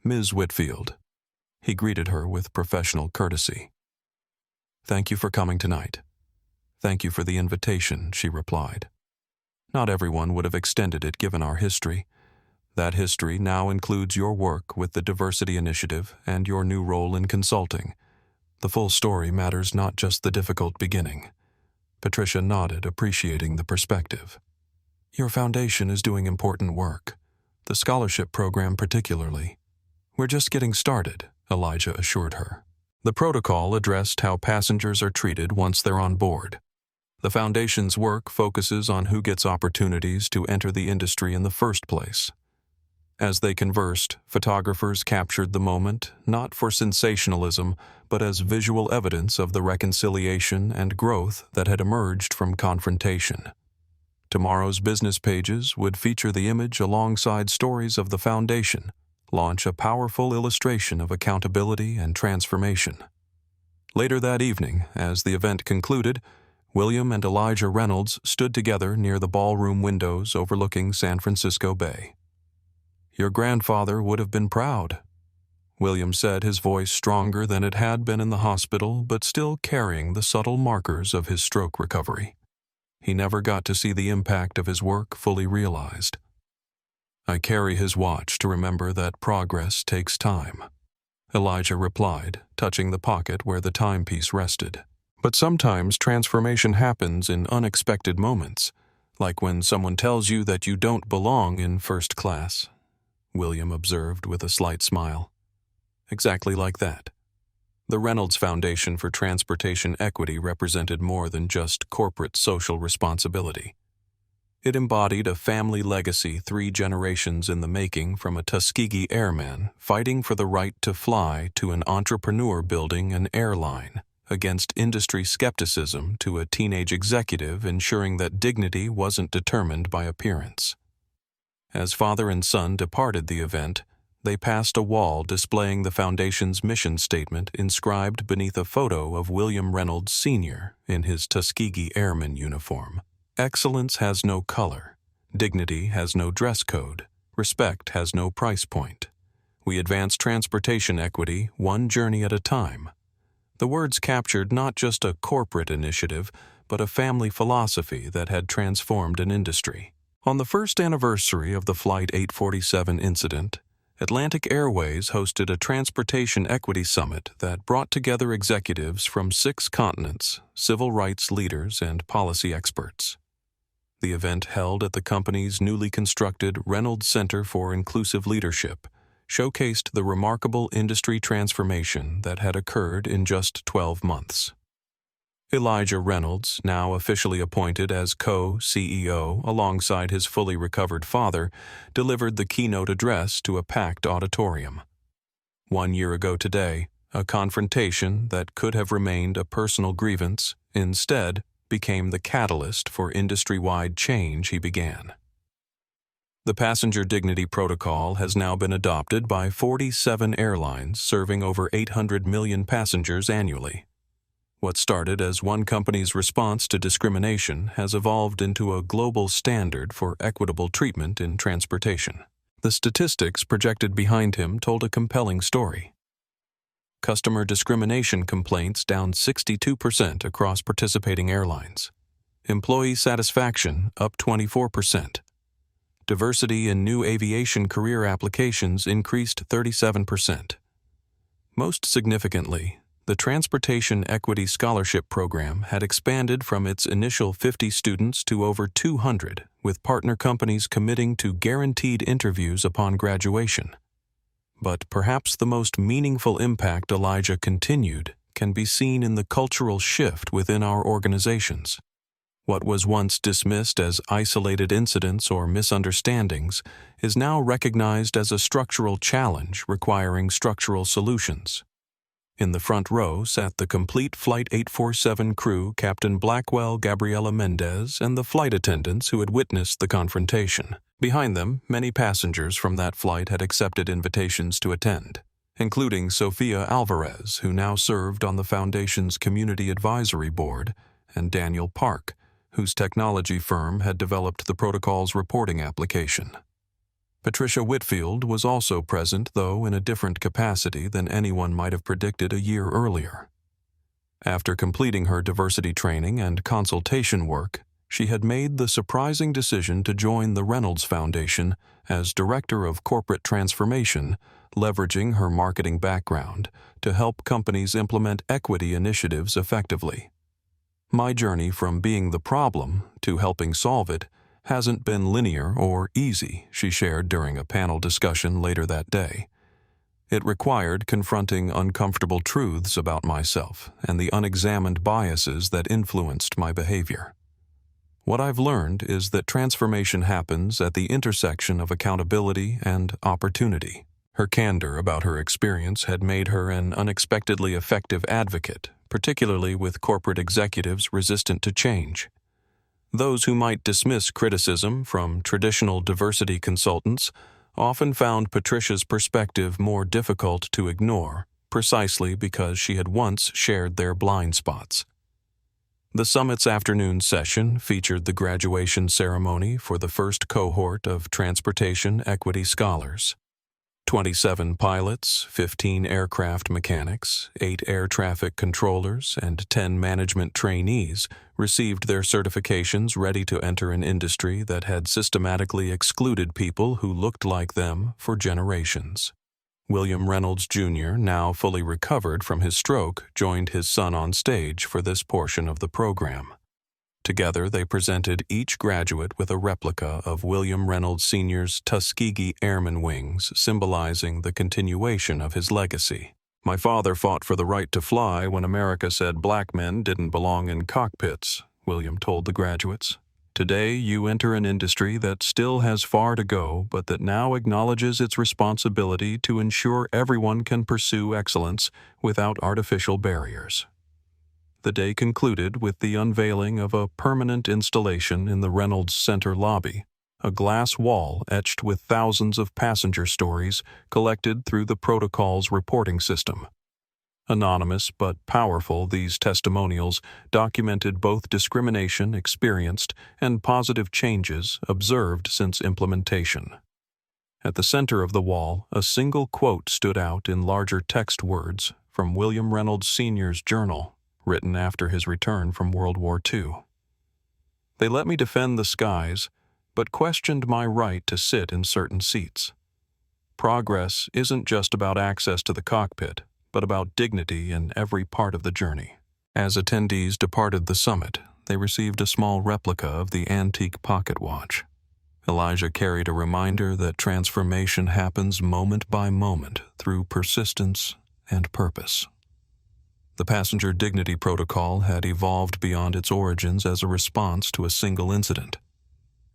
"Ms. Whitfield." He greeted her with professional courtesy. "Thank you for coming tonight." "Thank you for the invitation," she replied. "Not everyone would have extended it given our history. That history now includes your work with the Diversity Initiative and your new role in consulting. The full story matters, not just the difficult beginning." Patricia nodded, appreciating the perspective. "Your foundation is doing important work, the scholarship program particularly. We're just getting started," Elijah assured her. The protocol addressed how passengers are treated once they're on board. The Foundation's work focuses on who gets opportunities to enter the industry in the first place. As they conversed, photographers captured the moment, not for sensationalism, but as visual evidence of the reconciliation and growth that had emerged from Confrontation. Tomorrow's business pages would feature the image alongside stories of the Foundation, launch a powerful illustration of accountability and transformation. Later that evening, as the event concluded, William and Elijah Reynolds stood together near the ballroom windows overlooking San Francisco Bay. "Your grandfather would have been proud," William said, his voice stronger than it had been in the hospital, but still carrying the subtle markers of his stroke recovery. He never got to see the impact of his work fully realized. "I carry his watch to remember that progress takes time," Elijah replied, touching the pocket where the timepiece rested. "But sometimes transformation happens in unexpected moments, like when someone tells you that you don't belong in first class," William observed with a slight smile. Exactly like that. The Reynolds Foundation for Transportation Equity represented more than just corporate social responsibility. It embodied a family legacy 3 generations in the making, from a Tuskegee airman fighting for the right to fly to an entrepreneur building an airline, against industry skepticism to a teenage executive ensuring that dignity wasn't determined by appearance. As father and son departed the event, they passed a wall displaying the Foundation's mission statement inscribed beneath a photo of William Reynolds Sr. in his Tuskegee Airman uniform. "Excellence has no color. Dignity has no dress code. Respect has no price point. We advance transportation equity one journey at a time." The words captured not just a corporate initiative, but a family philosophy that had transformed an industry. On the first anniversary of the Flight 847 incident, Atlantic Airways hosted a transportation equity summit that brought together executives from 6 continents, civil rights leaders, and policy experts. The event, held at the company's newly constructed Reynolds Center for Inclusive Leadership, showcased the remarkable industry transformation that had occurred in just 12 months. Elijah Reynolds, now officially appointed as co-CEO alongside his fully recovered father, delivered the keynote address to a packed auditorium. 1 year ago today, a confrontation that could have remained a personal grievance instead became the catalyst for industry-wide change he began. The passenger dignity protocol has now been adopted by 47 airlines serving over 800 million passengers annually. What started as one company's response to discrimination has evolved into a global standard for equitable treatment in transportation. The statistics projected behind him told a compelling story. Customer discrimination complaints down 62% across participating airlines. Employee satisfaction up 24%. Diversity in new aviation career applications increased 37%. Most significantly, the Transportation Equity Scholarship Program had expanded from its initial 50 students to over 200, with partner companies committing to guaranteed interviews upon graduation. But perhaps the most meaningful impact Elijah continued can be seen in the cultural shift within our organizations. What was once dismissed as isolated incidents or misunderstandings is now recognized as a structural challenge requiring structural solutions. In the front row sat the complete Flight 847 crew, Captain Blackwell, Gabriela Mendez, and the flight attendants who had witnessed the confrontation. Behind them, many passengers from that flight had accepted invitations to attend, including Sofia Alvarez, who now served on the Foundation's Community Advisory Board, and Daniel Park, whose technology firm had developed the protocol's reporting application. Patricia Whitfield was also present, though in a different capacity than anyone might have predicted a year earlier. After completing her diversity training and consultation work, she had made the surprising decision to join the Reynolds Foundation as Director of Corporate Transformation, leveraging her marketing background to help companies implement equity initiatives effectively. "My journey from being the problem to helping solve it hasn't been linear or easy," she shared during a panel discussion later that day. "It required confronting uncomfortable truths about myself and the unexamined biases that influenced my behavior. What I've learned is that transformation happens at the intersection of accountability and opportunity." Her candor about her experience had made her an unexpectedly effective advocate, particularly with corporate executives resistant to change. Those who might dismiss criticism from traditional diversity consultants often found Patricia's perspective more difficult to ignore, precisely because she had once shared their blind spots. The summit's afternoon session featured the graduation ceremony for the first cohort of Transportation Equity Scholars. 27 pilots, 15 aircraft mechanics, 8 air traffic controllers, and 10 management trainees received their certifications ready to enter an industry that had systematically excluded people who looked like them for generations. William Reynolds, Jr., now fully recovered from his stroke, joined his son on stage for this portion of the program. Together, they presented each graduate with a replica of William Reynolds Sr.'s Tuskegee Airman wings, symbolizing the continuation of his legacy. "My father fought for the right to fly when America said black men didn't belong in cockpits," William told the graduates. "Today, you enter an industry that still has far to go, but that now acknowledges its responsibility to ensure everyone can pursue excellence without artificial barriers." The day concluded with the unveiling of a permanent installation in the Reynolds Center lobby, a glass wall etched with thousands of passenger stories collected through the protocol's reporting system. Anonymous but powerful, these testimonials documented both discrimination experienced and positive changes observed since implementation. At the center of the wall, a single quote stood out in larger text words from William Reynolds Sr.'s journal, written after his return from World War II. "They let me defend the skies, but questioned my right to sit in certain seats. Progress isn't just about access to the cockpit, but about dignity in every part of the journey." As attendees departed the summit, they received a small replica of the antique pocket watch. Elijah carried a reminder that transformation happens moment by moment through persistence and purpose. The passenger dignity protocol had evolved beyond its origins as a response to a single incident.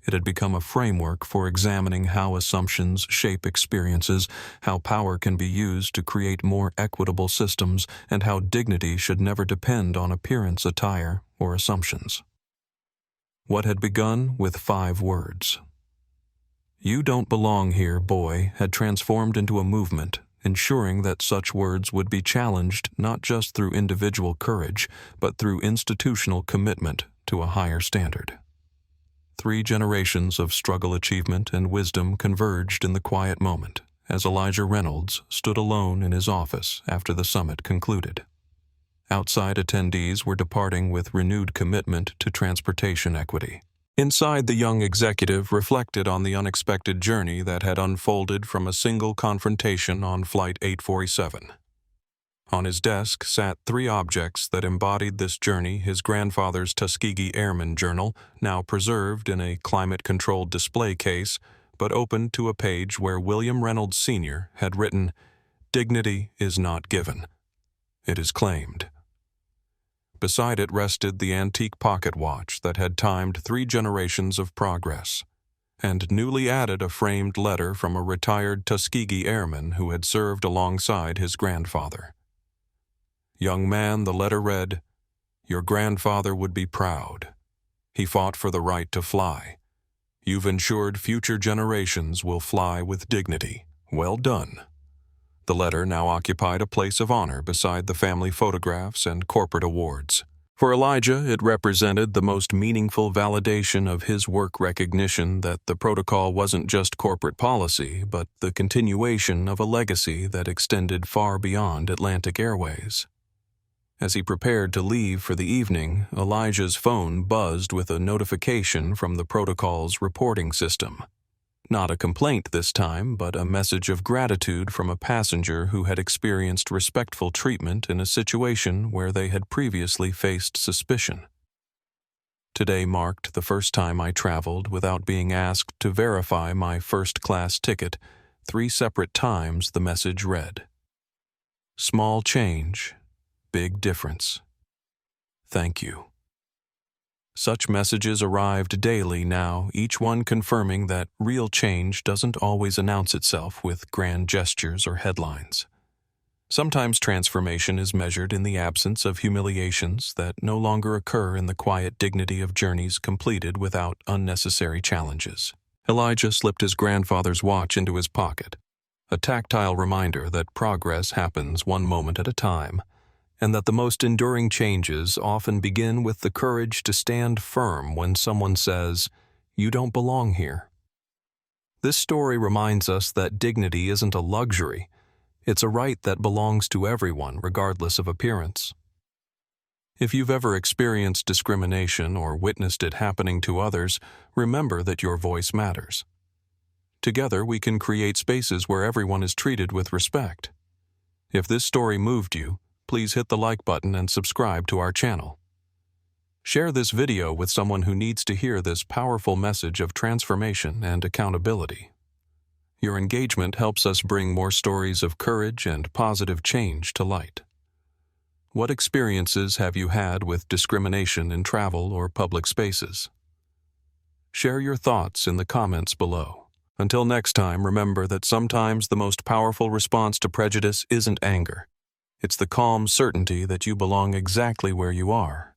It had become a framework for examining how assumptions shape experiences, how power can be used to create more equitable systems, and how dignity should never depend on appearance, attire, or assumptions. What had begun with 5 words, "You don't belong here, boy," had transformed into a movement, ensuring that such words would be challenged not just through individual courage, but through institutional commitment to a higher standard. 3 generations of struggle, achievement, and wisdom converged in the quiet moment as Elijah Reynolds stood alone in his office after the summit concluded. Outside, attendees were departing with renewed commitment to transportation equity. Inside, the young executive reflected on the unexpected journey that had unfolded from a single confrontation on Flight 847. On his desk sat 3 objects that embodied this journey: his grandfather's Tuskegee Airman journal, now preserved in a climate-controlled display case, but opened to a page where William Reynolds Sr. had written, "Dignity is not given. It is claimed." Beside it rested the antique pocket watch that had timed 3 generations of progress, and newly added a framed letter from a retired Tuskegee Airman who had served alongside his grandfather. "Young man," the letter read, "your grandfather would be proud. He fought for the right to fly. You've ensured future generations will fly with dignity. Well done." The letter now occupied a place of honor beside the family photographs and corporate awards. For Elijah, it represented the most meaningful validation of his work recognition that the protocol wasn't just corporate policy, but the continuation of a legacy that extended far beyond Atlantic Airways. As he prepared to leave for the evening, Elijah's phone buzzed with a notification from the protocol's reporting system. Not a complaint this time, but a message of gratitude from a passenger who had experienced respectful treatment in a situation where they had previously faced suspicion. "Today marked the first time I traveled without being asked to verify my first-class ticket. 3 separate times," the message read. "Small change. Big difference. Thank you." Such messages arrived daily now, each one confirming that real change doesn't always announce itself with grand gestures or headlines. Sometimes transformation is measured in the absence of humiliations that no longer occur in the quiet dignity of journeys completed without unnecessary challenges. Elijah slipped his grandfather's watch into his pocket. a tactile reminder that progress happens one moment at a time, and that the most enduring changes often begin with the courage to stand firm when someone says, "You don't belong here." This story reminds us that dignity isn't a luxury, it's a right that belongs to everyone regardless of appearance. If you've ever experienced discrimination or witnessed it happening to others, remember that your voice matters. Together, we can create spaces where everyone is treated with respect. If this story moved you, please hit the like button and subscribe to our channel. Share this video with someone who needs to hear this powerful message of transformation and accountability. Your engagement helps us bring more stories of courage and positive change to light. What experiences have you had with discrimination in travel or public spaces? Share your thoughts in the comments below. Until next time, remember that sometimes the most powerful response to prejudice isn't anger. It's the calm certainty that you belong exactly where you are.